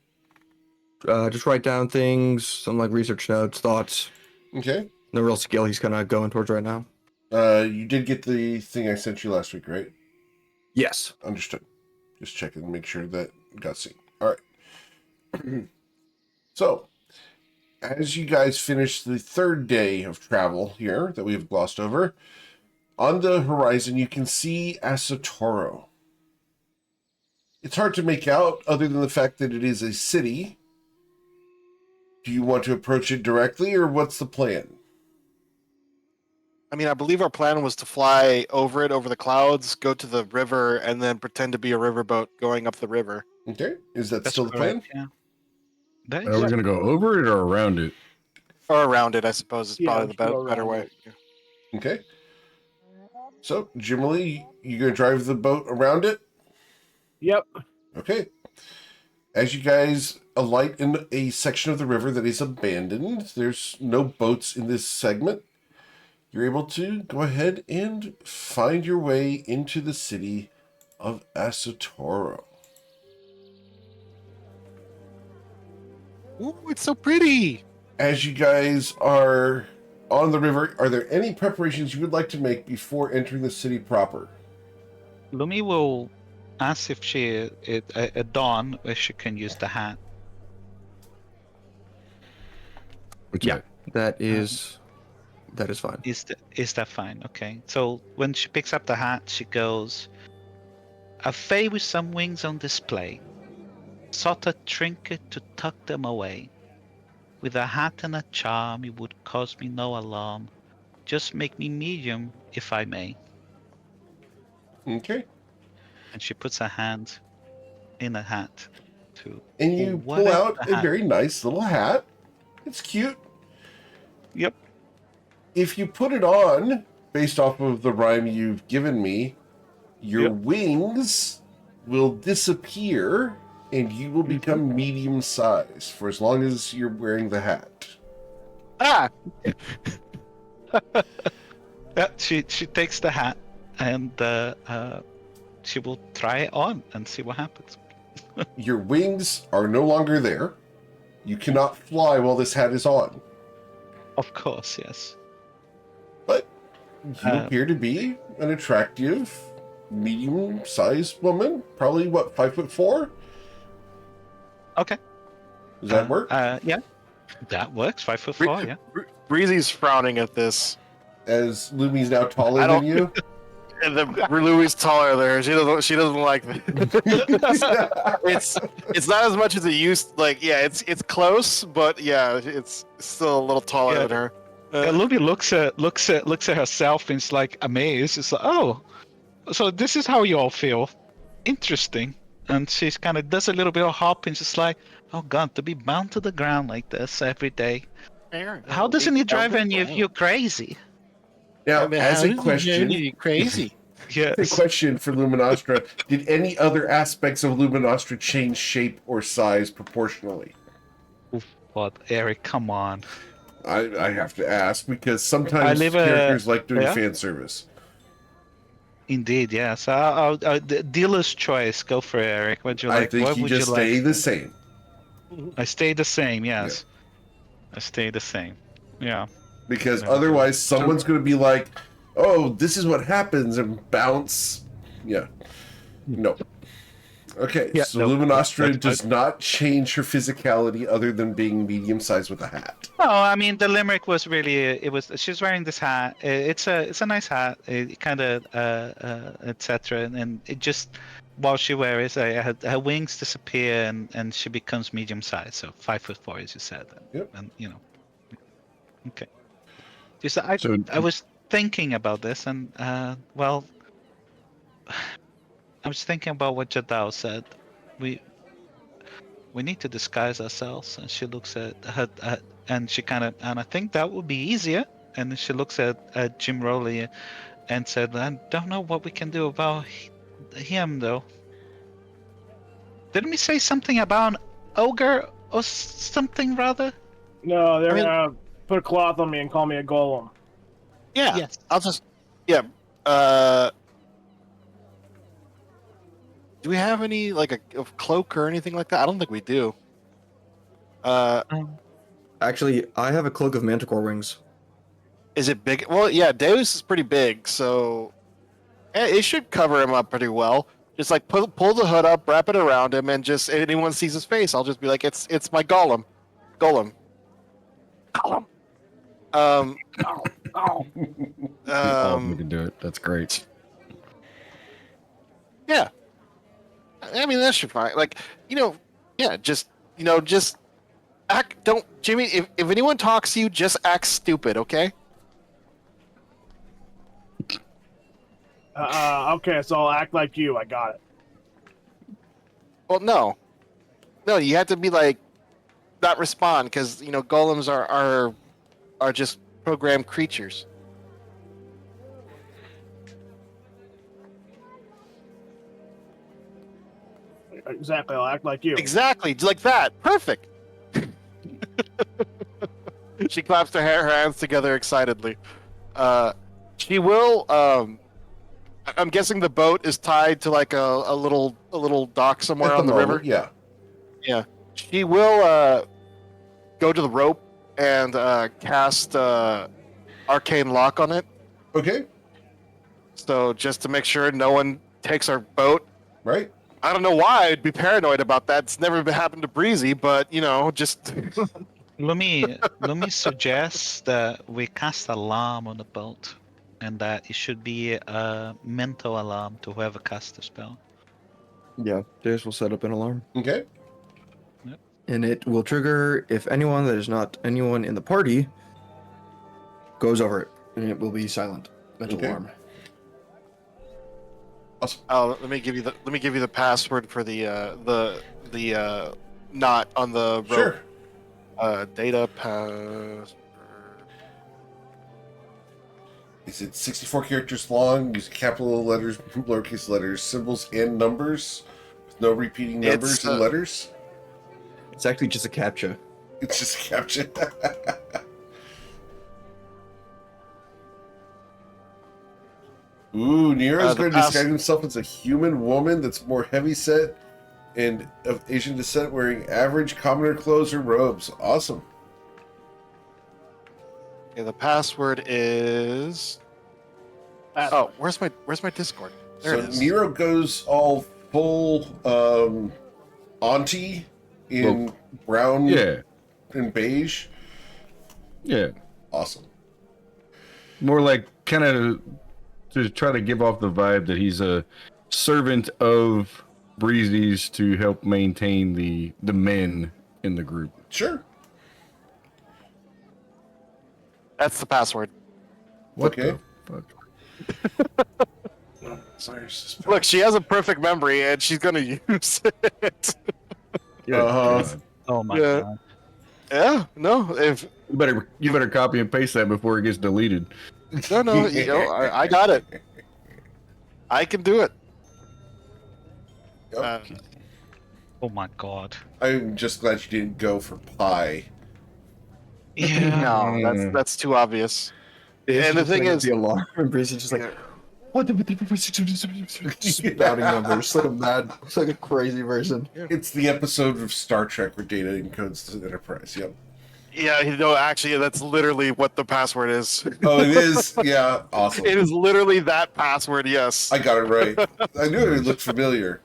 Just write down things, some like research notes, thoughts. Okay. No real skill he's kind of going towards right now. You did get the thing I sent you last week, right? Yes. Understood. Just checking to make sure that got seen. All right. So, as you guys finish the third day of travel here that we have glossed over, on the horizon you can see Asatoro. It's hard to make out other than the fact that it is a city. Do you want to approach it directly, or what's the plan? I mean, I believe our plan was to fly over it, over the clouds, go to the river, and then pretend to be a riverboat going up the river. Okay. Is that That's still the plan? correct, yeah. That Are is we going to go over it or around it? Or around it, I suppose, is Yeah, probably we the should go better around way. it. Okay. So, generally, you're going to drive the boat around it? Yep. Okay. As you guys alight in a section of the river that is abandoned, there's no boats in this segment. You're able to go ahead and find your way into the city of Asatoro. Ooh, it's so pretty! As you guys are on the river, are there any preparations you would like to make before entering the city proper? Lumi will ask if she at dawn if she can use the hat. Which Yeah, that is fine. Is that fine? Okay. So when she picks up the hat, she goes, "A fae with some wings on display. Sought a trinket to tuck them away. With a hat and a charm, it would cause me no alarm. Just make me medium, if I may." Okay. And she puts her hand in a hat to. And you What pull is out the a hat? very nice little hat. It's cute. Yep. If you put it on, based off of the rhyme you've given me, your Yep. wings will disappear and you will become medium size for as long as you're wearing the hat. Ah, Yeah, she takes the hat and she will try it on and see what happens. Your wings are no longer there. You cannot fly while this hat is on. Of course, yes. But you appear to be an attractive, medium-sized woman. Probably, what, 5'4"? Okay. Does that work? Yeah, that works. 5'4", yeah. Breezy's frowning at this. As Lumi's now taller I than don't- you? And the Louis taller there. She doesn't like that. it's not as much as it used. Like, yeah, it's close, but yeah, it's still a little taller Yeah. than her. Yeah, Lumi looks at herself and is like amazed. It's like, oh, so this is how you all feel. Interesting. And she's kind of does a little bit of hopping, just like, oh god, to be bound to the ground like this every day. How doesn't it drive any of you crazy? Now, as a question, crazy. Yes. a question for Luminostra, did any other aspects of Luminostra change shape or size proportionally? What, Eric? Come on. I have to ask because sometimes leave characters like doing yeah? fan service. Indeed, yes. I'll the dealer's choice. Go for it, Eric. What'd you like? I think what you would just you stay like? the same. I stay the same. Yes. I stay the same. Yeah. Because No. otherwise someone's going to be like, oh, this is what happens, and bounce. Yeah. No. Okay, Yeah, so nope. Luminostra That's does not change her physicality other than being medium-sized with a hat. No, I mean the limerick was really it was she's wearing this hat. It's a nice hat. It kind of etc. And it just while she wears it, her wings disappear and she becomes medium sized. So 5'4", as you said. Yep. And you know. Okay. Just I So- was thinking about this and well, I was thinking about what Jadao said. We need to disguise ourselves. And she looks at her, and she kind of, and I think that would be easier. And then she looks at Jim Rowley and said, I don't know what we can do about him, though. Didn't we say something about an ogre or something, rather? No, they're I mean- gonna put a cloth on me and call me a golem. Yeah, Yes. I'll just. Yeah. Do we have any like a cloak or anything like that? I don't think we do. Actually, I have a cloak of manticore wings. Is it big? Well, yeah, Deus is pretty big, so it should cover him up pretty well. Just like pull the hood up, wrap it around him, and just if anyone sees his face, I'll just be like, it's my golem. Golem. Um, Oh, All of them can do it. That's great. yeah. I mean, that should fine. Like, yeah, just act. Don't, Jimmy. If anyone talks to you, just act stupid, okay? okay, so I'll act like you. I got it. Well, no, you have to be like, not respond because golems are just programmed creatures. Exactly, I'll act like you. Exactly, like that. Perfect. She claps her hands together excitedly. She will. I'm guessing the boat is tied to like a little dock somewhere At on the moment, river. yeah. She will go to the rope and cast arcane lock on it. Okay, So just to make sure no one takes our boat. right. I don't know why I'd be paranoid about that. It's never happened to Breezy, but just Lumi suggests that we cast alarm on the boat, and that it should be a mental alarm to whoever casts the spell. Yeah, Deus will set up an alarm. Okay. And it will trigger if anyone that is not anyone in the party goes over it. And it will be silent. Mental Okay. alarm. Awesome. let me give you the password for the knot on the rope. Sure. Data password. Is it 64 characters long? Use capital letters, lowercase letters, symbols, and numbers with no repeating numbers It's, and letters? It's actually just a captcha. It's just a caption. Ooh, Nero's the going to describe himself as a human woman that's more heavyset and of Asian descent, wearing average commoner clothes or robes. Awesome. Okay, the password is. Oh, where's my Discord? There So it is. Nero goes all full auntie in brown Yeah, and beige. yeah. Awesome. More like kind of to try to give off the vibe that he's a servant of Breezy's to help maintain the men in the group. Sure. That's the password. What Okay. the fuck? Look, she has a perfect memory, and she's gonna use it. Uh-huh. God. Oh my Yeah. god. Yeah. No. If You better copy and paste that before it gets deleted. no. I got it. I can do it. Yep. Oh my god. I'm just glad you didn't go for pie. Yeah. No, that's too obvious. Deus And the just thing setting up is- the alarm, and Breezy's just like, Yeah. what just spouting numbers like a crazy person. It's the episode of Star Trek where Data encodes the Enterprise. Yep. Yeah, actually, that's literally what the password is. Oh, it is? Yeah. Awesome. It is literally that password, yes. I got it right. I knew it looked familiar.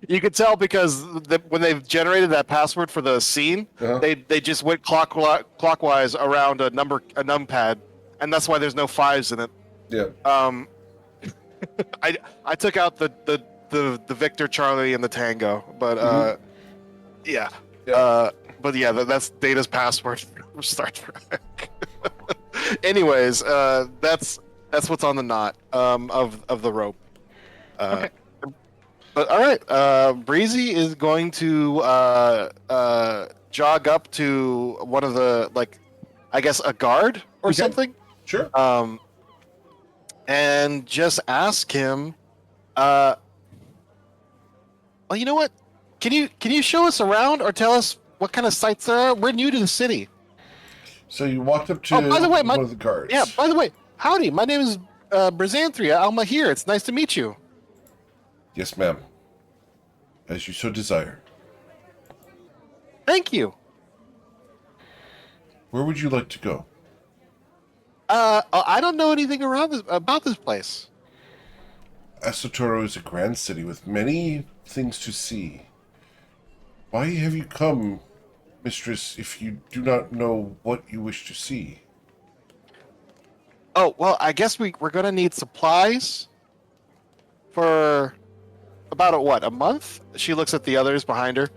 You could tell because when they've generated that password for the scene, Uh-huh. they just went clockwise around a numpad, and that's why there's no fives in it. Yeah. I took out the Victor, Charlie, and the Tango, but yeah. Yeah. But yeah, that's Data's password for Star Trek. Anyways, that's what's on the knot of the rope. Okay. But all right, Breezy is going to jog up to one of the I guess a guard or Okay. something, Sure. and just ask him. Well, you know what? Can you show us around or tell us what kind of sights there are? We're new to the city. So you walked up to Oh, by the way, one of the guards. Yeah. By the way, howdy. My name is Brazanthria Alma here. It's nice to meet you. Yes, ma'am. As you so desire. Thank you. Where would you like to go? I don't know anything about this place. Asotoro is a grand city with many things to see. Why have you come, mistress, if you do not know what you wish to see? Oh, well, I guess we're going to need supplies for about a month? She looks at the others behind her.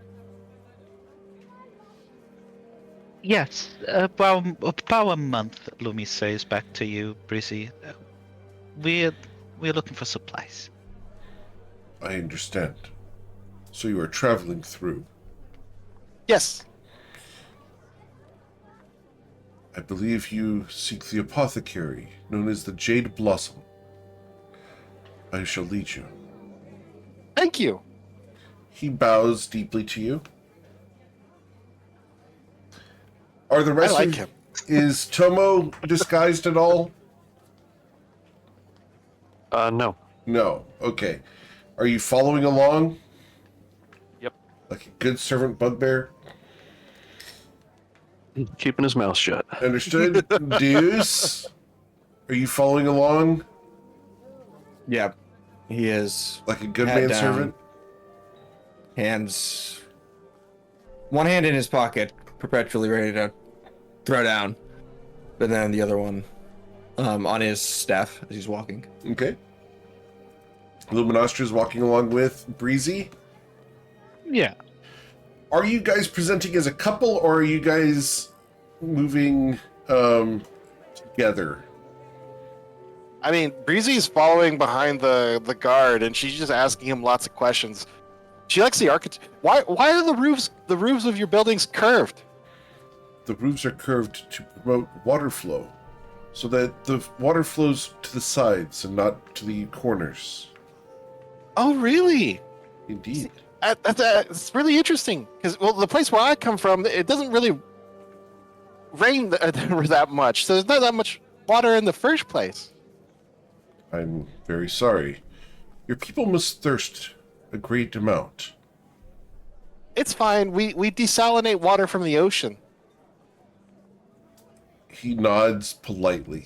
Yes, about a month, Lumi says back to you, Breezy. We're looking for supplies. I understand. So you are traveling through. Yes. I believe you seek the apothecary, known as the Jade Blossom. I shall lead you. Thank you. He bows deeply to you. Are the rest like of him. Is Tomo disguised at all? No. No. Okay. Are you following along? Yep. Like a good servant bugbear? Keeping his mouth shut. Understood. Deuce, are you following along Yep. He is. like a good Hat down. manservant? Hands. One hand in his pocket, perpetually ready to throw down. But then the other one on his staff as he's walking. Okay. Luminostra's walking along with Breezy. Yeah. Are you guys presenting as a couple, or are you guys moving together? I mean, Breezy's following behind the guard, and she's just asking him lots of questions. She likes the architect. Why are the roofs of your buildings curved? The roofs are curved to promote water flow, so that the water flows to the sides and not to the corners. Oh, really? Indeed. That's really interesting. Because, well, the place where I come from, it doesn't really rain that much, so there's not that much water in the first place. I'm very sorry. Your people must thirst a great amount. It's fine. We desalinate water from the ocean. He nods politely.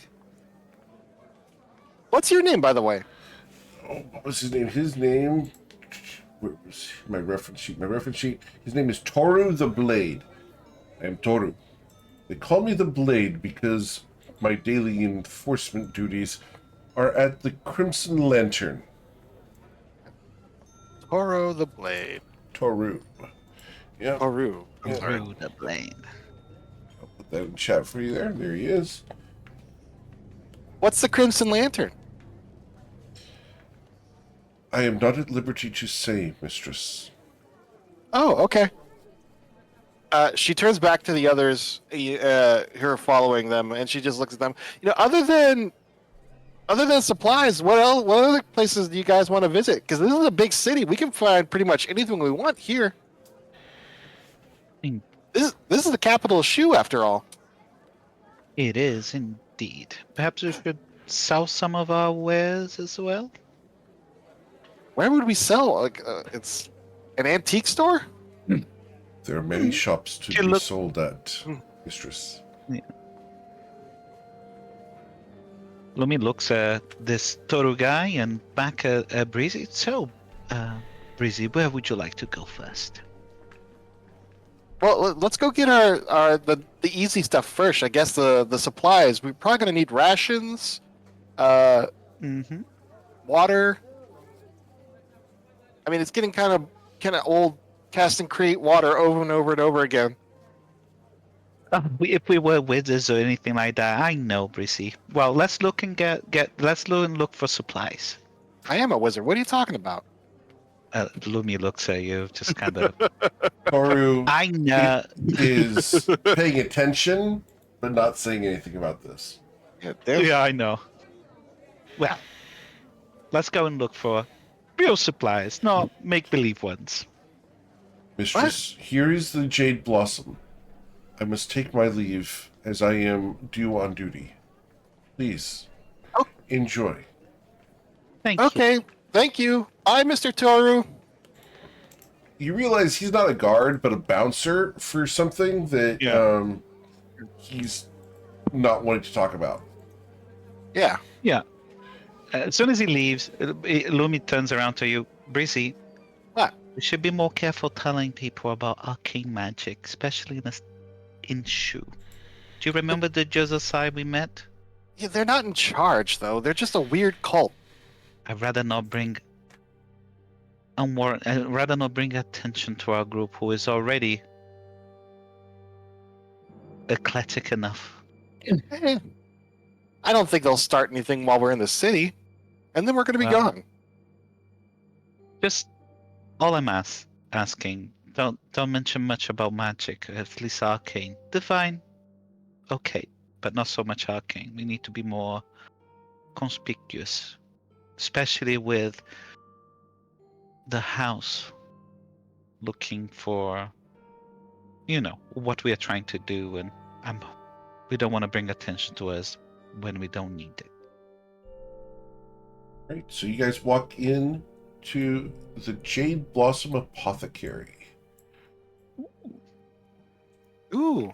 What's your name, by the way? Oh, what was his name? His name... Where was my reference sheet? My reference sheet. His name is Toru the Blade. I am Toru. They call me the Blade because my daily enforcement duties are at the Crimson Lantern. Toro the Blade. Toru. Yeah. Toru. Yeah. Through the blade. I'll put that in chat for you there. There he is. What's the Crimson Lantern? I am not at liberty to say, mistress. Oh, okay. She turns back to the others who are following them, and she just looks at them. You know, other than supplies, what other places do you guys want to visit? Because this is a big city. We can find pretty much anything we want here. Mm. This is the capital of Shu, after all. It is indeed. Perhaps we should sell some of our wares as well? Where would we sell? Like, it's an antique store? There are many shops to You be look- sold at, mistress. Lumi looks at this Toru guy and back at Breezy. So, Breezy, where would you like to go first? Well, let's go get the easy stuff first. I guess the supplies. We're probably gonna need rations, Mm-hmm. water. I mean, it's getting kind of old. Cast and create water over and over and over again. If we were wizards or anything like that, I know, Breezy. Well, let's look and let's look for supplies. I am a wizard. What are you talking about? Lumi looks at you, just kind of. Toru I know. is paying attention, but not saying anything about this. Yeah, damn. Yeah, I know. Well, let's go and look for real supplies, not make-believe ones. Mistress, here is the Jade Blossom. I must take my leave, as I am due on duty. Please, Oh. enjoy. Thank you. Okay, thank you. Bye, Mr. Toru. You realize he's not a guard, but a bouncer for something that he's not wanting to talk about. Yeah. As soon as he leaves, Lumi turns around to you, Breezy. What? We should be more careful telling people about arcane magic, especially in Shu. Do you remember the Joseph we met? Yeah, they're not in charge though. They're just a weird cult. I'd rather not bring attention to our group, who is already eclectic enough. Eh, I don't think they'll start anything while we're in the city, and then we're going to be Well, gone. Just all I'm asking. Don't mention much about magic, at least arcane. Divine, okay, but not so much arcane. We need to be more conspicuous, especially with the house looking for, what we are trying to do, and we don't want to bring attention to us when we don't need it. Right, so you guys walk in to the Jade Blossom Apothecary. Ooh.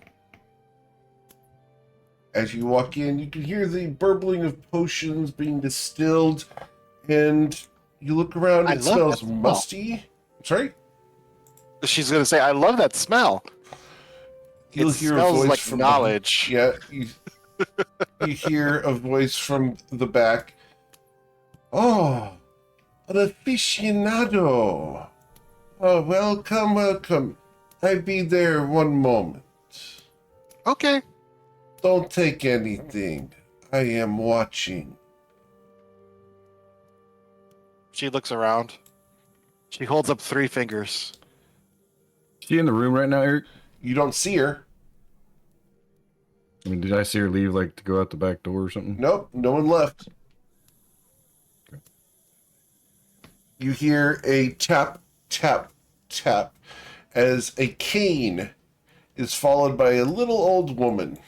As you walk in, you can hear the burbling of potions being distilled, and you look around. I It love smells that smell. musty. Sorry? She's gonna say, "I love that smell." You'll It hear a smells voice like from knowledge. Yeah, you hear a voice from the back. Oh, an aficionado. Oh, welcome, welcome. I be there one moment. Okay. Don't take anything. I am watching. She looks around. She holds up 3 fingers. Is she in the room right now, Eric? You don't see her. I mean, did I see her leave, like, to go out the back door or something? Nope, no one left. You hear a tap, tap, tap as a cane is followed by a little old woman.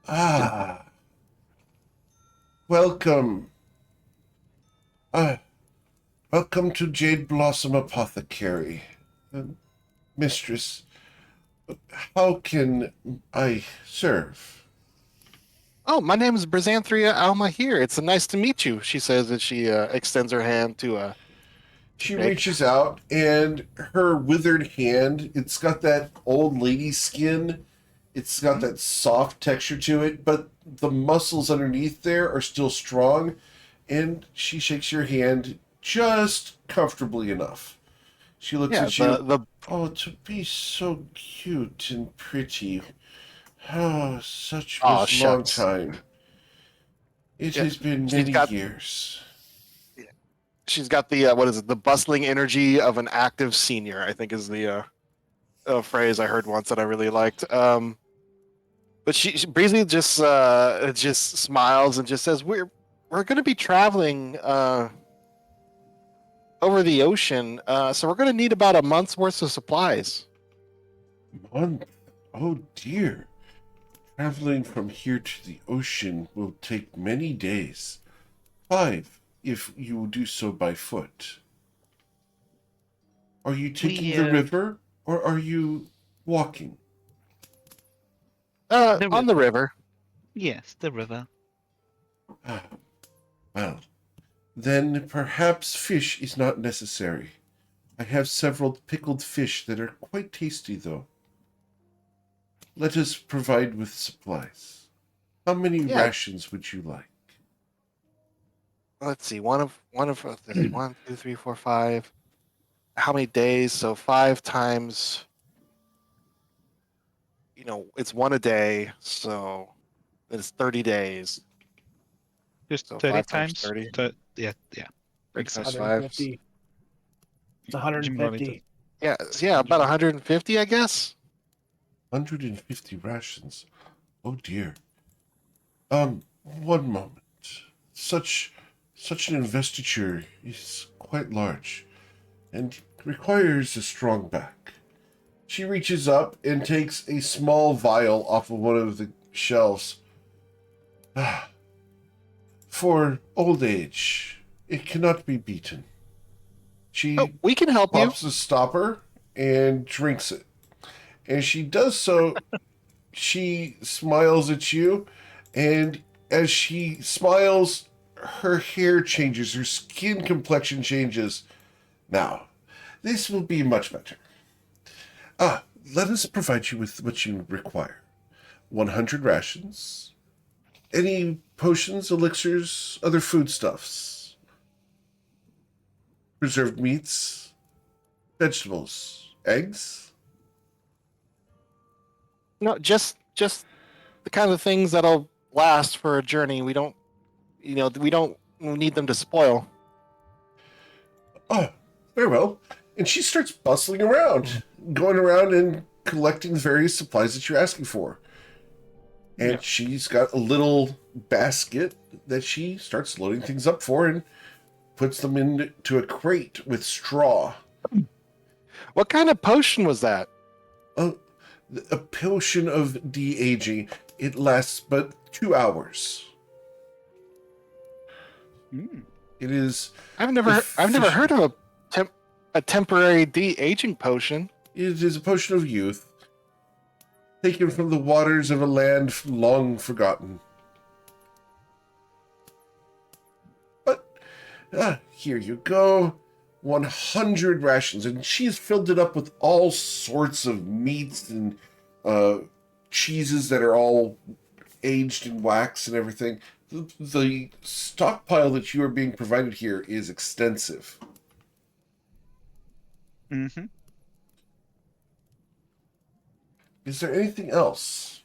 Ah, welcome. Welcome to Jade Blossom Apothecary. Mistress, how can I serve? Oh, my name is Brizanthria Alma here. It's nice to meet you, she says as she extends her hand to She Jake. reaches out, and her withered hand, it's got that old lady skin. It's got that soft texture to it, but the muscles underneath there are still strong. And she shakes your hand just comfortably enough. She looks at you. Oh, to be so cute and pretty. Oh, such a long shucks. time. It has been many years. She's got the the bustling energy of an active senior, I think is the phrase I heard once that I really liked. But she Breezy just smiles and just says, we're going to be traveling over the ocean, so we're going to need about a month's worth of supplies. Month? Oh dear. Traveling from here to the ocean will take many days. 5, if you do so by foot. Are you taking the river, or are you walking? On the river. Yes, the river. Ah, well, then perhaps fish is not necessary. I have several pickled fish that are quite tasty, though. Let us provide with supplies. How many rations would you like? Let's see. One of 1, 2, 3, 4, 5. How many days? So 5 times. It's 1 a day, so it's 30 days. Just So 30 5 times? 30. Yeah. Makes sense. 150. It's 150. Yeah, about 150, I guess. 150 rations. Oh dear. 1 moment. Such an investiture is quite large, and requires a strong back. She reaches up and takes a small vial off of one of the shelves. For old age, it cannot be beaten. She we can help you. pops a stopper and drinks it. And she does so, she smiles at you, and as she smiles, her hair changes, her skin complexion changes. Now, this will be much better. Let us provide you with what you require. 100 rations, any potions, elixirs, other foodstuffs, preserved meats, vegetables, eggs. No, just the kind of things that'll last for a journey. We don't need them to spoil. Oh, very well. And she starts bustling around, going around and collecting the various supplies that you're asking for. And she's got a little basket that she starts loading things up for and puts them into a crate with straw. What kind of potion was that? A potion of de-aging. It lasts but 2 hours. It is. I've never heard of a temporary de-aging potion. It is a potion of youth. taken from the waters of a land long forgotten. But here you go. 100 rations, and she's filled it up with all sorts of meats and cheeses that are all aged in wax and everything. The stockpile that you are being provided here is extensive. Mm-hmm. Is there anything else?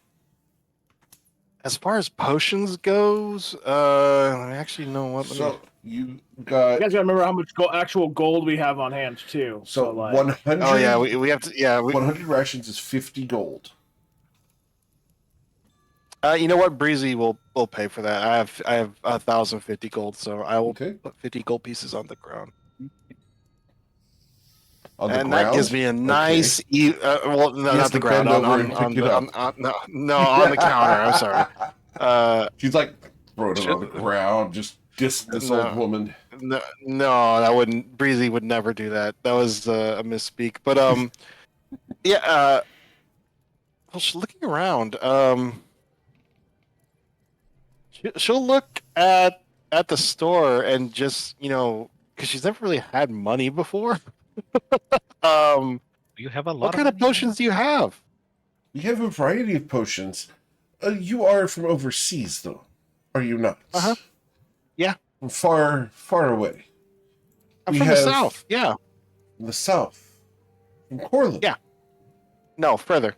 As far as potions goes, I actually know what. So you You got guys gotta remember how much actual gold we have on hand too. so like, 100. Oh yeah, we have to. Yeah, 100 rations is 50 gold. you know what? Breezy will pay for that. I have 1,050 gold, so I will Okay. put 50 gold pieces on the ground. On the And ground? that gives me a nice, well, no, He has not the to ground, bend over on and pick on it the, up. no, on the counter. I'm sorry. She's like throwing it on the ground, just diss this old No. woman. No, that wouldn't. Breezy would never do that. That was a misspeak. But yeah. Well, she's looking around. She'll look at the store and just because she's never really had money before. You have a lot What kind of money. potions do you have? We have a variety of potions. You are from overseas, though, are you not? Uh-huh. Yeah. From far, far away. I'm We from the have- south. Yeah. In the south. From Corlin. Yeah. No, further.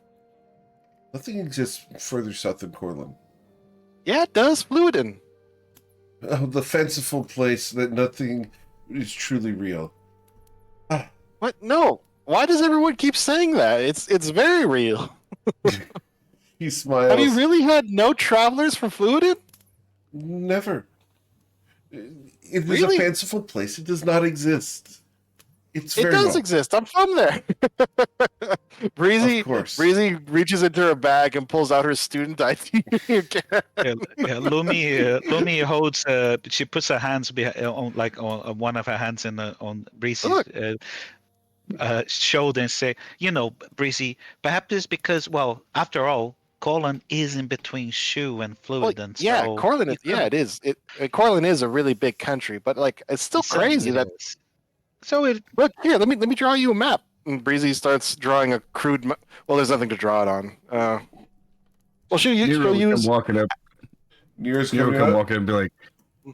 Nothing exists further south than Corlin. Yeah, it does. Fluiden. Oh, the fanciful place that nothing is truly real. What? No. Why does everyone keep saying that? It's very real. He smiles. Have you really had no travelers from Fluiden? Never. It is Really? a fanciful place. It does not exist. It's It very does well. exist. I'm from there. Breezy, Of course. Breezy reaches into her bag and pulls out her student ID. Lumi holds. She puts her hands behind, on one of her hands on Breezy's Look. shoulder and say, Breezy, perhaps it's because, well, after all, Colin is in between Shu and Well, Fluiden. yeah, so Corlin is. you Yeah, could- it is. Corlin is a really big country, but it's still certainly crazy it that. is. So it Look here, let me draw you a map. And Breezy starts drawing a crude. Well, there's nothing to draw it on. Well, she'll Nero will use. come walking up. Nero's Nero will coming come up. walking up and be like,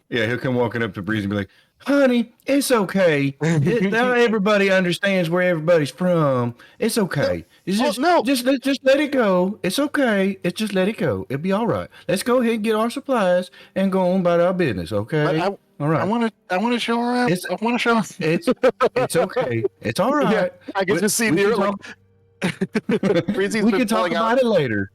yeah, he'll come walking up to Breeze and be like, honey, it's okay. Not everybody understands where everybody's from. It's okay. It's just, no. just let it go. It's okay. It's just let it go. It'll be all right. Let's go ahead and get our supplies and go on about our business. Okay. But All I right. want to show her. It's- I want to show her. It's okay. It's all right. Yeah, I can just see we Nero can like. Breezy's we been can talk pulling about it later.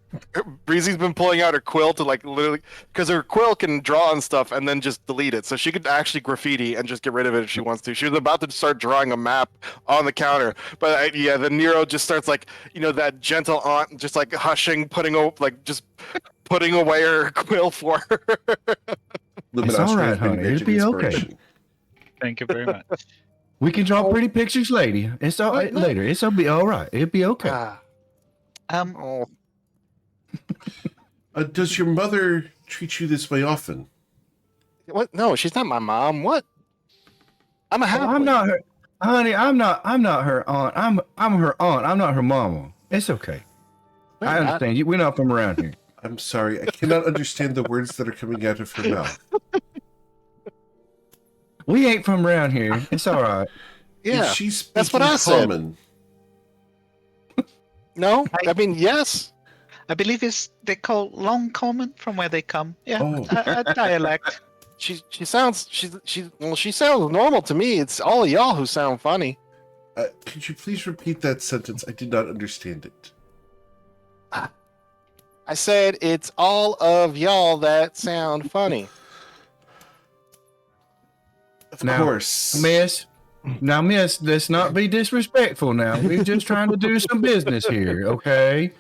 Breezy's been pulling out her quill to literally because her quill can draw on stuff and then just delete it, so she could actually graffiti and just get rid of it if she wants to. She was about to start drawing a map on the counter, but then Nero just starts that gentle aunt just hushing, putting away her quill for her. Luminos all right, has been honey. great It'll be okay. inspiration. Thank you very much. We can draw pretty pictures later. It's all right later. It'll be all right. It'll be okay. Oh. Does your mother treat you this way often? What? No, she's not my mom. What? I'm a halfling. I'm not her, honey. I'm not her aunt. I'm her aunt. I'm not her mama. It's okay. Wait, I understand you. We're not from around here. I'm sorry, I cannot understand the words that are coming out of her mouth. We ain't from around here. It's all right. Yeah, Is she that's what speaking I said. common? No, I mean yes. I believe they call long common from where they come. Yeah, Oh. a dialect. She sounds she sounds normal to me. It's all of y'all who sound funny. Could you please repeat that sentence? I did not understand it. I said it's all of y'all that sound funny. Of Now, course. Miss, let's not be disrespectful now. We're just trying to do some business here, okay?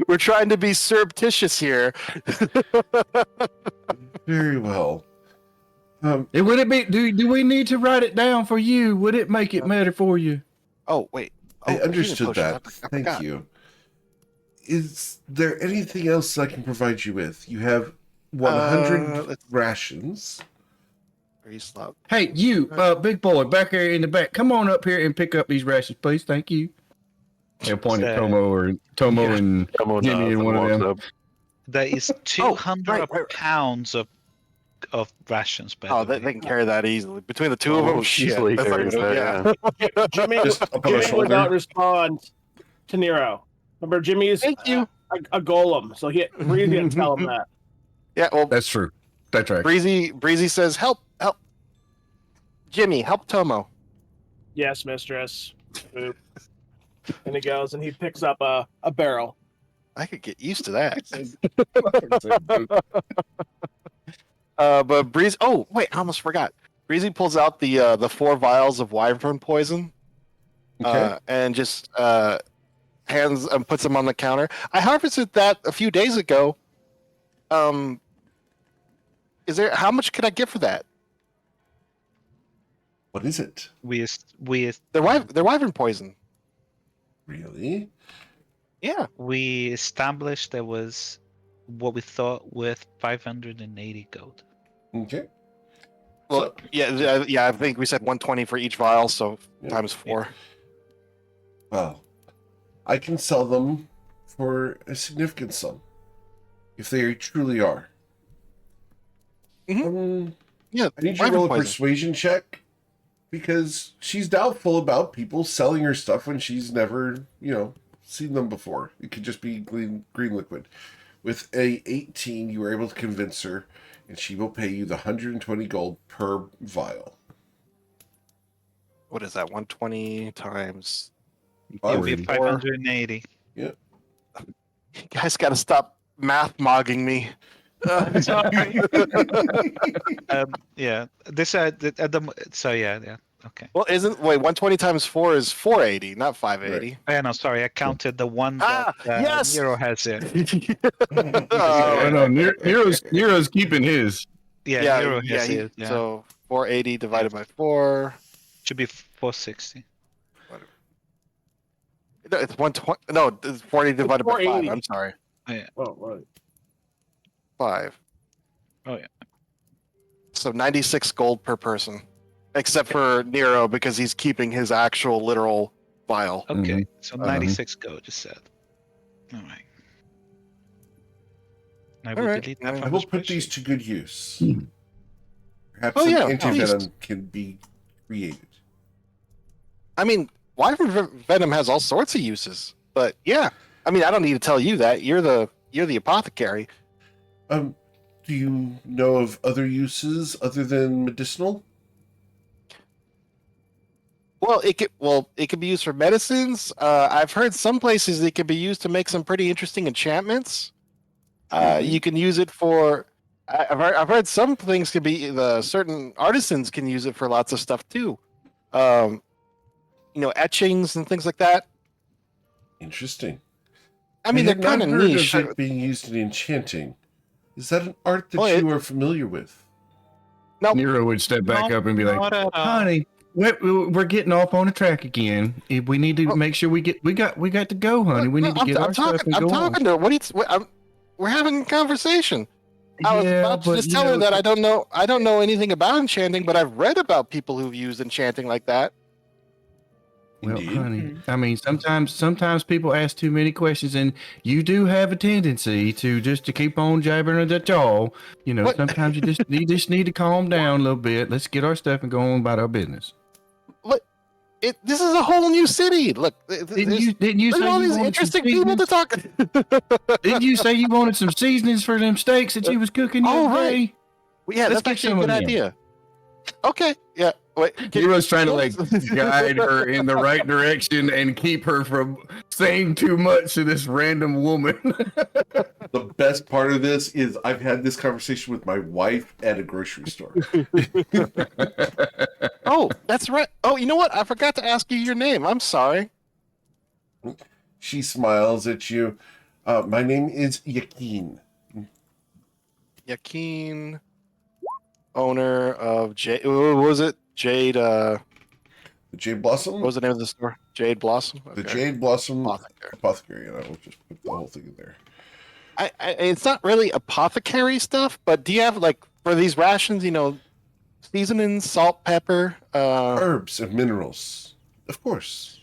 We're trying to be surreptitious here. Very well. Would it be? Do we need to write it down for you? Would it make it better for you? Oh wait, I healing understood potions. that. I Thank forgot. you. is there anything else I can provide you with? You have 100 let's- rations. Very slow. Hey, you, big boy, back here in the back. Come on up here and pick up these rations, please. Thank you. He'll point at Tomo and Tomo Jimmy nods and one of walks them. up. There is 200 right. pounds of rations. By Oh, the they way. can carry that easily. Between the two of them, shit. Easily That's not carries gonna- that, Jimmy, Just up on the Jimmy would shoulder. not respond to Nero. Remember, Jimmy is Thank you. a golem, so Breezy didn't tell him that. Yeah, well, That's true. That's right. Breezy says, help. Jimmy, help Tomo. Yes, mistress. Boop. And he goes and he picks up a barrel. I could get used to that. But Breezy, oh, wait, I almost forgot. Breezy pulls out the 4 vials of wyvern poison Okay. and just hands and puts them on the counter. I harvested that a few days ago. How much could I get for that? What is it? They're wyvern poison. Really? Yeah. We established there was what we thought with 580 gold. Okay. Well, yeah. I think we said 120 for each vial, so Yeah. times 4. Well, I can sell them for a significant sum. If they truly are. Yeah. I need you to wyvern roll a poison. persuasion check. Because she's doubtful about people selling her stuff when she's never, seen them before. It could just be green liquid. With a 18, you were able to convince her, and she will pay you the 120 gold per vial. What is that? 120 times. It'll be 580. 580. You guys got to stop math mogging me. Yeah. This so yeah. Okay. Well, 120 times 4 is 480, not 580. No, sorry. I counted the one Ah, that yes! Nero has here. Oh, no, Nero's keeping his. Yeah, Nero has it. Yeah. So 480 divided by 4. Should be 460. No, it's 120. No, it's 40 divided by 5. 480. I'm sorry. Oh, right. 5. Oh, yeah. So 96 gold per person. Except for Nero, because he's keeping his actual literal vial. Okay. So 96 gold, you said. All right. I will Alright, delete that I from I will the put these spreadsheet. to good use. Perhaps Oh, an yeah, antivenom can be created. I mean, wyvern venom has all sorts of uses. But yeah, I mean, I don't need to tell you that. You're the apothecary. Do you know of other uses other than medicinal? Well, it could be used for medicines. I've heard some places it can be used to make some pretty interesting enchantments. You can use it for. I've heard some things can be certain artisans can use it for lots of stuff too. Etchings and things like that. Interesting. I mean, they're had not kind of heard niche. of it being used in enchanting. Is that an art that Oh, you are familiar with? Nero would step back up and be like, Not at all. "Honey, we're getting off on the track again. We need to make sure we got to go, honey. We need to get our stuff and I'm go on." talking to her. We're having a conversation. I was about to just tell her that I don't know anything about enchanting, but I've read about people who've used enchanting like that. Well, Indeed. honey, I mean, sometimes people ask too many questions, and you do have a tendency to keep on jabbering at that jaw. What? Sometimes you just need to calm down a little bit. Let's get our stuff and go on about our business. This is a whole new city. Look, Didn't you there's say all you these wanted interesting some people to seasonings? talk. Didn't you say you wanted some seasonings for them steaks that you was cooking the Oh, other right. day? Well, yeah, Let's that's get actually a some of good them. idea. Okay, yeah. Wait, Nero's trying to guide her in the right direction and keep her from saying too much to this random woman. The best part of this is I've had this conversation with my wife at a grocery store. Oh, that's right. Oh, you know what? I forgot to ask you your name. I'm sorry. She smiles at you. My name is Yakin. Yakin, owner of Jade. What was it? Jade. The Jade Blossom? What was the name of the store? Jade Blossom? The Okay. Jade Blossom Apothecary. Apothecary, and I will just put the whole thing in there. It's not really apothecary stuff, but do you have, like, for these rations, seasoning, salt, pepper, Herbs and minerals. Of course.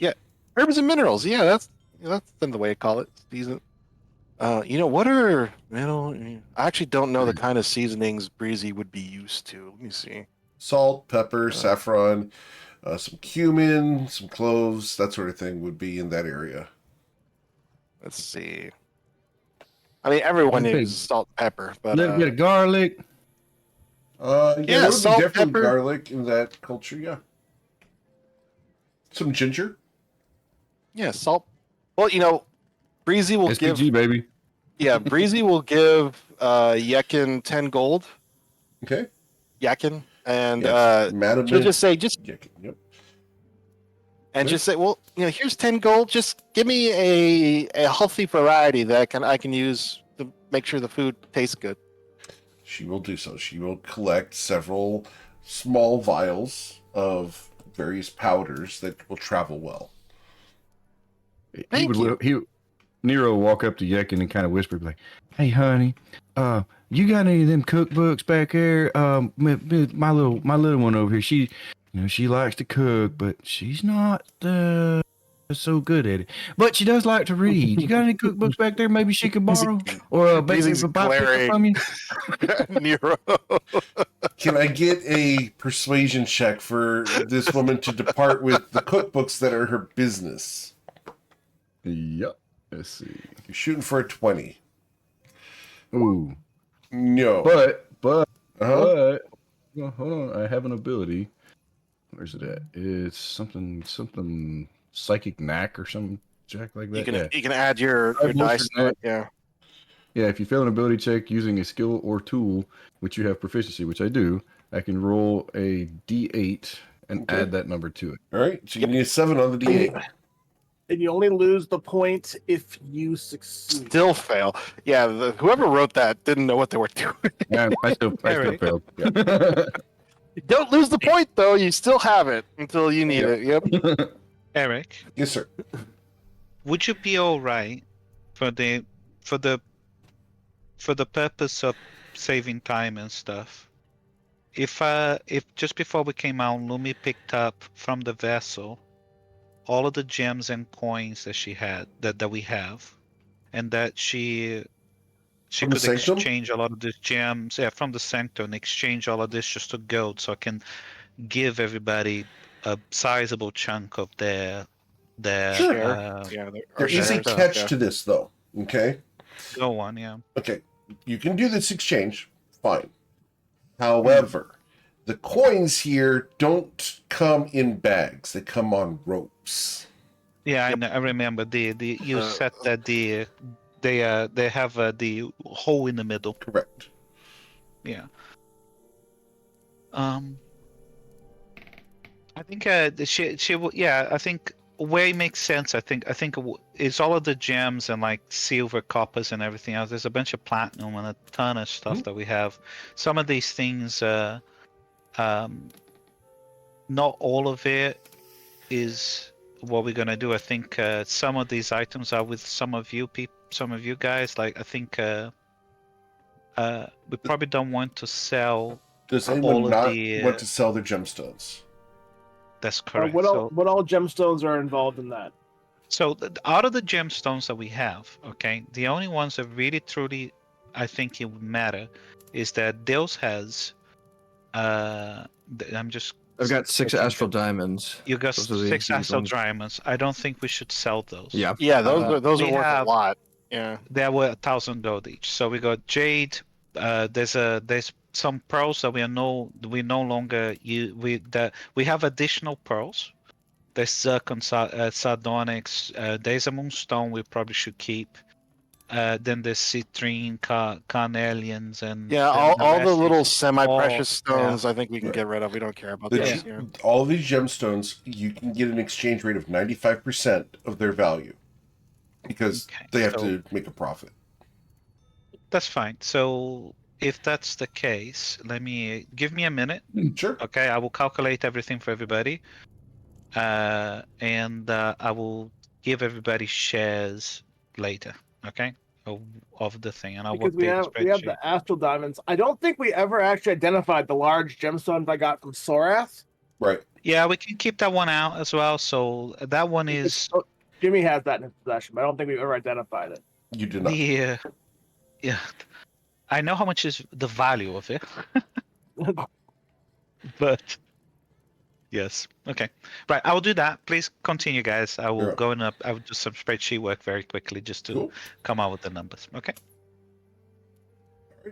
herbs and minerals? Yeah, that's the way to call it. Season. What are I actually don't know the kind of seasonings Breezy would be used to. Let me see. Salt, pepper, saffron, some cumin, some cloves, that sort of thing would be in that area. Let's see. I mean, everyone Okay. uses salt and pepper, but A little bit of garlic. Yeah, Yeah, there would be salt, definitely pepper. garlic in that culture, yeah. Some ginger. yeah, salt. Well, Breezy will SPG, give. baby. Yeah, Breezy will give Yekin 10 gold. Okay. Yakin, and Madam she'll just say, Yep. and Sure. just say, well, here's 10 gold. Just give me a healthy variety that I can use to make sure the food tastes good. She will do so. She will collect several small vials of various powders that will travel well. Thank you. Nero would walk up to Yekin and kind of whisper, like, "Hey, honey, you got any of them cookbooks back there? My little one over here, she likes to cook, but she's not so good at it. But she does like to read. You got any cookbooks back there? Maybe she could borrow or Breezy's buy glaring. from you." Nero. Can I get a persuasion check for this woman to depart with the cookbooks that are her business? Yep. Let's see. You're shooting for a 20. Ooh. No. But Uh-huh. well, hold on. I have an ability. Where's it at? It's something psychic knack or some check like that. You can add your I've dice bolstered to that. it. Yeah. Yeah, if you fail an ability check using a skill or tool which you have proficiency, which I do, I can roll a D8 and Okay. add that number to it. All right. So you need a 7 on the D8. And you only lose the point if you succeed. Still fail. Yeah, whoever wrote that didn't know what they were doing. Yeah, I still Eric. failed. Yeah. Don't lose the point though. You still have it until you need it. Yep. Eric, Yes, sir. would you be all right for the purpose of saving time and stuff? If just before we came out, Lumi picked up from the vessel all of the gems and coins that she had that we have, and that she From the could sanctum? exchange a lot of these gems, from the sanctum, and exchange all of this just to gold, so I can give everybody a sizable chunk of their Sure. Yeah. There is a catch to this, though. Okay. go on, yeah. Okay. You can do this exchange. Fine. However, the coins here don't come in bags. They come on ropes. Yeah, I know, I remember you said that they have the hole in the middle. Correct. Yeah. I think she will. Yeah, I think where it makes sense. I think it's all of the gems and like silver, coppers, and everything else. There's a bunch of platinum and a ton of stuff that we have. Some of these things, not all of it is what we're gonna do. I think some of these items are with some of you guys. Like I think we probably don't want to sell. Does all anyone of not the, want to sell their gemstones? That's correct. What all gemstones are involved in that? So out of the gemstones that we have, okay, the only ones that really truly, I think it would matter, is that Deus has. I'm just. I've got 6 searching astral for- diamonds. You got Those are the 6 huge astral ones. diamonds. I don't think we should sell those. Yeah. Yeah, those we are worth have- a lot. Yeah. They were 1,000 gold each. So we got jade. There's some pearls that we no longer use. We have additional pearls. There's zircon, sardonyx. There's a moonstone we probably should keep. Then there's citrine, carnelians, and Yeah, then all the rest little is semi-precious all- stones, I think we can Right. get rid of. We don't care about The those. ge- Yeah. All of these gemstones, you can get an exchange rate of 95% of their value because Okay, they have so- to make a profit. That's fine. So if that's the case, give me a minute. Sure. Okay, I will calculate everything for everybody. and I will give everybody shares later. Okay, of the thing, and I'll Because update the we have spreadsheet. the astral diamonds. I don't think we ever actually identified the large gemstones I got from Sorath. Right. Yeah, we can keep that one out as well. So that one is Jimmy has that in his possession, but I don't think we've ever identified it. You did not. the yeah. I know how much is the value of it, but yes, okay, right. I will do that. Please continue, guys. I will You're up. go in up. I will do some spreadsheet work very quickly just to Cool. come out with the numbers. Okay.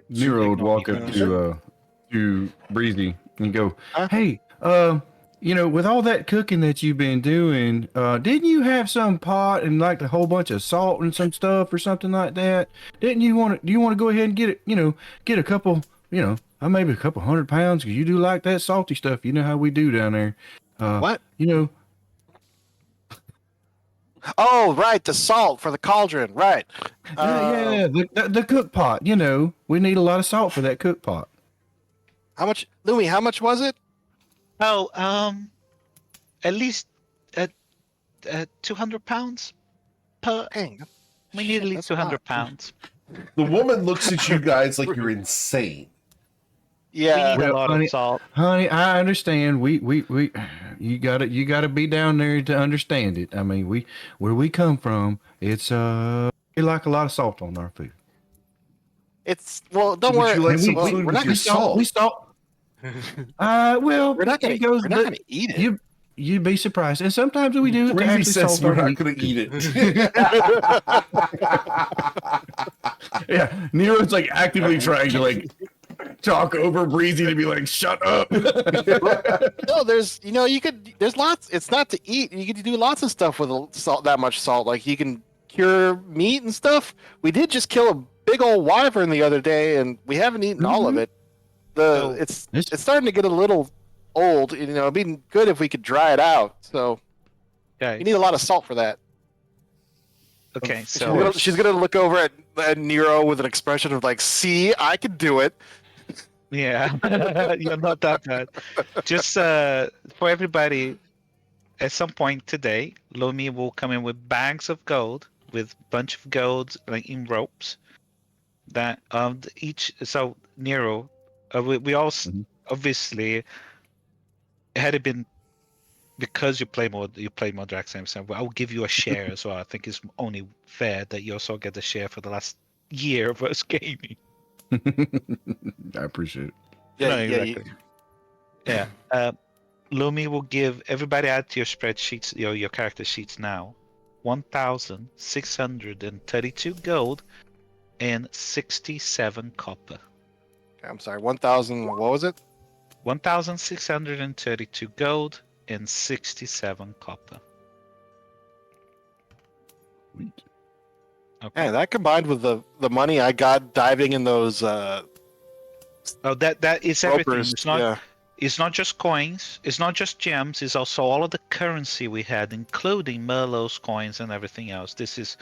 Nero would walk up Sure. to Breezy and go, Huh? "Hey, with all that cooking that you've been doing, didn't you have some pot and like a whole bunch of salt and some stuff or something like that? Didn't you want to? Do you want to go ahead and get it? Get a couple, maybe a couple 100 pounds because you do like that salty stuff. You know how we do down there. What? You Oh, right, the salt for the cauldron, right? yeah, the cook pot. We need a lot of salt for that cook pot. How much, Louis? How much was it? Oh, at least 200 pounds per. Dang, We need at least that's a lot. 200 pounds. The woman looks at you guys like you're insane. Yeah, We need a Well, lot honey- of salt. Honey, I understand. You gotta be down there to understand it. I mean, where we come from, it's we like a lot of salt on our food. it's well. Don't Would worry. you like And some well, food we're with not your gonna, We salt? well, we're not gonna, it goes. we're not gonna eat it. You'd be surprised, and sometimes we do. To Breezy actually says salt we're our not meat. going to eat it. Yeah, Nero's like actively trying to like talk over Breezy to be like, shut up. No, there's lots. It's not to eat. You can do lots of stuff with salt. That much salt, like you can cure meat and stuff. We did just kill a big old wyvern the other day, and we haven't eaten all of it. So- It's starting to get a little old. It'd be good if we could dry it out. So Guys, you need a lot of salt for that. okay, Of so course. She's gonna look over at Nero with an expression of like, "See, I can do it." yeah, you're not that bad. Just for everybody, at some point today, Lomi will come in with bags of gold, with a bunch of gold like in ropes. That each. So Nero, we all obviously, had it been because you play more Drax, so I will give you a share as well. I think it's only fair that you also get the share for the last year of us gaming. I appreciate it. Yeah, No, yeah. exactly. Yeah. Lumi will give everybody, add to your spreadsheets, your character sheets now, 1,632 gold and 67 copper. I'm sorry. 1,000. What was it? 1,632 gold and 67 copper. Sweet. Okay. Yeah, that combined with the money I got diving in those Oh, that is everything. ropers. It's not. Yeah. It's not just coins. It's not just gems. It's also all of the currency we had, including Merlot's coins and everything else. This is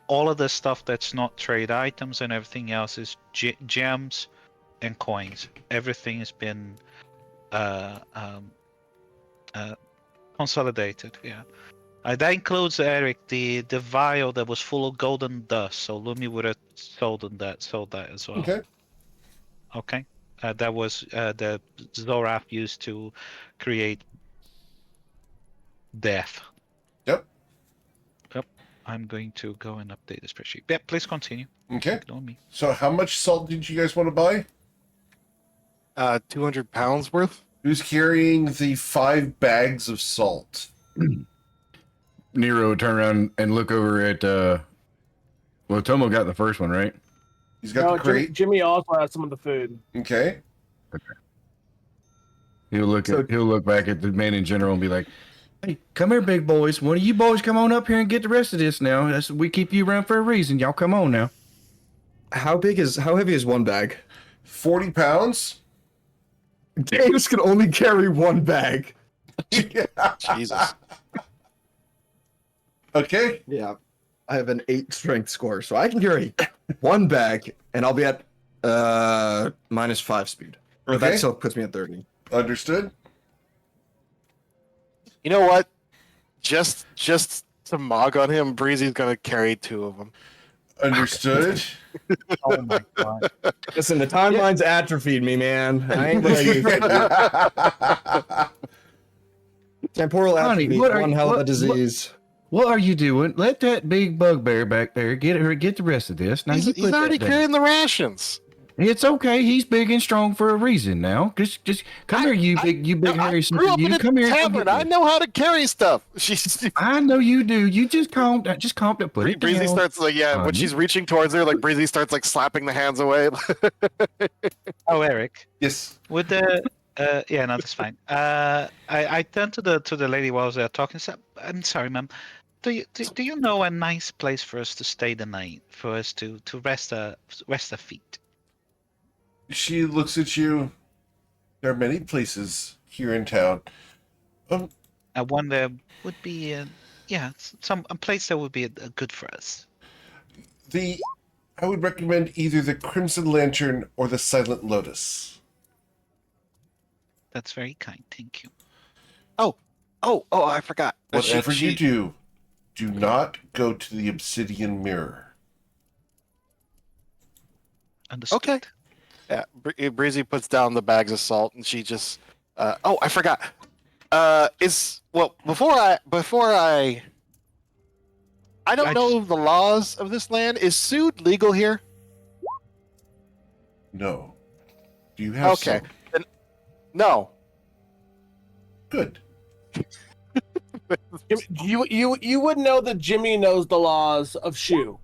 all of the stuff that's not trade items, and everything else is gems and coins. Everything has been consolidated. Yeah. That includes, Eric, the vial that was full of golden dust. So Lumi would have sold that as well. Okay. Okay. That was the Zorath used to create death. Yep. I'm going to go and update the spreadsheet. Yeah, please continue. Okay. Ignore me. So how much salt did you guys want to buy? 200 pounds worth. Who's carrying the 5 bags of salt? Nero would turn around and look over at Tomo got the first one, right? He's got No, the crate. Jimmy also has some of the food. Okay. He'll look back at the man in general and be like, "Hey, come here, big boys. One of you boys come on up here and get the rest of this now. We keep you around for a reason. Y'all come on now." How heavy is one bag? 40 pounds? James can only carry one bag. Jesus. Okay. Yeah. I have an 8 strength score, so I can carry one bag, and I'll be at -5 speed. But Okay. that still puts me at 30. Understood. You know what? just to mog on him, Breezy's gonna carry 2 of them. Understood. Oh my god. Listen, the timeline's atrophied me, man. I ain't ready. Temporal Honey, atrophy, what are one you- hell of a what- disease. What are you doing? Let that big bugbear back there get the rest of this. Now He's you put already that down. carrying the rations. It's okay. He's big and strong for a reason. Now, just come here, you big I hairy. grew up in You a come here. and come tavern. get I this. know how to carry stuff. She's I know you do. You just calm down. Just calm down. Put it Breezy down. starts like when she's reaching towards her, like Breezy starts like slapping the hands away. Oh, Eric, Yes. would the yeah, no, that's fine. I turned to the lady while I was there talking. So, I'm sorry, ma'am. Do you know a nice place for us to stay the night, for us to rest our feet? She looks at you. There are many places here in town. One there would be a place that would be good for us. I would recommend either the Crimson Lantern or the Silent Lotus. That's very kind. Thank you. oh, I forgot. Whatever you do not go to the Obsidian Mirror. Understood. Okay. Yeah, Breezy puts down the bags of salt, and she just. I forgot. Before I don't know the laws of this land. Is sued legal here? No. Do you have Okay. some? Then, no. Good. You would know that Jimmy knows the laws of Shu,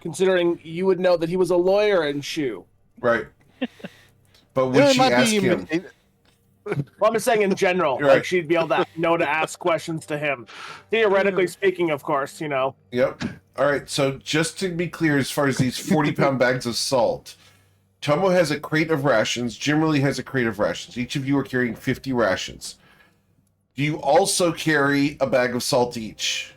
considering you would know that he was a lawyer in Shu. Right. But would she might ask be- him? Well, I'm just saying in general, You're like right. she'd be able to know to ask questions to him. Theoretically speaking, of course, you know. Yep. All right. So just to be clear, as far as these 40-pound bags of salt, Tomo has a crate of rations. Jimmerly has a crate of rations. Each of you are carrying 50 rations. Do you also carry a bag of salt each?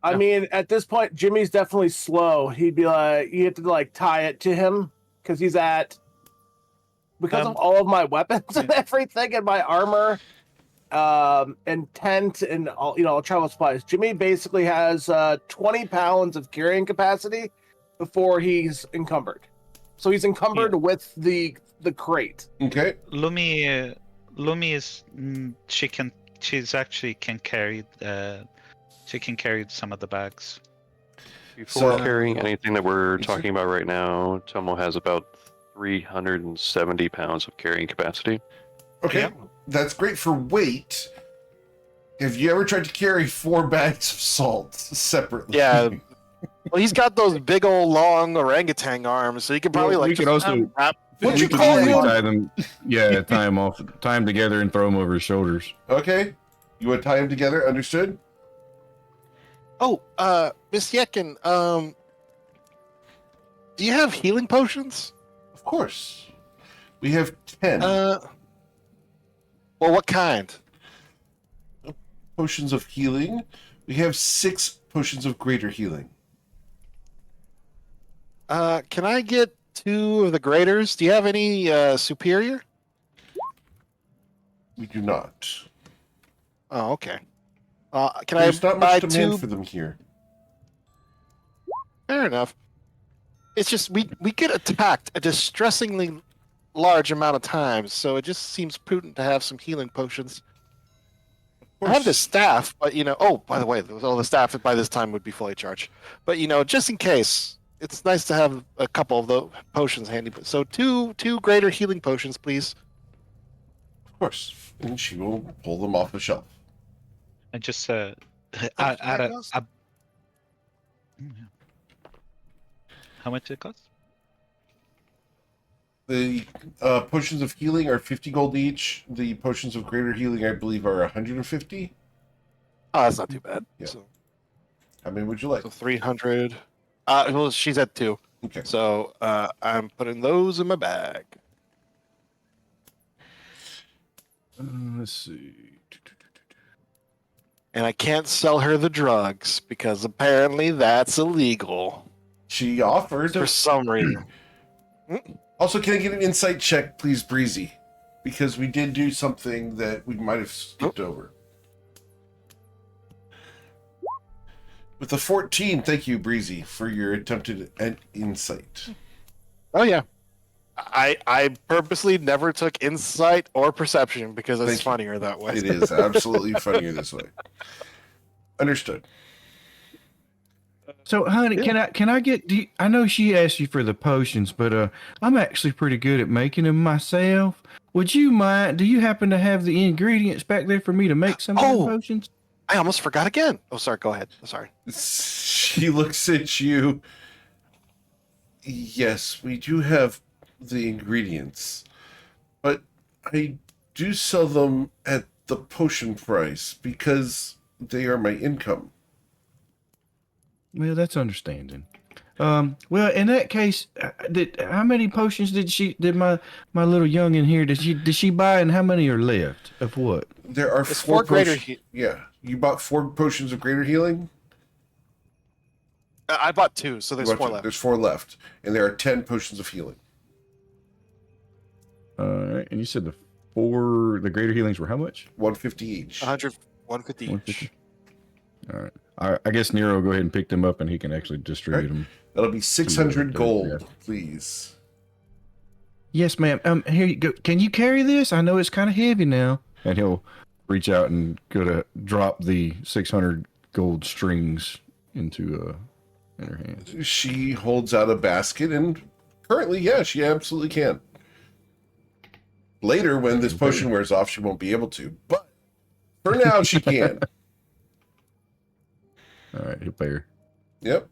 I mean, at this point, Jimmy's definitely slow. He'd be like, you have to like tie it to him because he's because of all of my weapons and everything and my armor, and tent and all travel supplies. Jimmy basically has 20 pounds of carrying capacity before he's encumbered. So he's encumbered with the crate. Okay. Lumi is she can carry some of the bags. Before So- carrying anything that we're Yes, sir. talking about right now, Tomo has about 370 pounds of carrying capacity. Okay. Yep. That's great for weight. Have you ever tried to carry 4 bags of salt separately? Yeah. Well, he's got those big old long orangutan arms, so he could probably Well, we like could just also- wrap. What'd We you could call easily him? tie them. Yeah, tie them together, and throw them over his shoulders. Okay. You want to tie them together? Understood? Oh, Miss Yekin, do you have healing potions? Of course. We have 10 Well, what kind? potions of healing. We have 6 potions of greater healing. Can I get 2 of the graders? Do you have any superior? We do not. Oh, okay. Can There's I not buy much demand 2? for them here. Fair enough. It's just we get attacked a distressingly large amount of times, so it just seems prudent to have some healing potions. I have this staff, but oh, by the way, all the staff by this time would be fully charged. But just in case, it's nice to have a couple of the potions handy. So two greater healing potions, please. Of course. And she will pull them off the shelf. And just much add that a, cost? how much did it cost? The potions of healing are 50 gold each. The potions of greater healing, I believe, are 150. Oh, that's not too bad. Yeah. So, How many would you like? 300. Well, she's at 2. Okay. So I'm putting those in my bag. Let's see. And I can't sell her the drugs because apparently that's illegal She offered. for some reason. Also, can I get an insight check, please, Breezy? Because we did do something that we might have skipped over. With a 14, thank you, Breezy, for your attempted insight. Oh yeah. I purposely never took insight or perception because it's Thank you. funnier that way. It is absolutely funnier this way. Understood. So, honey, Yeah. can I get? I know she asked you for the potions, but I'm actually pretty good at making them myself. Would you mind? Do you happen to have the ingredients back there for me to make some of the Oh! potions? I almost forgot again. Oh, sorry. Go ahead. Oh, sorry. She looks at you. Yes, we do have the ingredients, but I do sell them at the potion price because they are my income. Well, that's understanding. Well, in that case, how many potions did my little youngin here? Did she buy, and how many are left of what? There are It's four for greater. potions. Yeah, you bought 4 potions of greater healing. I bought 2, so there's You bought 4 two. left. There's 4 left, and there are 10 potions of healing. All right, and you said the greater healings were how much? 150 each. 150 each. 150. All right. I guess Nero will go ahead and pick them up, and he can actually distribute them. That'll be 600 Yeah. gold, please. Yes, ma'am. Here you go. Can you carry this? I know it's kind of heavy now. And he'll reach out and go to drop the 600 gold strings into in her hand. She holds out a basket, and currently, yeah, she absolutely can. Later, when this potion wears off, she won't be able to, but for now, she can. All right, he'll pay her. Yep.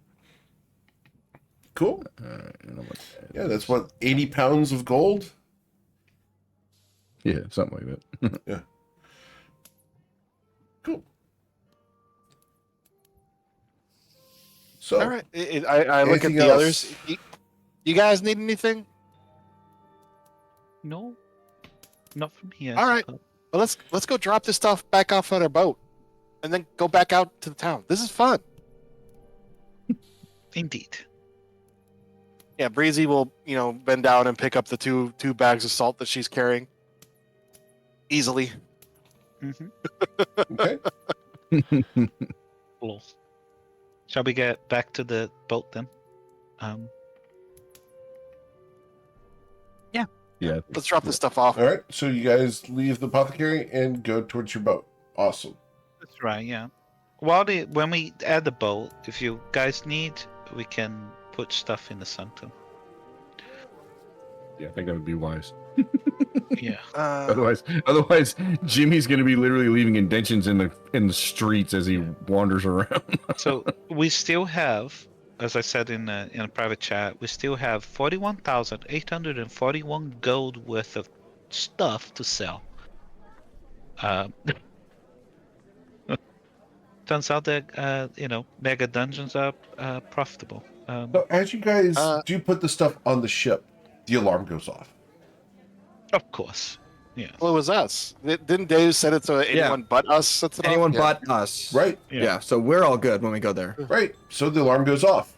Cool. All right, and I'm like, Yeah, that's what, 80 pounds of gold? Yeah, something like that. Yeah. Cool. So, All right. I look at anything the else? others. You guys need anything? No, not from here. All right. Well, let's go drop this stuff back off on our boat, and then go back out to the town. This is fun. Indeed. Yeah, Breezy will bend down and pick up the two bags of salt that she's carrying easily. Mm-hmm. Okay. Cool. Shall we get back to the boat then? Yeah. Let's drop this stuff off. All right. So you guys leave the apothecary and go towards your boat. Awesome. That's right. Yeah. When we add the boat, if you guys need, we can put stuff in the sanctum. Yeah, I think that would be wise. Yeah. Otherwise, Jimmy's going to be literally leaving indentions in the streets as he wanders around. So we still have, as I said in a private chat, we still have 41,841 gold worth of stuff to sell. Turns out that mega dungeons are profitable. So as you guys do put the stuff on the ship, the alarm goes off. Of course. Yeah. Well, it was us. Didn't Dave said it to anyone but us? That's it Anyone off? but us. Right. Yeah. So we're all good when we go there. Right. So the alarm goes off.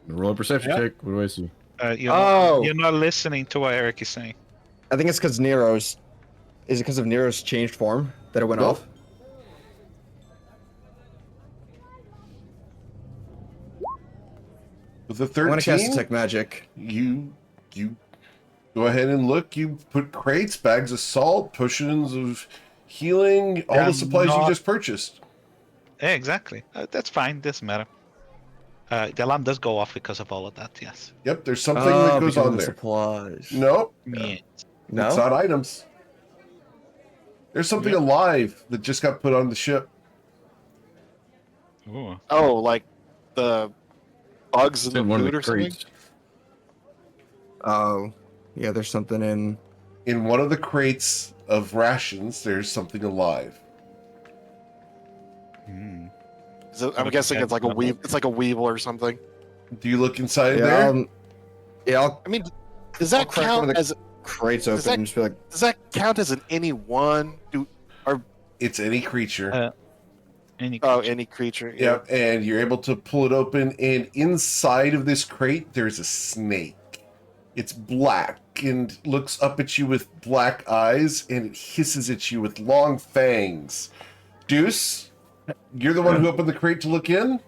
Roll a perception check. What do I see? You're not listening to what Eric is saying. I think it's because Nero's. Is it because of Nero's changed form that it went Nope. off? With the I want to cast 13, detect magic. you go ahead and look. You put crates, bags of salt, potions of healing, all the supplies you just purchased. Yeah, exactly. That's fine. Doesn't matter. The alarm does go off because of all of that. Yes. Yep, there's something that goes because of on the there. supplies. Nope, Yeah. No. it's not items. There's something alive that just got put on the ship. Ooh. Oh, like the bugs in It's the in one of food the or something? crates. Oh, yeah. There's something in. In one of the crates of rations, there's something alive. Hmm. I'm guessing it's like a It's like a weevil or something. Do you look inside Yeah. there? I'll I mean, does I'll that crack one count of the- as crates Does open that- and just be like, does that count as an any one? It's any creature. Any Any creature? Yep, and you're able to pull it open, and inside of this crate, there's a snake. It's black and looks up at you with black eyes, and it hisses at you with long fangs. Deuce, you're the one who opened the crate to look in?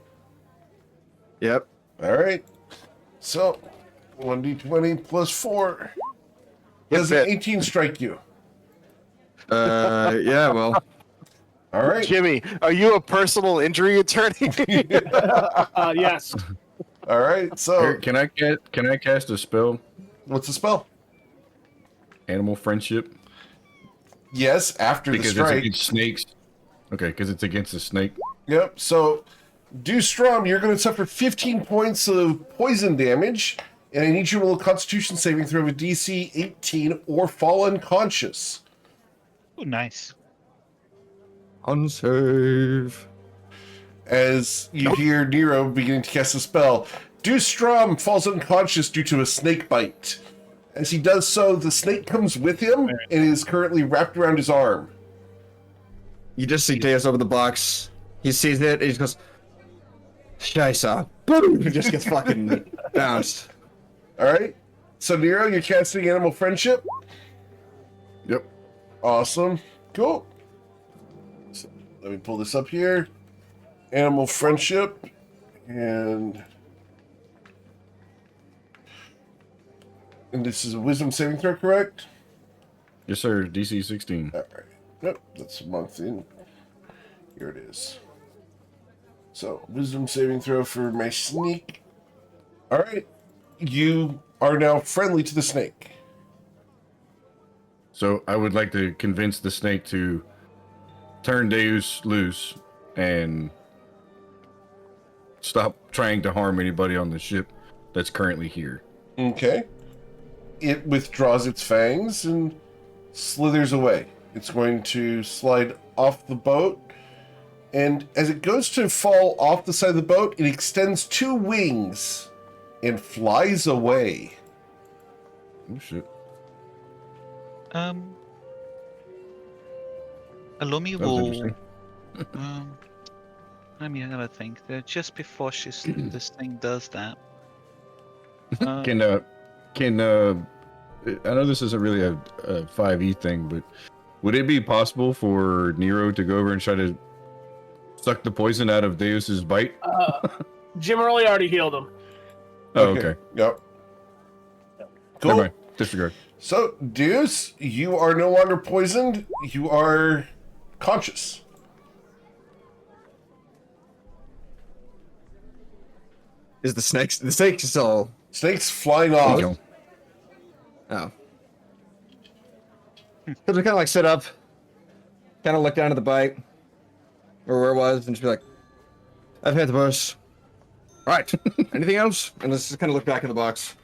Yep. All right. So, 1d20 plus 4. Does an 18 strike you? Yeah, well. All right. Jimmy, are you a personal injury attorney? Yes. All right. So, Eric, can I cast a spell? what's the spell? Animal friendship? Yes, after Because the it's strike. against snakes. Okay, because it's against a snake. Yep. So, Strom, you're going to suffer 15 points of poison damage, and I need you to roll a Constitution saving throw of a DC 18 or fall unconscious. Oh, nice. Unsave. As you hear Nero beginning to cast a spell, Strom falls unconscious due to a snake bite. As he does so, the snake comes with him and is currently wrapped around his arm. You just see Deus over the box. He sees it, and he just goes, Scheisse. Boom! He just gets fucking bounced. All right. So Nero, you're casting Animal Friendship. Yep. Awesome. Cool. So let me pull this up here. Animal Friendship. And this is a Wisdom saving throw, correct? Yes, sir. DC 16. All right. Nope, that's a month in. Here it is. So, Wisdom saving throw for my sneak. All right. You are now friendly to the snake. So I would like to convince the snake to turn Deus loose and stop trying to harm anybody on the ship that's currently here. Okay. It withdraws its fangs and slithers away. It's going to slide off the boat. And as it goes to fall off the side of the boat, it extends 2 wings and flies away. Oh, shit. Alumi That was will. interesting. Let me have a think. Just before this thing does that. Can I know this isn't really a 5e thing, but would it be possible for Nero to go over and try to suck the poison out of Deus's bite? Jim Early already healed him. Oh, okay. Yep. Never Cool. mind. Disregard. So, Deus, you are no longer poisoned. You are conscious. Is the snake's still... Snake's flying There off. you go. Oh. So to kind of like sit up, kind of look down at the bite, or where it was, and just be like, I've had the worst. Right. Anything else? And let's just kind of look back in the box.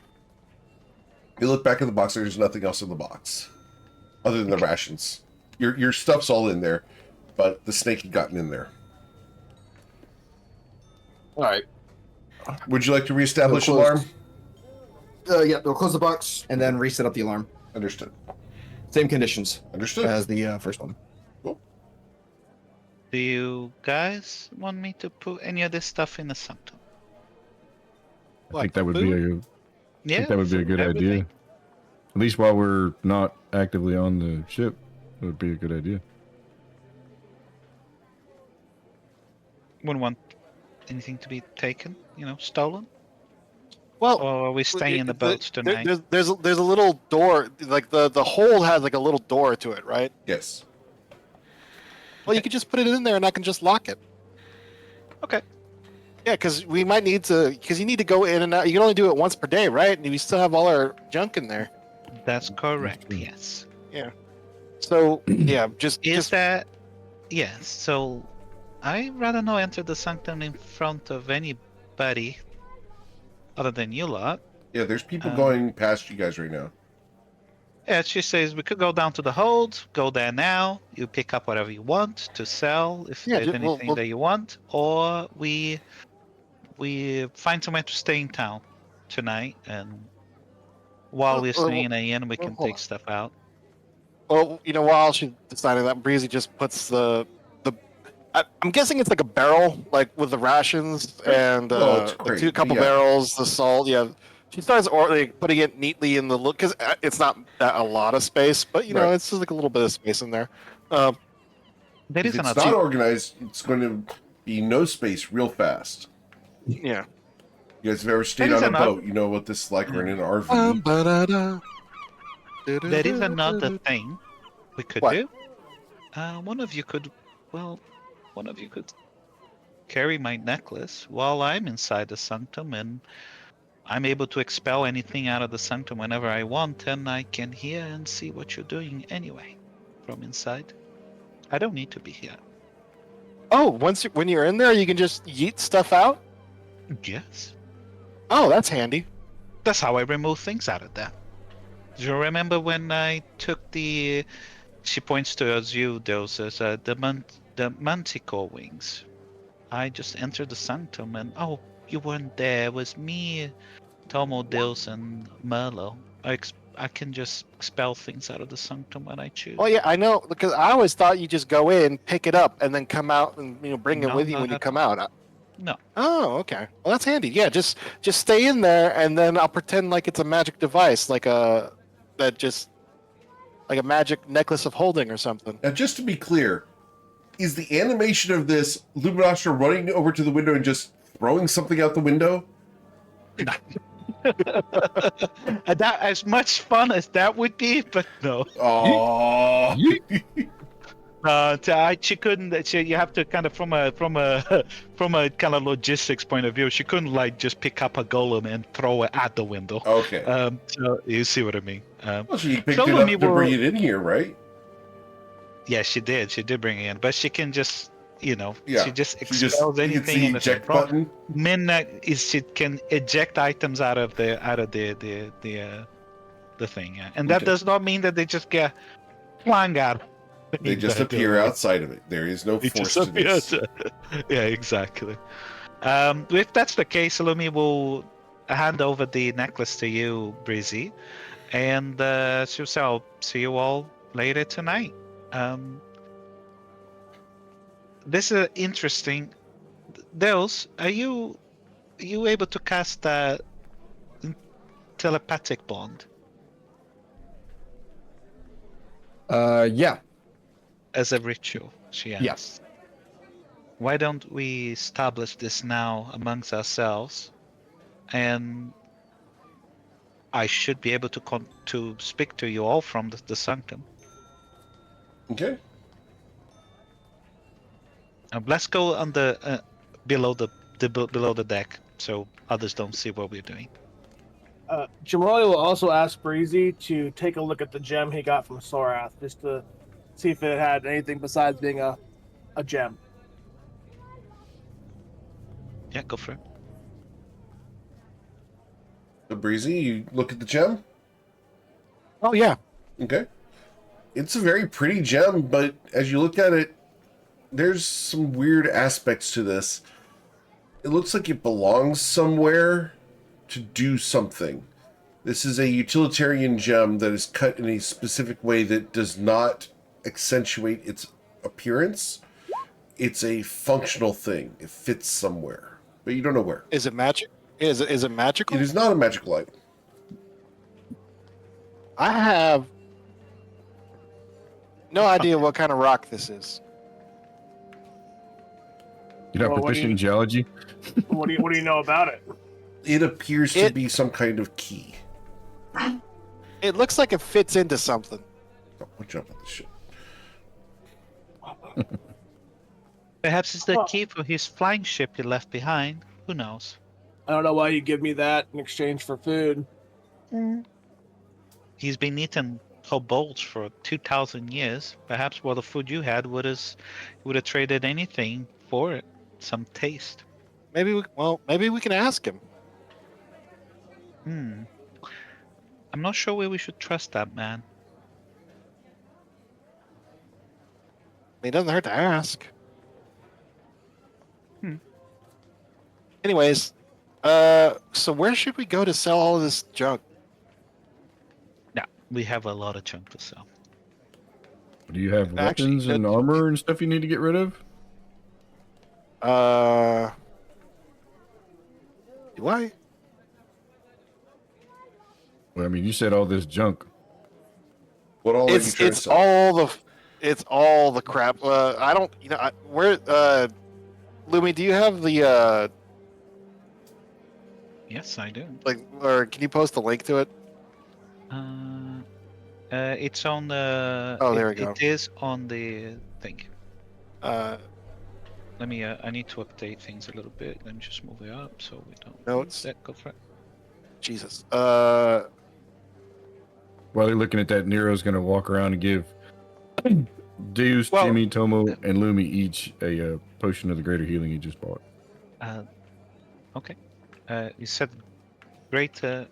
You look back in the box, there's nothing else in the box. Other than the rations. Your stuff's all in there, but the snake had gotten in there. All right. Would you like to reestablish We'll close. alarm? Yeah, they'll close the box and then reset up the alarm. Understood. Same conditions Understood. as the first one. Do you guys want me to put any of this stuff in the sanctum? I think that would be a good idea. everything. At least while we're not actively on the ship, it would be a good idea. Wouldn't want anything to be taken, stolen? Well, Or are we staying in the boats tonight? There's a little door, like the hole has like a little door to it, right? Yes. Well, you could just put it in there, and I can just lock it. Okay. Yeah, because we might need to, because you need to go in and out. You can only do it once per day, right? And we still have all our junk in there. That's correct, yes. So yeah, Is that... Yes, so I'd rather not enter the sanctum in front of anybody other than you lot. Yeah, there's people going past you guys right now. Yeah, she says we could go down to the hold, go there now, you pick up whatever you want to sell if Yeah, there's ju- anything well- that you want, or we find somewhere to stay in town tonight, and while Well, we're well, staying in a inn, we well, can hold take on. stuff out. Well, while she's deciding that, Breezy just puts the I'm guessing it's like a barrel, like with the rations and Well, it's the great, couple yeah. barrels, the salt. Yeah, she starts putting it neatly in the look because it's not that a lot of space, but Right. it's just like a little bit of space in there. There If is it's another. not organized, it's going to be no space real fast. Yeah. You guys have ever stayed That is on a another- boat, you know what this is like, or in an RV. Ba-da-da. There is another thing we could What? do. One of you could carry my necklace while I'm inside the sanctum, and I'm able to expel anything out of the sanctum whenever I want, and I can hear and see what you're doing anyway from inside. I don't need to be here. Oh, when you're in there, you can just yeet stuff out. Yes. Oh, that's handy. That's how I remove things out of there. Do you remember when I took the? She points towards you. Those the manticore wings. I just entered the sanctum, and oh, you weren't there. It was me, Tomo, Dils, and Merlo. I can just expel things out of the sanctum when I choose. Oh yeah, I know because I always thought you just go in, pick it up, and then come out and bring it No, with you not when you at come all. out. No. Oh, okay. Well, that's handy. Yeah, just stay in there, and then I'll pretend like it's a magic device, like a magic necklace of holding or something. Now, just to be clear, is the animation of this Luminostra running over to the window and just throwing something out the window? That as much fun as that would be, but no. Oh, She couldn't. You have to kind of from a kind of logistics point of view. She couldn't like just pick up a golem and throw it at the window. okay. So you see what I mean. Well, she picked so it up Lumi to will- bring it in here, right? Yeah, she did. She did bring it in, but she can just, Yeah. she just She expels just hits anything the in the eject front. button. Minna is she can eject items out of the thing, yeah. And that Okay. does not mean that they just get flung out. They just appear outside of it. There is no They force just to this. appear. Yeah, exactly. If that's the case, Lumi will hand over the necklace to you, Breezy, and she'll say, "I'll see you all later tonight." This is interesting. Dels, are you able to cast that telepathic bond Yeah. as a ritual? She asks. Yes. Why don't we establish this now amongst ourselves, and I should be able to speak to you all from the sanctum. Okay. Let's go on the below the deck, so others don't see what we're doing. Jamali will also ask Breezy to take a look at the gem he got from Sorath, just to see if it had anything besides being a gem. Yeah, go for it. So Breezy, you look at the gem. Oh yeah. Okay. It's a very pretty gem, but as you look at it, there's some weird aspects to this. It looks like it belongs somewhere to do something. This is a utilitarian gem that is cut in a specific way that does not accentuate its appearance. It's a functional thing. It fits somewhere, but you don't know where. Is it magic? Is it magical? It is not a magical item. I have no idea what kind of rock this is. You're not Well, what do proficient you- in geology? What do you know about it? It appears to be some kind of key. It looks like it fits into something. Oh, watch out about this shit. Perhaps it's the Well- key for his flying ship he left behind. Who knows? I don't know why you give me that in exchange for food. He's been eating kobolds for 2,000 years. Perhaps what the food you had would have traded anything for it. Some taste. Maybe we can ask him. I'm not sure where we should trust that man. It doesn't hurt to ask. Anyways, so where should we go to sell all of this junk? No, we have a lot of junk to sell. Do you have Actually, weapons and armor and stuff you need to get rid of? Do I? Well, I mean, you said all this junk. What all are you It's trying to it's sell? all the It's all the crap. I don't. Where? Lumi, do you have the Yes, I do. or can you post a link to it? It's on the. Oh, there we go. It is on the thing. Uh, Let me. I need to update things a little bit. Let me just move it up so we don't. Notes. That go for it. Jesus. While they're looking at that, Nero's gonna walk around and give Deus, Well- Jimmy, Tomo, and Lumi each a potion of the greater healing he just bought. Okay. You said great. Great.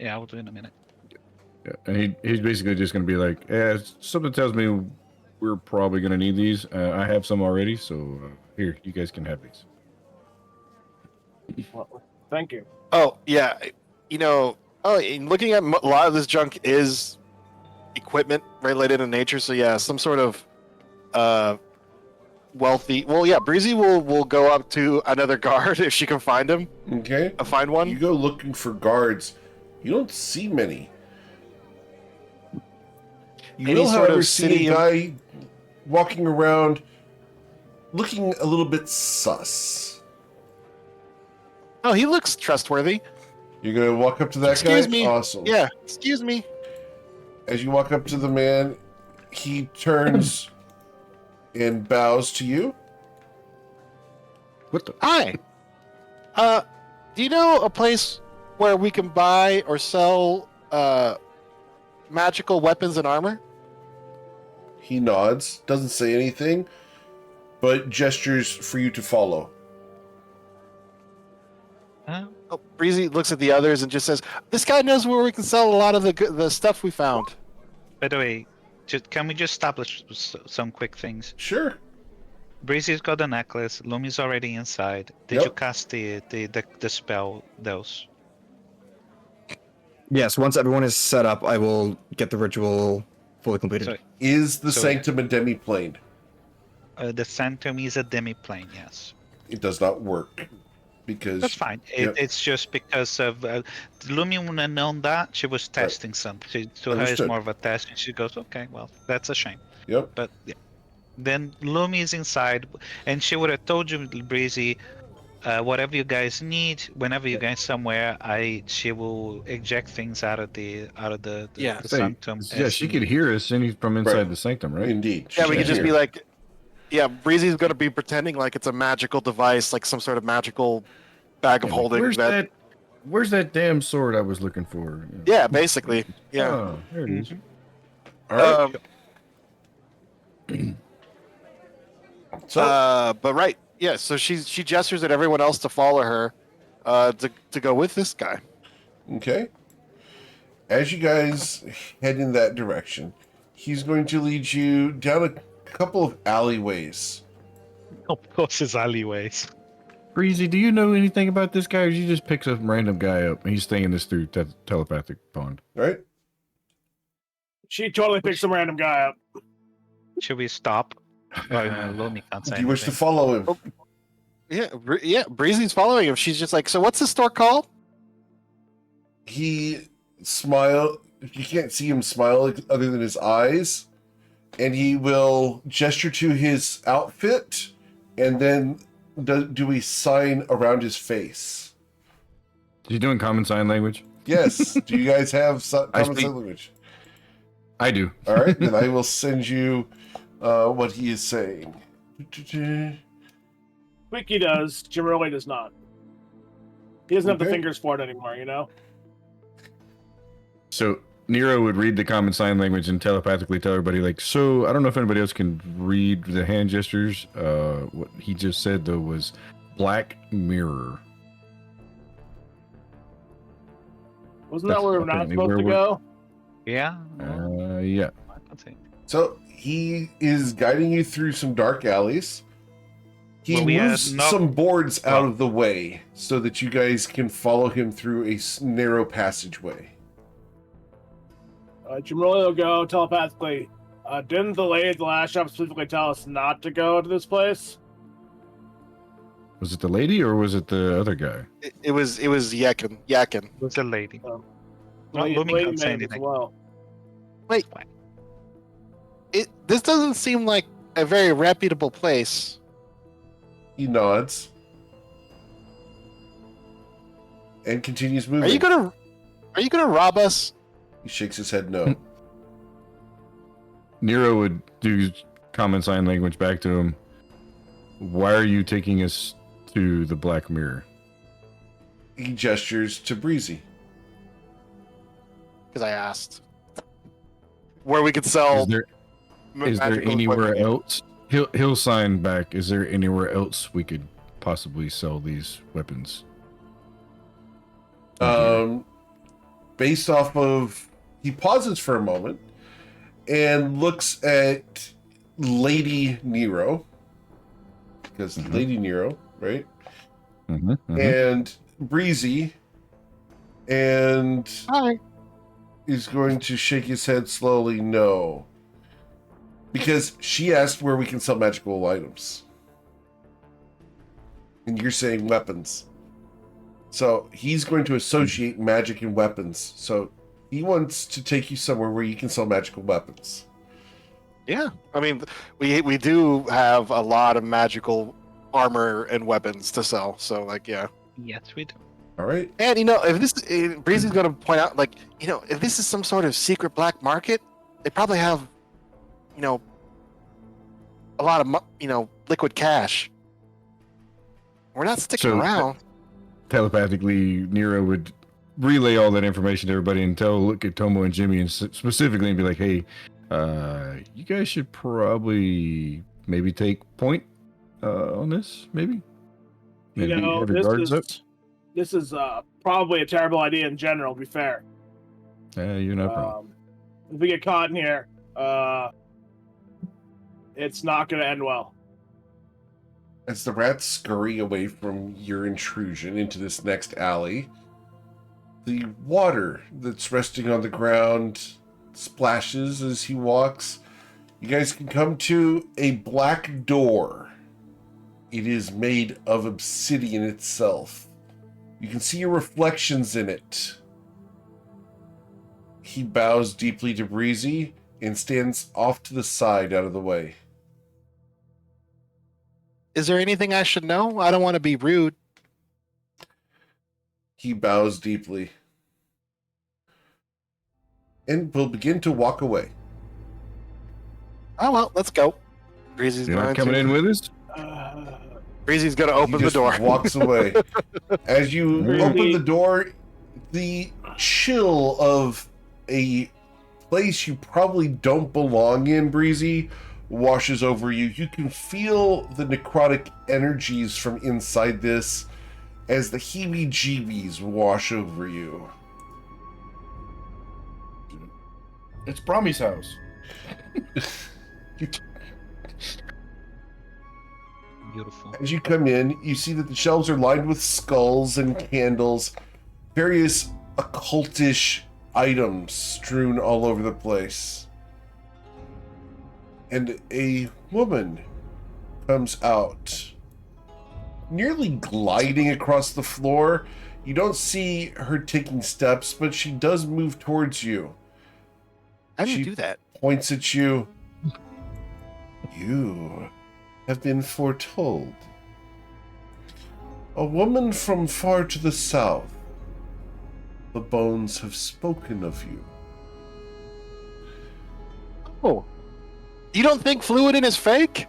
Yeah, I'll do it in a minute. Yeah, and he's basically just gonna be like, "Yeah, something tells me we're probably gonna need these. I have some already, so here, you guys can have these." Well, thank you. Oh yeah. And looking at a lot of this junk is equipment related in nature. So yeah, some sort of wealthy. Well, yeah, Breezy will go up to another guard if she can find him. Okay. Find one. You go looking for guards. You don't see many. You Any will, sort however, of see city a guy walking around looking a little bit sus. Oh, he looks trustworthy. You're going to walk up to that Excuse guy? me. Awesome. Yeah. Excuse me. As you walk up to the man, he turns and bows to you. What the? Hi. Do you know a place where we can buy or sell magical weapons and armor? He nods, doesn't say anything, but gestures for you to follow. Oh, Breezy looks at the others and just says, "This guy knows where we can sell a lot of the stuff we found." By the way, can we just establish some quick things? Sure. Breezy's got the necklace. Lumi's already inside. Did Yep. you cast the spell? Those. Yes, once everyone is set up, I will get the ritual fully completed. So, Is the So- sanctum a demi-plane? the Sanctum is a demiplane. Yes. It does not work. Because That's fine. Yep. It's just because of Lumi wouldn't have known that. She was testing something. To her, it's Understood. more of a test. And she goes, okay, well, that's a shame. Yep. But yeah. Then Lumi is inside, and she would have told you, Breezy, whatever you guys need, whenever you guys somewhere, she will eject things out of the Yeah. the Say, sanctum. yeah, as she could hear us from inside Right. the sanctum, right? Indeed. Yeah, we She could just can be hear. like, yeah, Breezy's going to be pretending like it's a magical device, like some sort of magical bag of Yeah, like, holding. Where's that damn sword I was looking for? Yeah, basically. Yeah. Oh, there it is. All right. Um, So but right, yeah. So she gestures at everyone else to follow her, to go with this guy. okay. As you guys head in that direction, he's going to lead you down a couple of alleyways. Of course, it's alleyways. Breezy, do you know anything about this guy, or did you just pick some random guy up and he's thinking this through telepathic bond? All right. She totally picked some random guy up. Should we stop? Lumi can't say Do you wish to anything. follow him? Yeah. Breezy's following him. She's just like, so what's the store called? He smile. You can't see him smile other than his eyes, and he will gesture to his outfit, and then do a sign around his face. Is he doing common sign language? Yes. Do you guys have common speak- sign language? I do. All right, then I will send you what he is saying. Wiki does. Jiroli does not. He doesn't have the Okay. fingers for it anymore, you know? So Nero would read the common sign language and telepathically tell everybody, like, so I don't know if anybody else can read the hand gestures. What he just said, though, was black mirror. Wasn't that That's where we're not apparently supposed where to we're- go? Yeah. Yeah. I can see. So he is guiding you through some dark alleys. He Well, we had moves not- some boards out well- of the way so that you guys can follow him through a narrow passageway. Jiroli will go telepathically. Didn't the lady at the last shop specifically tell us not to go to this place? Was it the lady or was it the other guy? It was Yakin. It was a lady. The Well, lady Lumi can't say made it as anything. well. Wait. This doesn't seem like a very reputable place. He nods and continues moving. Are you gonna rob us? He shakes his head no. Nero would do common sign language back to him. Why are you taking us to the Black Mirror? He gestures to Breezy. Because I asked where we could sell. Is there magical anywhere equipment. else? He'll sign back. Is there anywhere else we could possibly sell these weapons? Based off of, he pauses for a moment and looks at Lady Nero, because Lady Nero, right? And Breezy, and Hi. he's going to shake his head slowly no, because she asked where we can sell magical items, and you're saying weapons. So he's going to associate magic and weapons. So he wants to take you somewhere where you can sell magical weapons. Yeah, I mean, we do have a lot of magical armor and weapons to sell. So, like, yeah. Yes, we do. All right. And if Breezy's going to point out, like, if this is some sort of secret black market, they probably have, a lot of, liquid cash. We're not sticking around. Telepathically, Nero would relay all that information to everybody and look at Tomo and Jimmy and specifically and be like, hey, you guys should probably maybe take point on this, maybe have your guards up. This is probably a terrible idea in general, to be fair. You're no problem. If we get caught in here, it's not going to end well. As the rats scurry away from your intrusion into this next alley, the water that's resting on the ground splashes as he walks. You guys can come to a black door. It is made of obsidian itself. You can see your reflections in it. He bows deeply to Breezy and stands off to the side out of the way. Is there anything I should know? I don't want to be rude. He bows deeply and will begin to walk away. Oh, well, let's go. Breezy's You're not coming in with us? Breezy's going to open He the just door. walks away. As you open the door, the chill of a place you probably don't belong in, Breezy, washes over you. You can feel the necrotic energies from inside this as the heebie-jeebies wash over you. It's Brahmi's house. Beautiful. As you come in, you see that the shelves are lined with skulls and candles, various occultish items strewn all over the place. And a woman comes out, nearly gliding across the floor. You don't see her taking steps, but she does move towards you. How do you She do that? points at you. You have been foretold. A woman from far to the south. The bones have spoken of you. Oh. You don't think Fluidin is fake?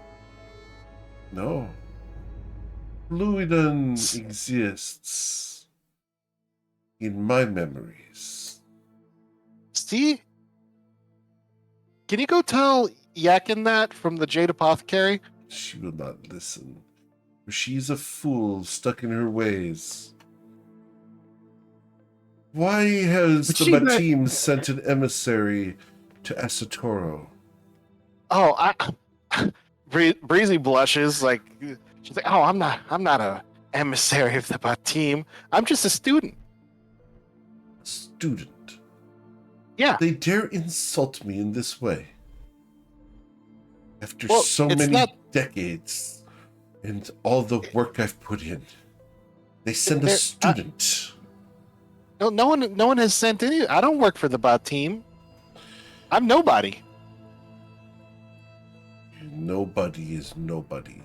No. Fluidin exists in my memories. See? Can you go tell Yakin that from the Jade Apothecary? She will not listen. For she's a fool stuck in her ways. Why has But the she let- Batim sent an emissary to Asatoro? Oh, Breezy blushes like she's like, "Oh, I'm not a emissary of the Batim. I'm just a student." Student. Yeah. They dare insult me in this way. After Well, so it's many not- decades and all the work I've put in. They send a They're- student. No one has sent any. I don't work for the Batim. I'm nobody. Nobody is nobody.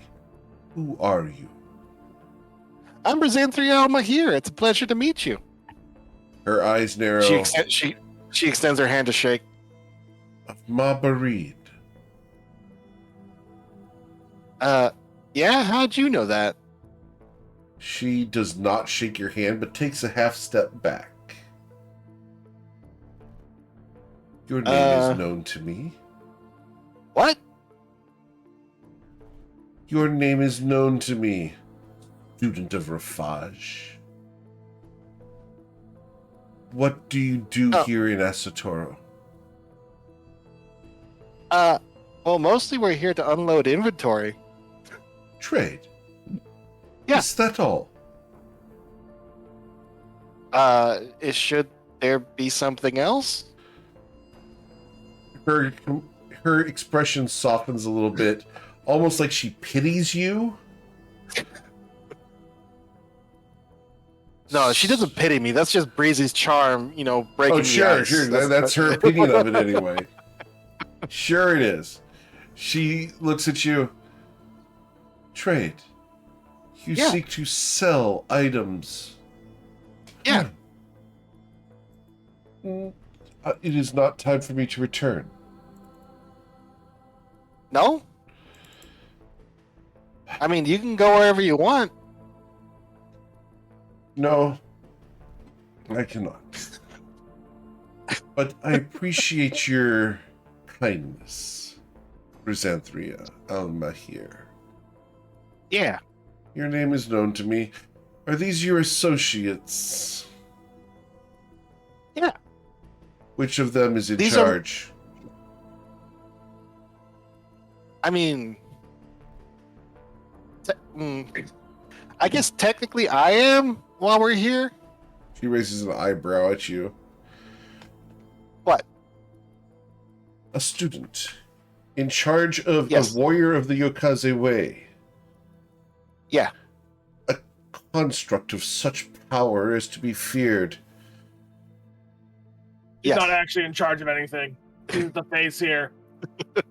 Who are you? I'm Brazanthria Alma here. It's a pleasure to meet you. Her eyes narrow. She extends her hand to shake. Of Mabarid. Yeah, how'd you know that? She does not shake your hand, but takes a half step back. Your name is known to me. What? Your name is known to me, student of Rafaj. What do you do here in Asatoro? Well, mostly we're here to unload inventory. Trade. Yeah. Is that all? Should there be something else? Her expression softens a little bit, almost like she pities you. No, she doesn't pity me. That's just Breezy's charm, breaking sure, the ice. sure. That's her opinion of it anyway. Sure it is. She looks at you. Trade. You seek to sell items. Yeah. It is not time for me to return. No? I mean, you can go wherever you want. No, I cannot. But I appreciate your kindness, Brazanthria Al-Mahir. Yeah. Your name is known to me. Are these your associates? Yeah. Which of them is in These charge? I mean, I guess technically I am while we're here. She raises an eyebrow at you. What? A student. In charge of Yes. a warrior of the Yokaze Way. Yeah. A construct of such power is to be feared. He's Yes. not actually in charge of anything. He's the face here.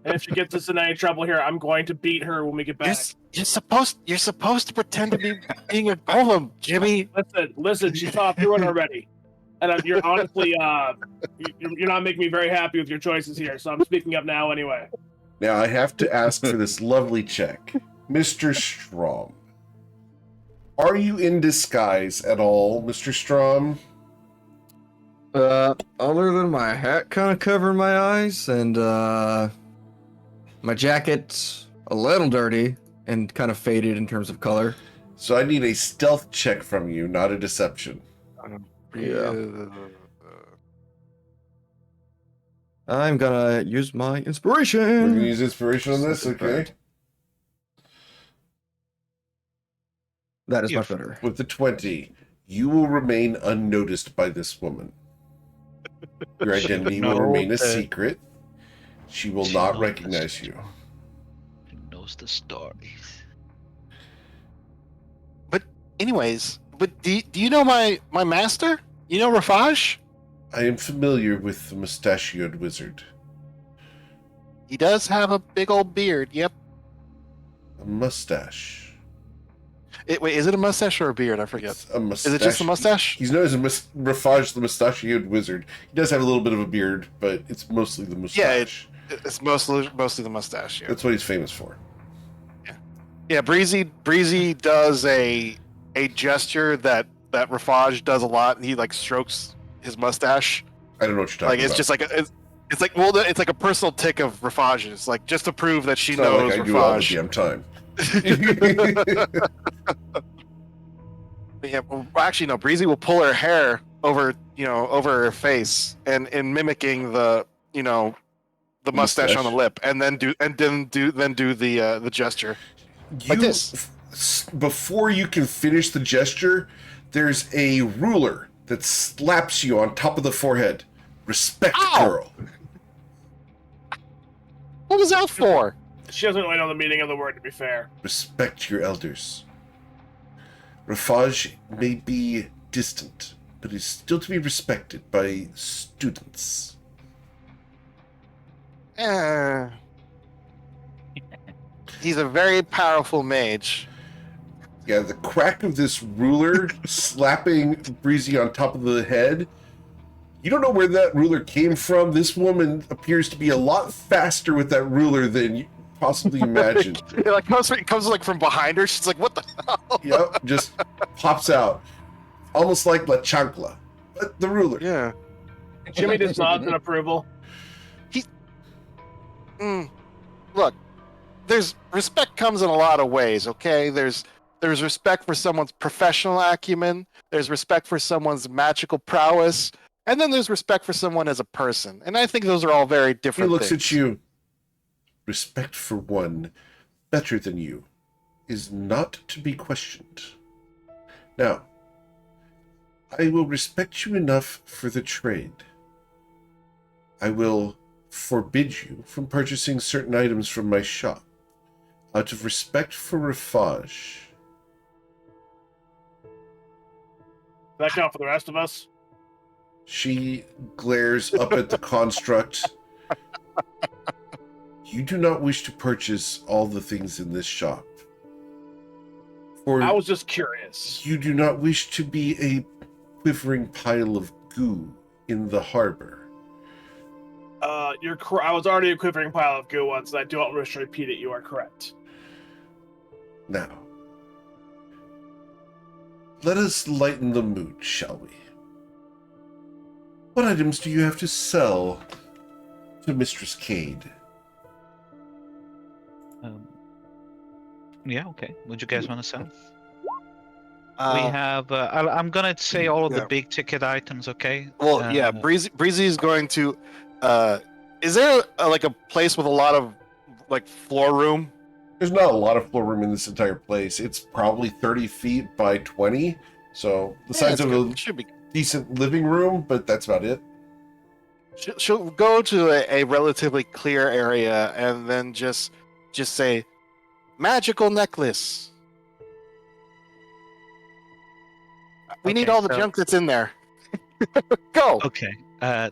And if she gets us in any trouble here, I'm going to beat her when we get back. You're supposed to pretend to be being a golem, Jimmy. Listen, she thought through it already. And you're honestly, you're not making me very happy with your choices here, so I'm speaking up now anyway. Now I have to ask for this lovely check. Mr. Strom. Are you in disguise at all, Mr. Strom? Other than my hat kind of covering my eyes and my jacket a little dirty and kind of faded in terms of color. So I need a stealth check from you, not a deception. Yeah. I'm gonna use my We're inspiration. going to use inspiration on this, okay? That is Yeah. much better. With the 20, you will remain unnoticed by this woman. Your identity will remain a secret. She will not recognize you. She knows the stories. Anyways, but do you know my master? You know Rafaj? I am familiar with the mustachioed wizard. He does have a big old beard. Yep. A mustache. Wait, is it a mustache or a beard? I forget. It's a mustache. Is it just a mustache? He's known as Rafaj the mustachioed wizard. He does have a little bit of a beard, but it's mostly the mustache. It's mostly the mustache. Yeah. That's what he's famous for. Yeah, Breezy does a gesture that Rafaj does a lot, and he like strokes his mustache. I don't know what you're talking Like it's about. just like it's like a personal tick of Rafaj's, like just to prove that she It's not knows like I do all the Rafaj. damn time. Yeah, well, actually, no. Breezy will pull her hair over her face, and in mimicking the mustache on the lip, and then do the gesture. Like this. Before you can finish the gesture, there's a ruler that slaps you on top of the forehead. Respect, Ow! girl. What was that for? She doesn't really know the meaning of the word, to be fair. Respect your elders. Rafaj may be distant, but is still to be respected by students. Eh. He's a very powerful mage. Yeah, the crack of this ruler slapping Breezy on top of the head. You don't know where that ruler came from. This woman appears to be a lot faster with that ruler than you possibly imagined. It like comes like from behind her. She's like, "What the hell?" Yep, just pops out, almost like La Chancla, but the ruler. Yeah. Jimmy just nods in approval. Look, there's respect comes in a lot of ways. Okay, there's respect for someone's professional acumen. There's respect for someone's magical prowess. And then there's respect for someone as a person. And I think those are all very He different looks things. at you. Respect for one better than you is not to be questioned. Now, I will respect you enough for the trade. I will forbid you from purchasing certain items from my shop out of respect for Rafaj. Does that count for the rest of us? She glares up at the construct. You do not wish to purchase all the things in this shop. For I was just curious. you do not wish to be a quivering pile of goo in the harbor. I was already a quivering pile of goo once, and I don't wish to repeat it. You are correct. Now, let us lighten the mood, shall we? What items do you have to sell to Mistress Cade? Yeah, okay. Would you guys want to sell? Uh, We have. I'm gonna say all of the yeah. big ticket items. Okay. Well, yeah, Breezy is going to. Is there like a place with a lot of like floor room? There's not a lot of floor room in this entire place. It's probably 30 feet by 20, so the size of a should be. decent living room, but that's about it. She'll go to a relatively clear area and then just say, "Magical necklace." We need Okay, all the so- junk that's in there. Go. Okay. Uh,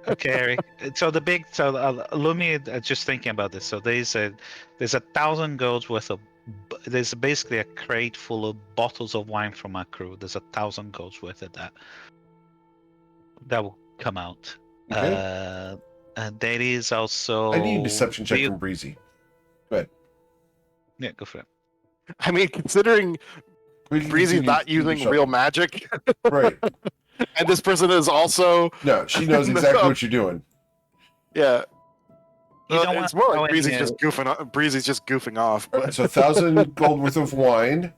Okay, Eric. So Lumi, just thinking about this. So there's 1,000 golds worth of. There's basically a crate full of bottles of wine from our crew. There's 1,000 golds worth of that. That will come out. Okay. And there is also. I need a deception check do you- from Breezy. Yeah, go for it. I mean, considering Breezy's not using real magic, Right. and this person is also No, she knows exactly No. what you're doing. yeah. You don't It's want more to like go in Breezy's here- just goofing off. Breezy's just goofing off. But So 1,000 gold worth of wine.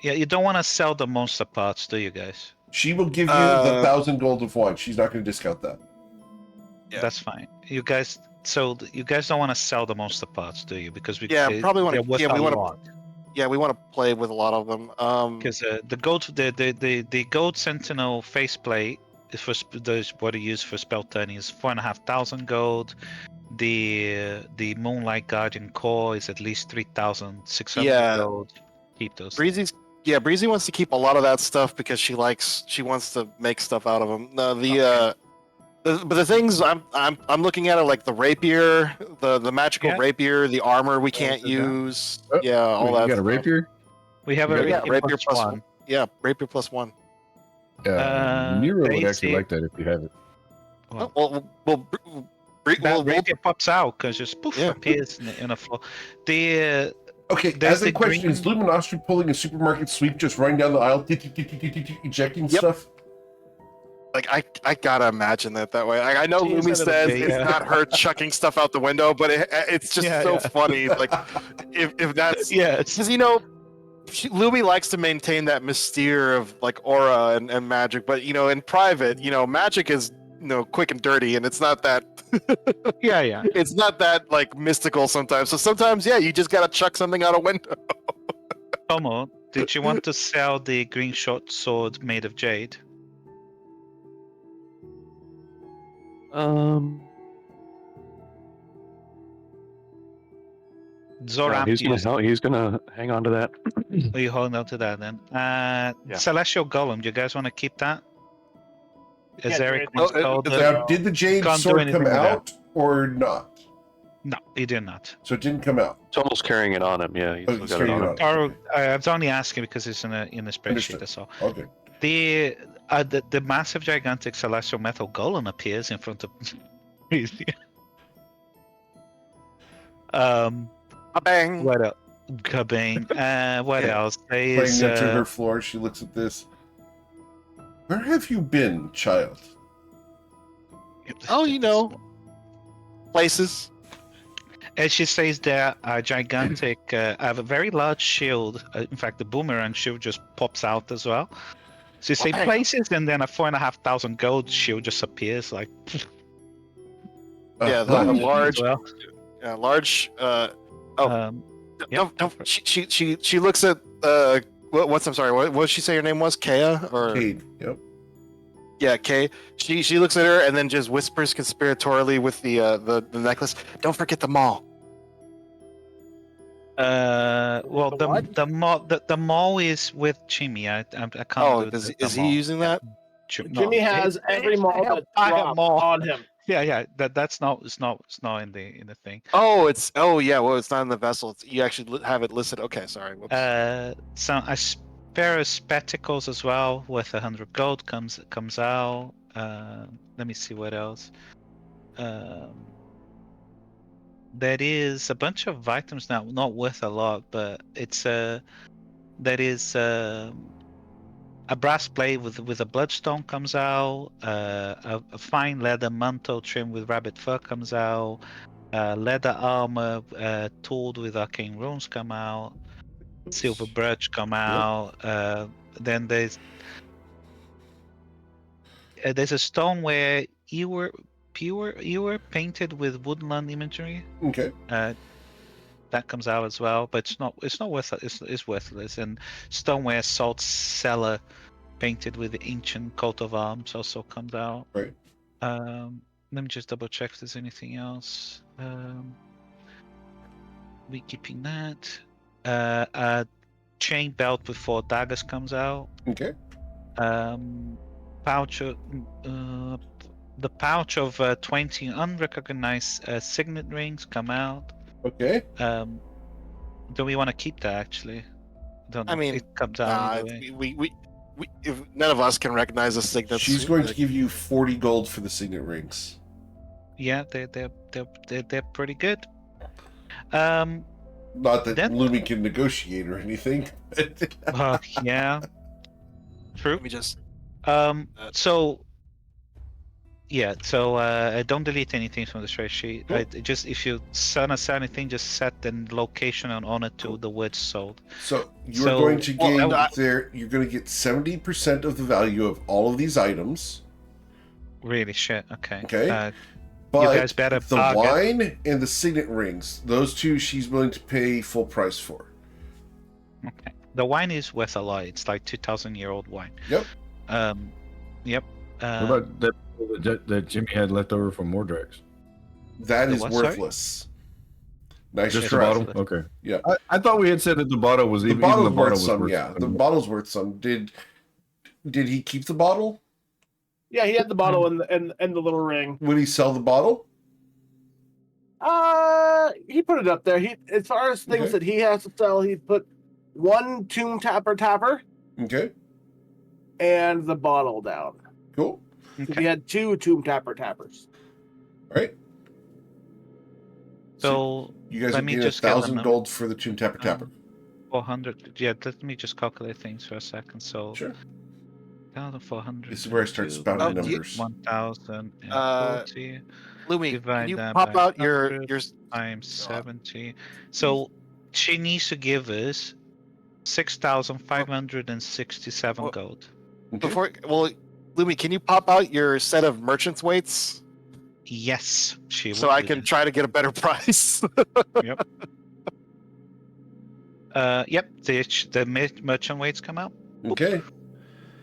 Yeah, you don't want to sell the monster parts, do you guys? She will give you the Uh, 1,000 gold of wine. She's not going to discount that. Yeah. That's fine. You guys. So you guys don't want to sell the monster parts, do you? Because Yeah, probably wanna- they're worth yeah, we a wanna- lot. yeah, we want to play with a lot of them. Because the gold sentinel faceplate is for what you use for spell turning is 4,500 gold. The moonlight guardian core is at least 3,600 Yeah. gold. Keep those. Breezy wants to keep a lot of that stuff because she wants to make stuff out of them. No, but the things I'm looking at are like the rapier, the magical Yeah. rapier, the armor we can't those are done. use. Oh, Yeah, all Wait, that. you got a stuff. rapier? We have You a got- Yeah, rapier rapier plus plus one. Yeah, rapier +1. Nero would Daisy- actually like that if you have it. Well, Well, that rapier pops out because just poof Yeah. appears in a floor. The Okay, There's as a the question, green- is Luminosity pulling a supermarket sweep just running down the aisle, ejecting Yep. stuff? like I gotta imagine that way. I know She is a Lumi little says big, it's yeah. not her chucking stuff out the window, but it's just Yeah, so yeah. funny. Like if that's yeah, it's because Lumi likes to maintain that mystere of like aura and magic, but in private, magic is quick and dirty, and it's not that yeah. it's not that like mystical sometimes. So sometimes, yeah, you just gotta chuck something out a window. Tomo, did you want to sell the green short sword made of jade? Zoramp he's gonna hang on to that. Are you holding on to that then? Celestial Golem, do you guys want to keep that? As Can't do Eric anything once with it. called It's it. Now, did the jade Can't do sword anything come with that. out, or not? No, he did not. So it didn't come out. Tomo's carrying it on him. Yeah, he's Oh, still he's got it carrying on it him. on. Or Okay. I was only asking because it's in a spreadsheet. Understood. That's all. Okay. The massive gigantic celestial metal golem appears in front of A bang. what else? Kabang. What Yeah. else? There Playing is near to her floor, she looks at this. Where have you been, child? Oh, you know, places. As she says there, a gigantic, I have a very large shield. In fact, the boomerang shield just pops out as well. So you say Okay. places, and then a 4,500 gold shield just appears like. Yeah, the Uh-huh. large, As well. large. Yep. Don't. She looks at what's I'm sorry. What did she say her name was? Kea or Cade. Yep. yeah, Kay. She looks at her and then just whispers conspiratorially with the necklace. Don't forget the mall. Well, The the what? the mall the mall is with Jimmy. I can't. Oh, do the is he mall. using that? Jimmy has every it's mall the that entire dropped mall. on him. Yeah. It's not in the thing. Oh, yeah. Well, it's not in the vessel. You actually have it listed. Okay, sorry. Whoops. So a pair of spectacles as well with 100 gold comes out. Let me see what else. That is a bunch of items now, not worth a lot, but it's that is a brass plate with a bloodstone comes out. A fine leather mantle trimmed with rabbit fur comes out. Leather armor tooled with arcane runes come out. Silver birch come out. Then there's a stone where you were painted with woodland imagery. Okay. That comes out as well, but it's not worth it's worthless. And stoneware salt cellar painted with the ancient coat of arms also comes out. Right. Let me just double check if there's anything else. We keeping that. A chain belt with 4 daggers comes out. Okay. Pouch of, the pouch of 20 unrecognized signet rings come out. Okay. Do we want to keep that actually? Don't know. I mean, it comes out either way. we if none of us can recognize the signets. She's going to give you 40 gold for the signet rings. Yeah, they're pretty good. Not that Then- Lumi can negotiate or anything. Yeah. True. Let me just. So don't delete anything from the spreadsheet. Cool. Just if you want to set anything, just set the location and on it to the word sold. So you're So- going to gain Well, you're going to get 70% of the value of all of these items. Really shit. Okay. Okay. But guys better the bargain. wine and the signet rings, those two she's willing to pay full price for. Okay. The wine is worth a lot. It's like 2,000-year-old wine. Yep. Yep. What about that Jimmy had left over from Mordrax? That The is what, sorry? worthless. Nice Just the try. bottle? Okay. Yeah. I thought we had said that the bottle was The even bottle's the bottle worth was some, worth yeah. The something. bottle's worth some. Did he keep the bottle? Yeah, he had the bottle and the little ring. Would he sell the bottle? He put it up there. He, as far as things Okay. that he has to sell, he put one tomb tapper Okay. and the bottle down. Cool. 'Cause he had 2 tomb tappers. All right. So You guys let are me getting just get the 1,000 number. gold for the Tomb Tapper Tapper. 400. Yeah, let me just calculate things for a second. So Sure. 1,400. This is where I start into spouting Oh, do you- numbers. 1,040 Lumi, divide can you that pop by out your 100 times 70. So she needs to give us 6,567 Well, gold. Okay. before? Well, Lumi, can you pop out your set of merchants' weights Yes, she so will I do can that. try to get a better price? Yep. The merchant weights come out. Okay.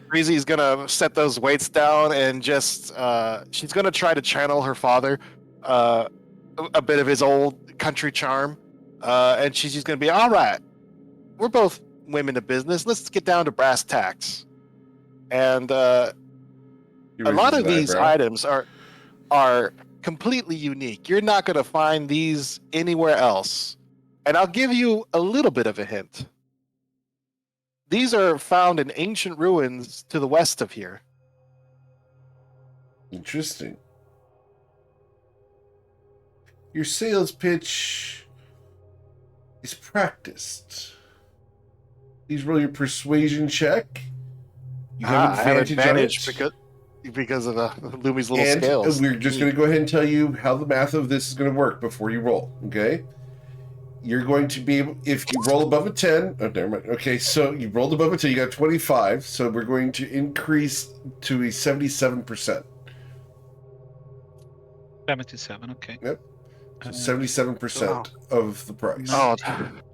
Breezy's gonna set those weights down and just she's gonna try to channel her father, a bit of his old country charm, and she's just gonna be all right. We're both women of business. Let's get down to brass tacks. And He a lot raises of an these eyebrow. items are completely unique. You're not going to find these anywhere else. And I'll give you a little bit of a hint. These are found in ancient ruins to the west of here. Interesting. Your sales pitch is practiced. Please roll your persuasion check. You have I have advantage on it. because of Lumi's little And scales. we're just going to go ahead and tell you how the math of this is going to work before you roll, okay? You're going to be able, if you roll above a 10, oh, never mind. Okay, so you rolled above a 10, you got 25, so we're going to increase to a 77%. 77, okay. Yep. So 77% of the price. Oh,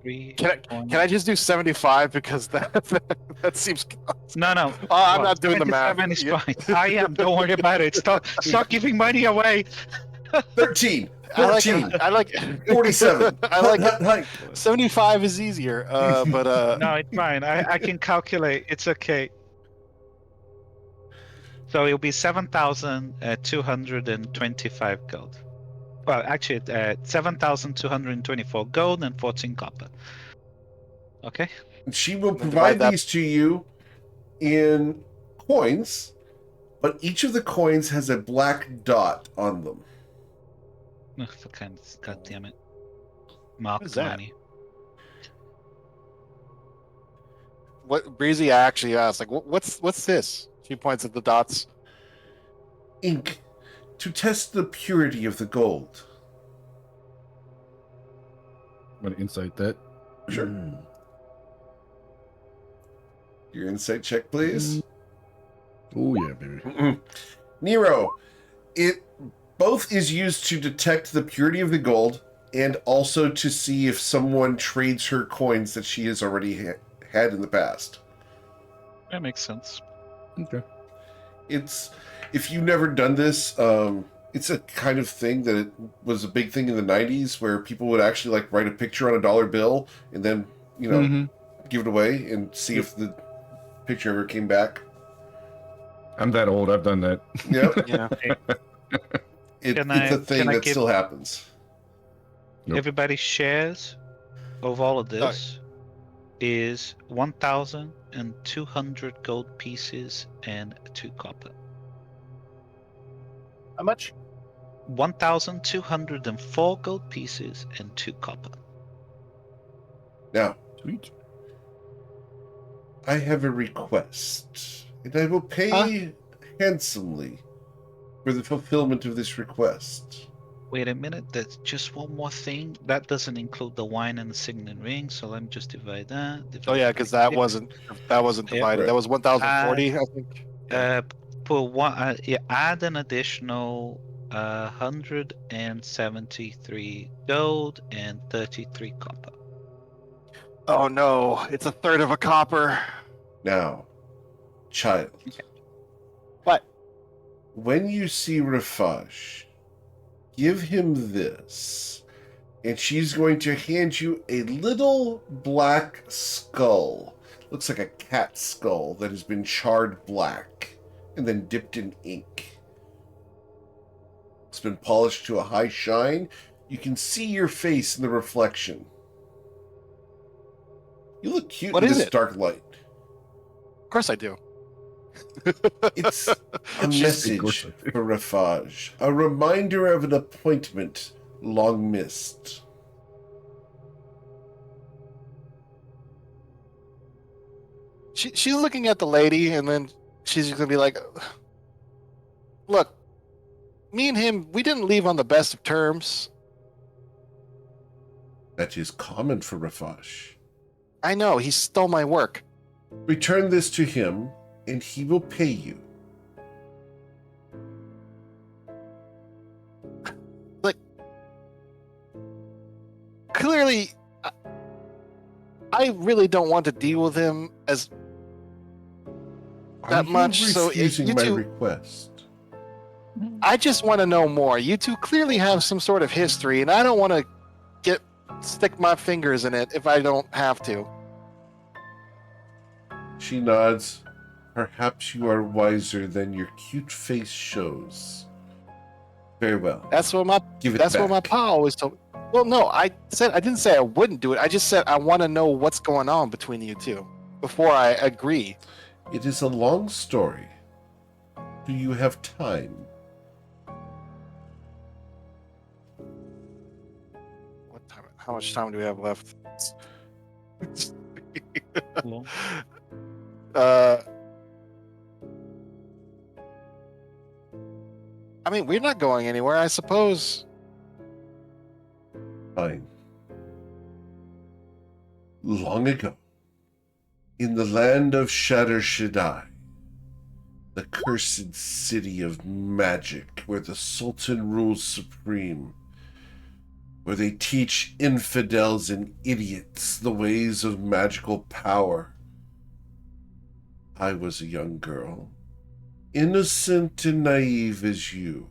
3, can I just do 75 because that seems. No. Oh, I'm not doing the math. 27 is fine. I am. Don't worry about it. Stop giving money away. 13, I 14, like 47. I like Hut, hut, 75 is easier. But No, it's fine. I can calculate. It's okay. So it'll be 7,225 gold. Well, actually, 7,224 gold and 14 copper. Okay. She will Then provide divide that- these to you in coins, but each of the coins has a black dot on them. Ugh, God damn it. Mark What is that? money. what Breezy actually asked, like, what's this? She points at the dots. Ink to test the purity of the gold. Want to insight that? Sure. Your insight check, please. Oh yeah, baby. Nero, it both is used to detect the purity of the gold and also to see if someone trades her coins that she has already had in the past. That makes sense. Okay. It's, if you've never done this, it's a kind of thing that it was a big thing in the 90s where people would actually like write a picture on a dollar bill and then, you know, give it away and see if the picture ever came back. I'm that old. I've done that. Yep. Yeah. It's a thing that still happens. Nope. Everybody's shares of all of this is 1,200 gold pieces and 2 copper. How much? 1,204 gold pieces and 2 copper. Now, Sweet. I have a request, and I will pay handsomely for the fulfillment of this request. Wait a minute, there's just one more thing. That doesn't include the wine and the signet ring, so let me just divide that. Oh yeah, because that wasn't divided. right. That was 1,040, I think. For one, add an additional 173 gold and 33 copper. Oh no, it's a third of a copper. Now, child. What? When you see Rafaj, give him this, and she's going to hand you a little black skull. Looks like a cat skull that has been charred black and then dipped in ink. It's been polished to a high shine. You can see your face in the reflection. You look cute What in is this it? dark light. Of course I do. It's a message for Rafaj, a reminder of an appointment long missed. She's looking at the lady, and then she's gonna be like, "Look, me and him, we didn't leave on the best of terms. That is common for Rafaj. I know he stole my work. Return this to him, and he will pay you. Clearly, I really don't want to deal with him as that Are you much. So refusing you my two, request? I just want to know more. You two clearly have some sort of history, and I don't want to stick my fingers in it if I don't have to. She nods. Perhaps you are wiser than your cute face shows. Very well. That's what my Give it that's back. what my pa always told me. Well, no, I didn't say I wouldn't do it. I just said I want to know what's going on between you two before I agree. It is a long story. Do you have time? What time? How much time do we have left? Long. I mean, we're not going anywhere, I suppose. Fine. Long ago, in the land of Shatter Shaddai, the cursed city of magic, where the Sultan rules supreme, where they teach infidels and idiots the ways of magical power, I was a young girl, innocent and naive as you.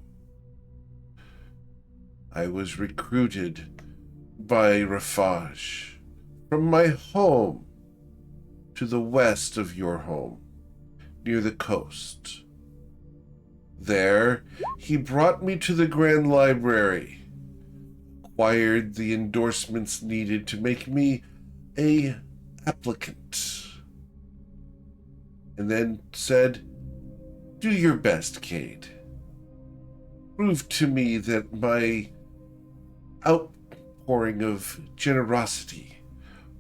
I was recruited by Rafaj from my home to the west of your home, near the coast. There, he brought me to the Grand Library, acquired the endorsements needed to make me a applicant, and then said, "Do your best, Cade. Prove to me that my outpouring of generosity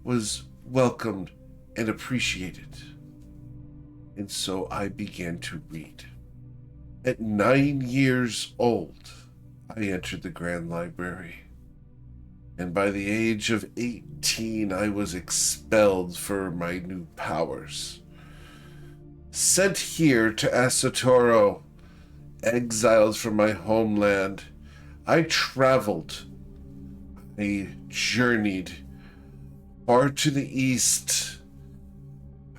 was welcomed and appreciated." And so I began to read. At 9 years old, I entered the Grand Library. And by the age of 18, I was expelled for my new powers. Sent here to Asatoro, exiled from my homeland, I traveled. I journeyed far to the east.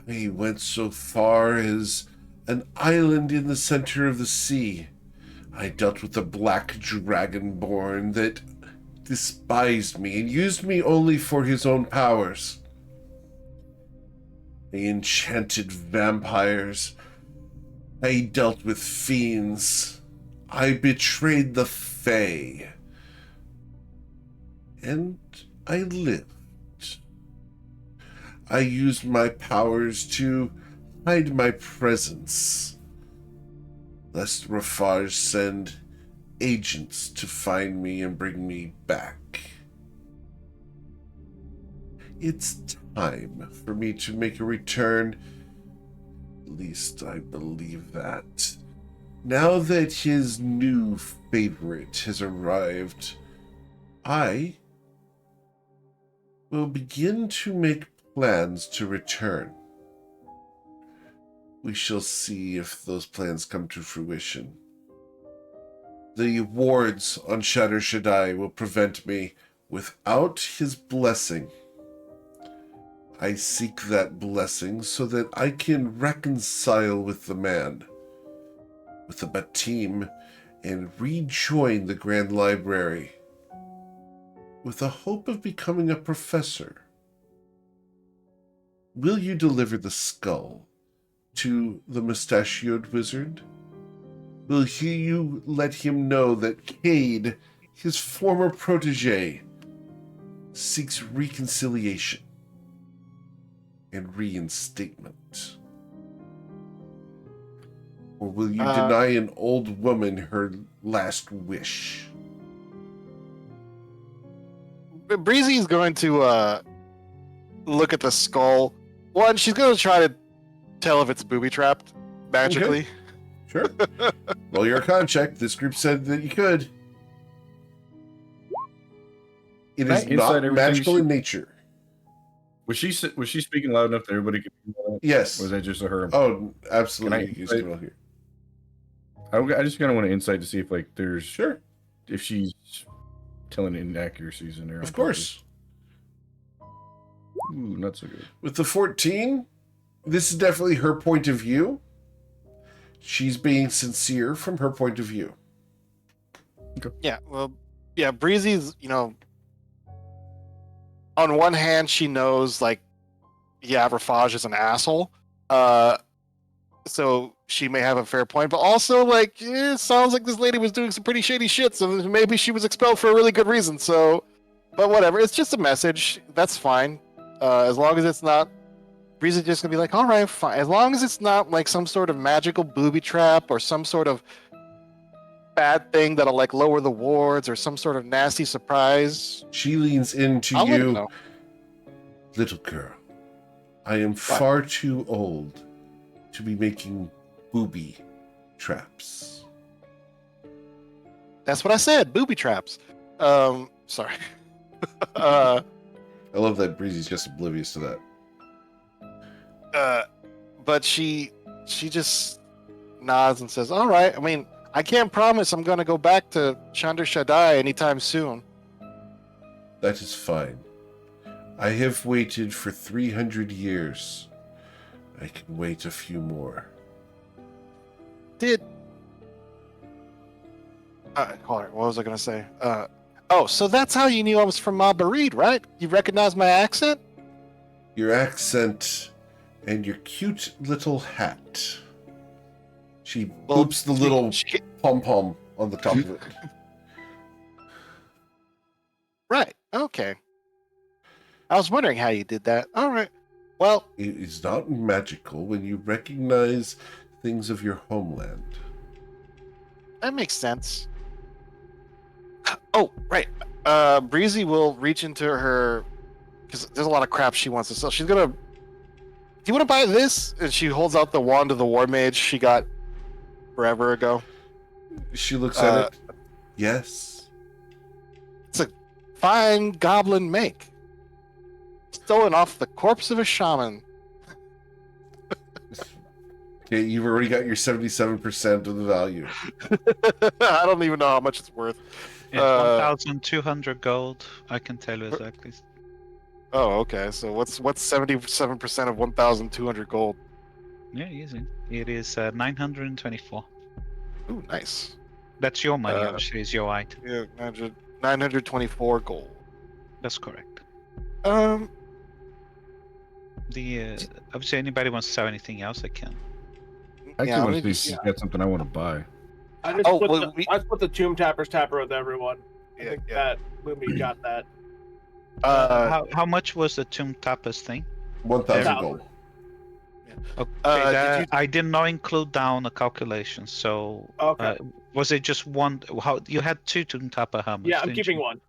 I went so far as an island in the center of the sea. I dealt with a black dragonborn that despised me and used me only for his own powers. I enchanted vampires. I dealt with fiends. I betrayed the Fae. And I lived. I used my powers to hide my presence, lest Rafaj send agents to find me and bring me back. It's time for me to make a return. At least I believe that. Now that his new favorite has arrived, I will begin to make plans to return. We shall see if those plans come to fruition. The wards on Shatter Shaddai will prevent me without his blessing. I seek that blessing so that I can reconcile with the man, with the Batim, and rejoin the Grand Library with the hope of becoming a professor. Will you deliver the skull to the mustachioed wizard? Will you let him know that Cade, his former protege, seeks reconciliation and reinstatement? Or will you deny an old woman her last wish? Breezy's going to look at the skull. One, she's going to try to tell if it's booby-trapped magically. Okay. Sure. Well, your con check. This group said that you could. It is not magical in nature. Was she speaking loud enough that everybody could hear that? Yes. Or was that just her? Oh, absolutely. Can I You can still hear. I just kind of want to insight to see if there's Sure. if she's telling inaccuracies in there. Of course. Ooh, not so good. With the 14, this is definitely her point of view. She's being sincere from her point of view. Yeah, well, yeah, Breezy's, on one hand, she knows, Rafaj is an asshole. so she may have a fair point, but also like it sounds like this lady was doing some pretty shady shit, so maybe she was expelled for a really good reason. So, but whatever, it's just a message. That's fine, as long as it's not. Breezy's just gonna be like, all right, fine, as long as it's not like some sort of magical booby trap or some sort of bad thing that'll like lower the wards or some sort of nasty surprise. She leans into I'll let him you. know. Little girl, I am far too old to be making booby traps. That's what I said. Booby traps. Sorry. I love that Breezy's just oblivious to that. But she just nods and says, "All right. I mean, I can't promise I'm gonna go back to Chandra Shaddai anytime soon." That is fine. I have waited for 300 years. I can wait a few more. Hold on, what was I gonna say? So that's how you knew I was from Mabarid, right? You recognized my accent? Your accent and your cute little hat. She boops the little pom-pom on the top of it. Right. Okay. I was wondering how you did that. All right. Well, It is not magical when you recognize things of your homeland. that makes sense. Oh, right. Breezy will reach into her because there's a lot of crap she wants to sell. She's gonna. Do you want to buy this? And she holds out the wand of the war mage she got forever ago. She looks at it. Yes. It's a fine goblin make, stolen off the corpse of a shaman. Okay, you've already got your 77% of the value. I don't even know how much it's worth. It's 1,200 gold. I can tell you exactly. Oh, okay. So what's 77% of 1,200 gold? Yeah, easy. It is 924. Ooh, nice. That's your money, obviously, is your item. Yeah, 924 gold. That's correct. Yeah, Obviously, anybody wants to sell anything else, I can. I Yeah, actually let want me to just- see if that's something I want to buy. I just Oh, put well, I just put the Tomb Tapper's Tapper with everyone. I Yeah, think yeah. that Lumi got that. How much was the Tomb Tappers thing? 1,000 gold. Okay, did I did not include down the calculation. So, Okay. was it just one? How you had two Tomb Tapper hammers? Yeah, I'm didn't keeping you? one.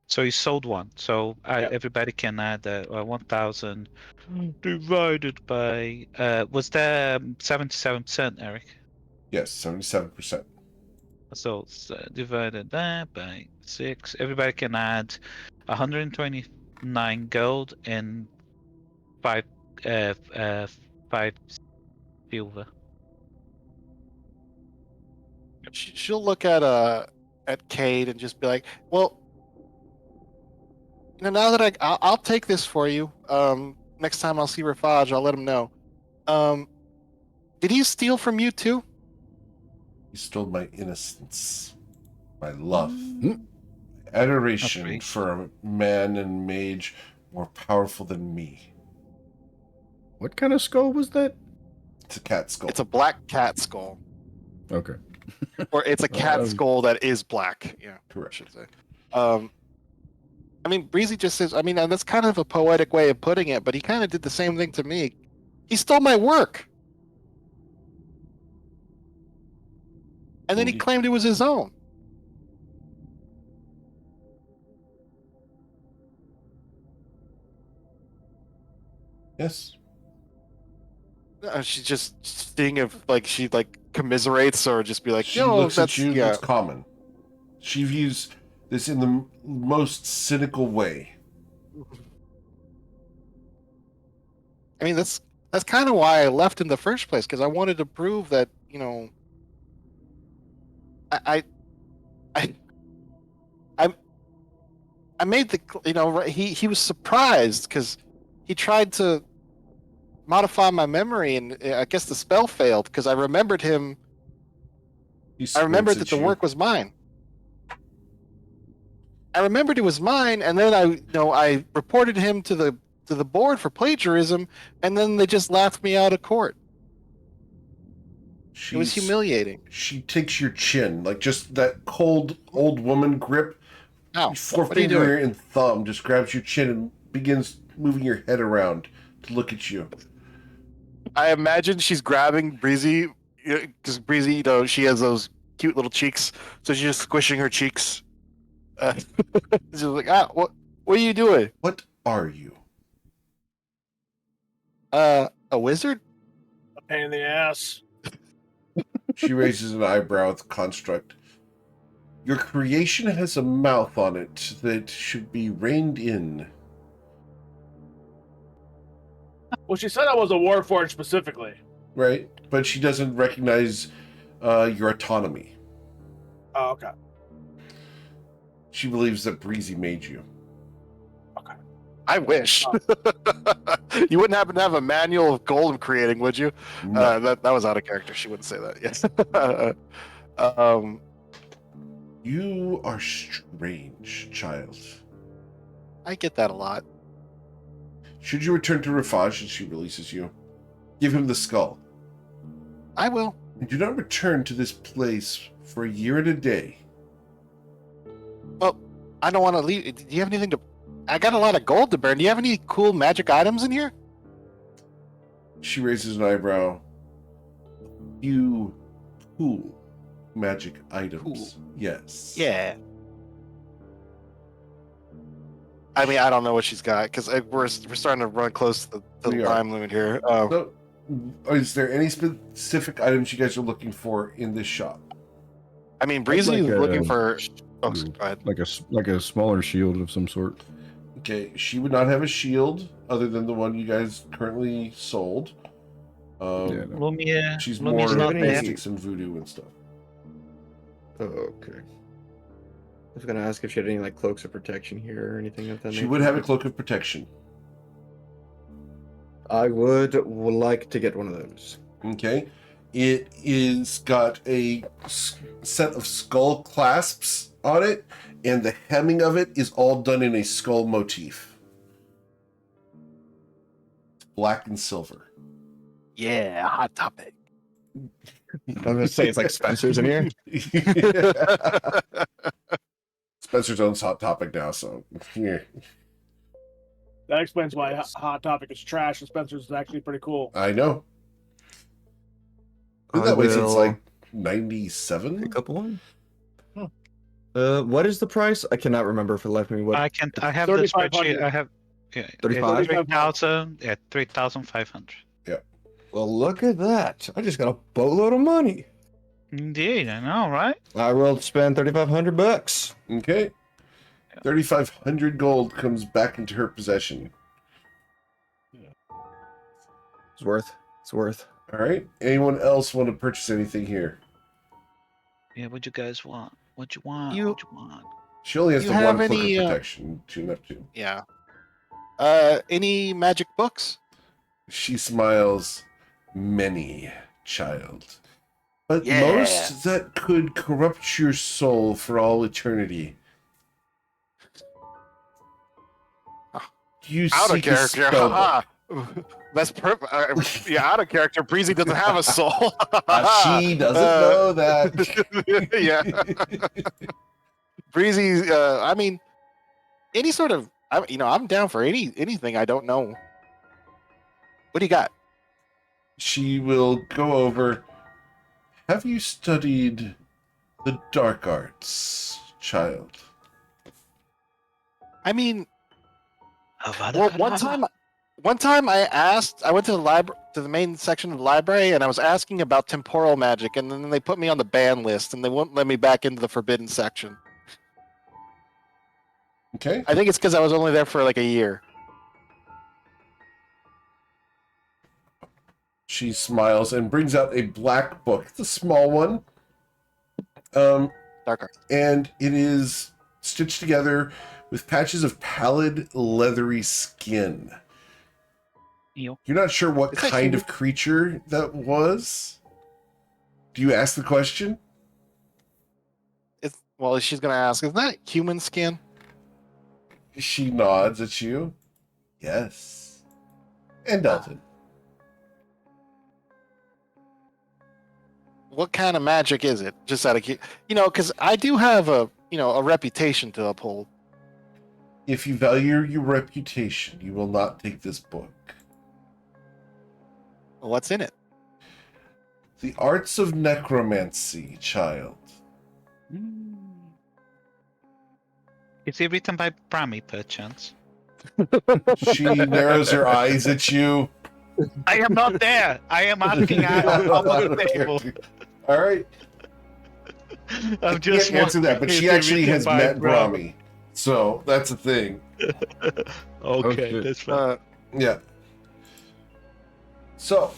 So you sold one. So Yep. everybody can add 1,000 divided by. Was there 77%, Eric? Yes, 77%. So it's, divided that by 6. Everybody can add 129 gold and 5 silver. she'll look at Cade and just be like, "Well, now that I'll take this for you. Next time I'll see Rafaj, I'll let him know. Did he steal from you too?" You stole my innocence, my love, That's adoration right. for a man and mage more powerful than me. What kind of skull was that? It's a cat skull. It's a black cat skull, Okay. or it's a cat Um, skull that is black. Yeah, I Correct. should say. I mean, Breezy just says. I mean, and that's kind of a poetic way of putting it, but he kind of did the same thing to me. He stole my work, and then he Indeed. claimed it was his own. Yes. She's just seeing if like she like commiserates or just be like, She "Yo, looks that's at you. yeah." It's common. She views this in the most cynical way. I mean, that's kind of why I left in the first place, because I wanted to prove that I made the he was surprised because he tried to modify my memory, and I guess the spell failed because I remembered him. He I remembered squints that at the you. work was mine. I remembered it was mine, and then I reported him to the board for plagiarism, and then they just laughed me out of court. It was humiliating. She takes your chin, like just that cold old woman grip. Ow. What are you Forefinger doing? and thumb just grabs your chin and begins moving your head around to look at you. I imagine she's grabbing Breezy, because Breezy, she has those cute little cheeks, so she's just squishing her cheeks. She's like, what are you doing? What are you? A wizard? A pain in the ass. She raises an eyebrow at the construct. Your creation has a mouth on it that should be reined in. Well, she said I was a warforged specifically. Right? But she doesn't recognize your autonomy. Oh, okay. She believes that Breezy made you. Okay. I wish. You wouldn't happen to have a manual of golem creating, would you? No. That was out of character. She wouldn't say that. Yes. You are strange, child. I get that a lot. Should you return to Rafaj and she releases you, give him the skull. I will. And do not return to this place for a year and a day. Well, I don't want to leave. Do you have anything to... I got a lot of gold to burn. Do you have any cool magic items in here? She raises an eyebrow. You cool magic items. Cool. Yes. Yeah. I mean, I don't know what she's got, because we're starting to run close to the We are. time limit here. So, is there any specific items you guys are looking for in this shop? I mean, Breezy is like looking a- for... Oh, Ooh. go ahead. Like a smaller shield of some sort. Okay, she would not have a shield other than the one you guys currently sold. Yeah, no. Lumia. She's Lumia's more not any- there. mystics and voodoo and stuff. Oh, okay. I was gonna ask if she had any like cloaks of protection here or anything of that She nature. would have a cloak of protection. I would like to get one of those. Okay, it is got a set of skull clasps on it, and the hemming of it is all done in a skull motif. It's black and silver. Yeah, hot topic. I'm gonna say it's like Spencer's in here. Spencer's own hot topic now, so yeah. That explains why Hot Topic is trash and Spencer's is actually pretty cool. I know. Been I that way since will like 97. pick up one. What is the price? I cannot remember for the life of me. What? I can. I have the 3,500. spreadsheet. I have. Yeah, 35? 3,000. Yeah, 3,500. Well, look at that! I just got a boatload of money. Indeed, I know, right? I will spend $3,500. Okay. 3,500 gold comes back into her possession. It's worth. It's worth. All right. Anyone else want to purchase anything here? Yeah, what you guys want? What you want? You- What you want? She only has You the have one cloak any, of protection. Shouldn't have two. Yeah. Any magic books? She smiles. Many, child. But Yeah. most that could corrupt your soul for all eternity. You Out of seek a character. spell Haha. That's perfect. Yeah, out of character. Breezy doesn't have a soul. she doesn't know that. Yeah. Breezy. I mean, any sort of. I'm down for anything. I don't know. What do you got? She will go over. Have you studied the dark arts, child? I mean, Avada well, Kedavra. one time I asked. I went to the library, to the main section of the library, and I was asking about temporal magic, and then they put me on the ban list, and they won't let me back into the forbidden section. Okay. I think it's because I was only there for like a year. She smiles and brings out a black book. It's a small one. Dark arts. And it is stitched together with patches of pallid, leathery skin. Ew. You're not sure what Is that kind human? of creature that was? Do you ask the question? Well, she's gonna ask, "Is that human skin?" She nods at you. Yes. And Delton. what kind of magic is it? Just out of because I do have a reputation to uphold. If you value your reputation, you will not take this book. What's in it? The arts of necromancy, child. Is it written by Brahmi, perchance? She narrows her eyes at you. I am not there. I am asking out on the table. All right. I'm I just can't answer that, but wondering she if it actually written has by met Brahmi. Brahmi. So that's a thing. Okay, shit. that's fine. Yeah. So,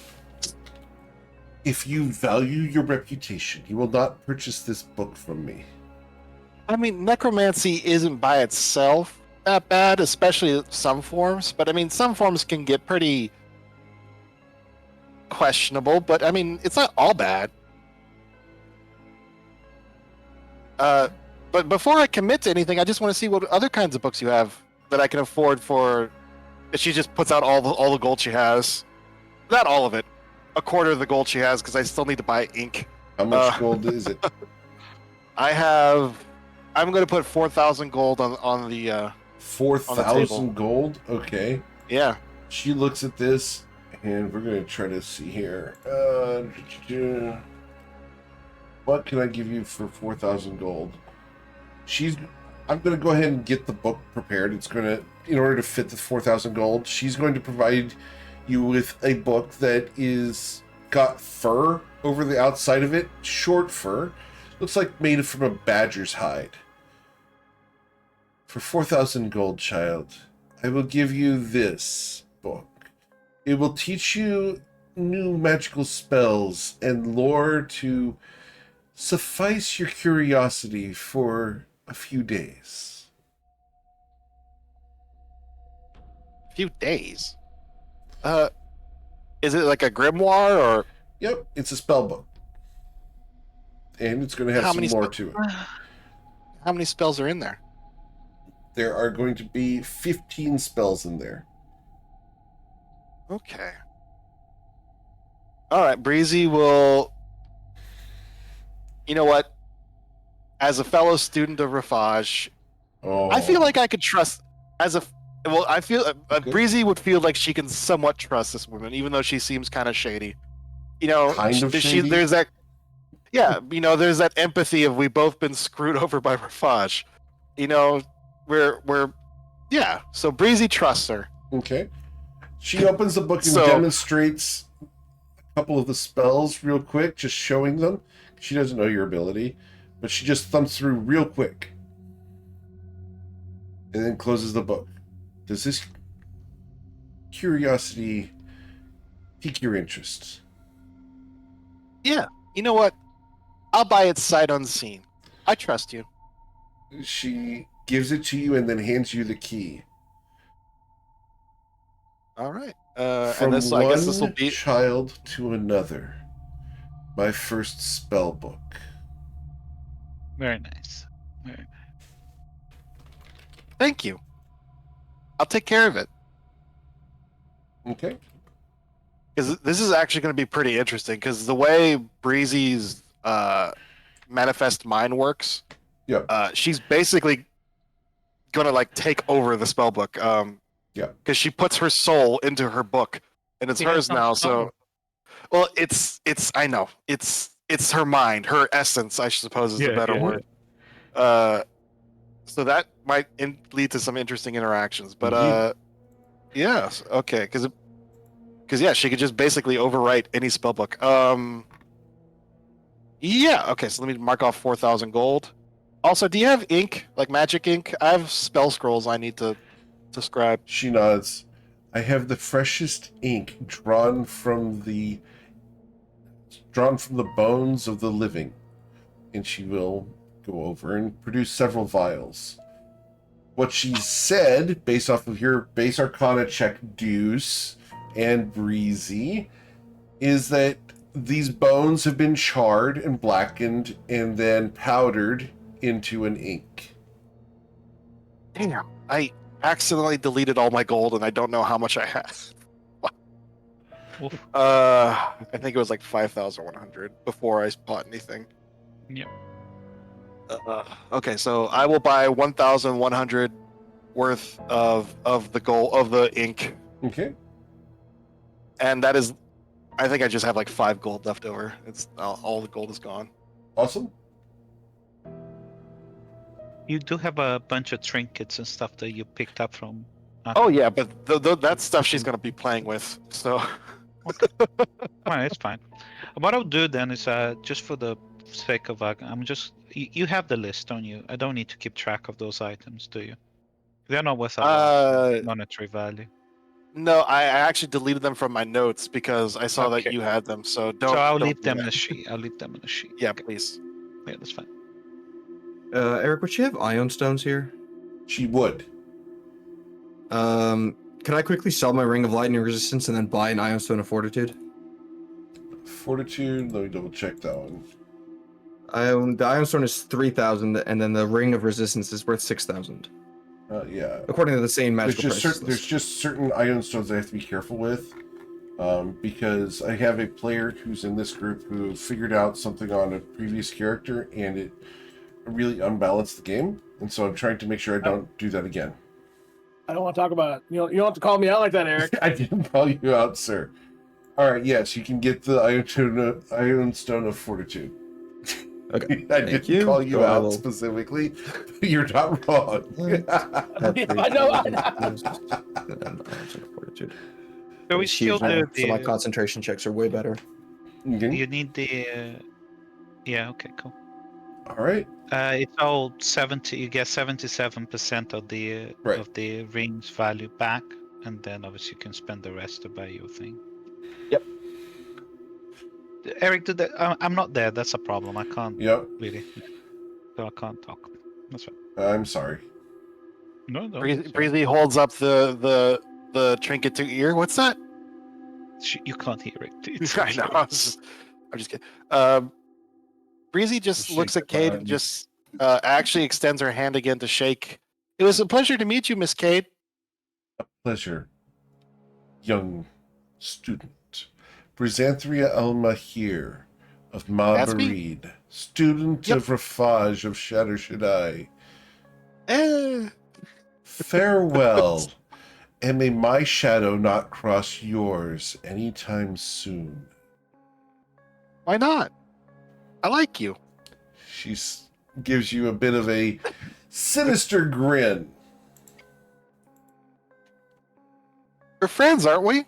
if you value your reputation, you will not purchase this book from me. I mean, necromancy isn't by itself that bad, especially some forms. But I mean, some forms can get pretty questionable. But I mean, it's not all bad. But before I commit to anything, I just want to see what other kinds of books you have that I can afford for. She just puts out all the gold she has, not all of it, a quarter of the gold she has, because I still need to buy ink. How much gold is it? I'm going to put 4,000 gold on the 4,000 gold? Okay. yeah. She looks at this, and we're going to try to see here. What can I give you for 4,000 gold? I'm going to go ahead and get the book prepared. It's going to, in order to fit the 4,000 gold, she's going to provide you with a book that is got fur over the outside of it, short fur. Looks like made from a badger's hide. For 4,000 gold, child, I will give you this book. It will teach you new magical spells and lore to suffice your curiosity for a few days. Few days. Is it like a grimoire or Yep, it's a spell book. And it's going to have How some many lore to it. how many spells are in there? There are going to be 15 spells in there. Okay. All right, Breezy will. You know what? As a fellow student of Rafage, Oh, I feel like I could trust. I feel Okay. Breezy would feel like she can somewhat trust this woman, even though she seems kind of shady. You know, Kind of shady? there's that. Yeah, there's that empathy of we both been screwed over by Rafage. Yeah. So Breezy trusts her. Okay. She opens the book and So- demonstrates a couple of the spells real quick, just showing them. She doesn't know your ability, but she just thumps through real quick. And then closes the book. Does this curiosity pique your interest? Yeah. You know what? I'll buy it sight unseen. I trust you. She gives it to you and then hands you the key. All right. From and one I guess this will be. child to another. My first spell book. Very nice. Very nice. Thank you. I'll take care of it. Okay. Because this is actually going to be pretty interesting. Because the way Breezy's manifest mind works, Yeah. she's basically going to take over the spell book. Yeah. Because she puts her soul into her book, and it's Yeah, hers it's not now. soul. So, well, it's I know it's her mind, her essence, I suppose is the Yeah, better yeah. word. So that might lead to some interesting interactions. But yes, okay, because yeah, she could just basically overwrite any spellbook. Yeah, okay, so let me mark off 4,000 gold. Also, do you have ink, like magic ink? I have spell scrolls I need to scribe. She nods. I have the freshest ink drawn from the bones of the living. And she will go over and produce several vials. What she said, based off of your base arcana check Deuce and Breezy, is that these bones have been charred and blackened and then powdered into an ink. Damn, I accidentally deleted all my gold and I don't know how much I have. Oof. I think it was like 5,100 before I bought anything. Yep. Okay, so I will buy 1,100 worth of the ink, Okay. and that is, I think I just have like 5 gold left over. It's all the gold is gone. Awesome. You do have a bunch of trinkets and stuff that you picked up from. Oh yeah, but that stuff she's gonna be playing with. So Alright, it's fine. What I'll do then is, just for the sake of, you have the list, don't you? I don't need to keep track of those items, do you? They're not worth a lot monetary value. no, I actually deleted them from my notes because I saw that Okay. you had them. So don't. So I'll don't leave do them in that. the sheet. I'll leave them in the sheet. Yeah, Okay. please. Yeah, that's fine. Eric, would you have ion stones here? She would. Can I quickly sell my Ring of Lightning Resistance and then buy an Ion Stone of Fortitude? Fortitude. Let me double check that one. The Ion Stone is 3,000, and then the Ring of Resistance is worth 6,000. Yeah. According to the same There's magical just prices there's list. just certain ion stones I have to be careful with, because I have a player who's in this group who figured out something on a previous character and it really unbalanced the game, and so I'm trying to make sure I don't do that again. I don't want to talk about it. You don't have to call me out like that, Eric. I didn't call you out, sir. All right, yes, you can get the Ion Stone of Fortitude. Okay. I didn't you. call you So I out will- specifically. You're not wrong. I know. Fortitude. So we It's still huge, do so my the. concentration checks are way better. Okay. You need the. Yeah. Okay. Cool. All right. It's all 70. You get 77% of the Right. of the ring's value back, and then obviously you can spend the rest to buy your thing. Yep. Eric, I'm not there. That's a problem. I can't Yep. really. So I can't talk. That's fine. I'm sorry. No. that's fine. Breezy holds up the trinket to ear. What's that? You can't hear it. It's I know. okay. I'm just kidding. Breezy just Shake looks at the Cade bud. and just actually extends her hand again to shake. It was a pleasure to meet you, Miss Cade. Pleasure, young student. Brisanthria Elma here, of That's me? Mabarid, student Yep. of Rafaj of Shatter Shaddai. Eh. Farewell, and may my shadow not cross yours anytime soon. Why not? I like you. She gives you a bit of a sinister grin. We're friends, aren't we?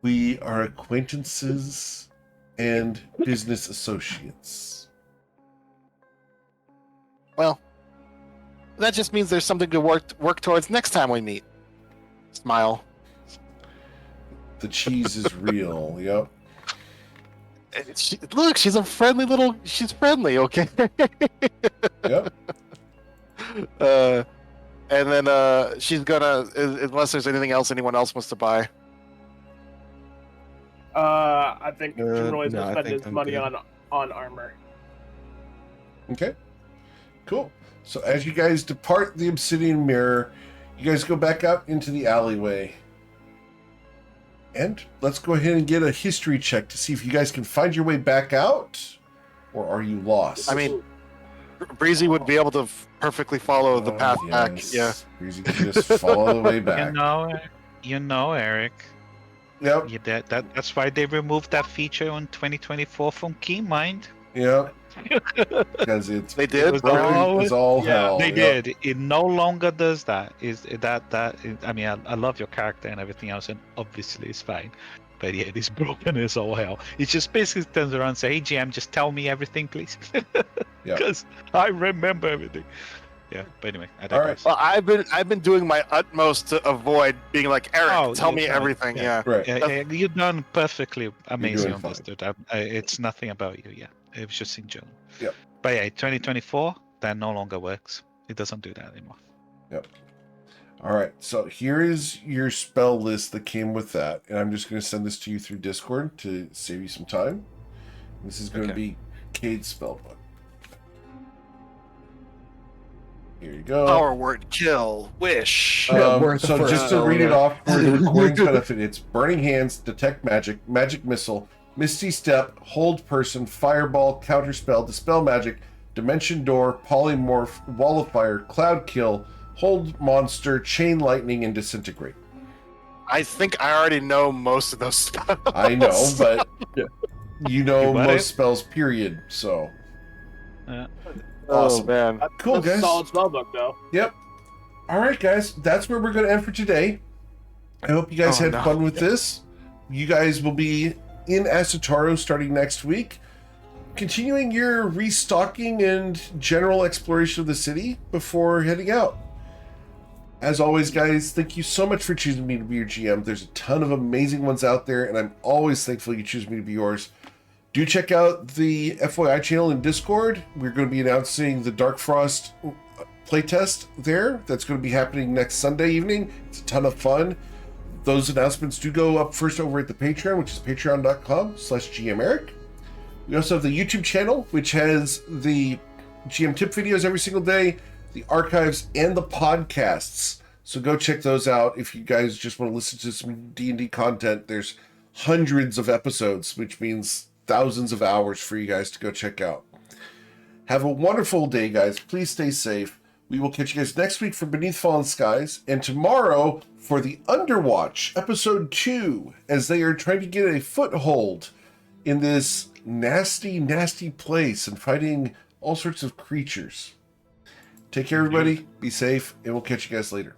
We are acquaintances and business associates. Well, that just means there's something to work towards next time we meet. Smile. The cheese is real, yep. Look, she's a friendly little. She's friendly, okay? Yep. And then she's gonna, unless there's anything else anyone else wants to buy. I think Jimroy's no, gonna I spend think his I'm money good. on armor. Okay. Cool. So as you guys depart the Obsidian Mirror, you guys go back out into the alleyway. And let's go ahead and get a history check to see if you guys can find your way back out, or are you lost? I mean, Breezy would be able to perfectly follow the path back. Yeah. Breezy can just follow the way You back. know, Eric. Yep. Yeah, that's why they removed that feature on 2024 from Keymind. Yep. Because it's They did? broken as all Yeah, hell. they Yep. did. It no longer does that. I mean, I love your character and everything else, and obviously it's fine. But yeah, it is broken as all hell. It just basically turns around and says, "Hey GM, just tell me everything, please," Yeah. because I remember everything. Yeah, but anyway, I digress. Well, I've been doing my utmost to avoid being like, Eric, Oh, tell yeah, me fine. everything. Yeah. Yeah. Right. You've done perfectly amazing doing on fine. this, dude. It's nothing about you. Yeah, it was just in general. Yep. But yeah, 2024 that no longer works. It doesn't do that anymore. Yep. All right. So here is your spell list that came with that, and I'm just going to send this to you through Discord to save you some time. This is going to Okay. be Cade's spell book. Here you go. Power word kill. Wish. Worth the So first just to read it spell. off for the recording's benefit, it's Burning Hands, Detect Magic, Magic Missile, Misty Step, Hold Person, Fireball, Counterspell, Dispel Magic, Dimension Door, Polymorph, Wall of Fire, Cloud Kill, Hold Monster, Chain Lightning, and Disintegrate. I think I already know most of those spells. I know, but you know You got most it. spells, period. So Yeah. awesome. Oh man. Cool, That's a guys. solid spellbook, though. Yep. All right, guys. That's where we're going to end for today. I hope you guys Oh, had no. fun with this. You guys will be in Asataro starting next week, continuing your restocking and general exploration of the city before heading out. As always, guys, thank you so much for choosing me to be your GM. There's a ton of amazing ones out there, and I'm always thankful you choose me to be yours. Do check out the FYI channel in Discord. We're going to be announcing the Dark Frost playtest there. That's going to be happening next Sunday evening. It's a ton of fun. Those announcements do go up first over at the Patreon, which is patreon.com/GMEric. We also have the YouTube channel, which has the GM tip videos every single day, the archives, and the podcasts. So go check those out if you guys just want to listen to some D&D content. There's hundreds of episodes, which means thousands of hours for you guys to go check out. Have a wonderful day, guys. Please stay safe. We will catch you guys next week for Beneath Fallen Skies, and tomorrow for the Underwatch, episode 2, as they are trying to get a foothold in this nasty, nasty place and fighting all sorts of creatures. Take care, everybody. Be safe, and we'll catch you guys later.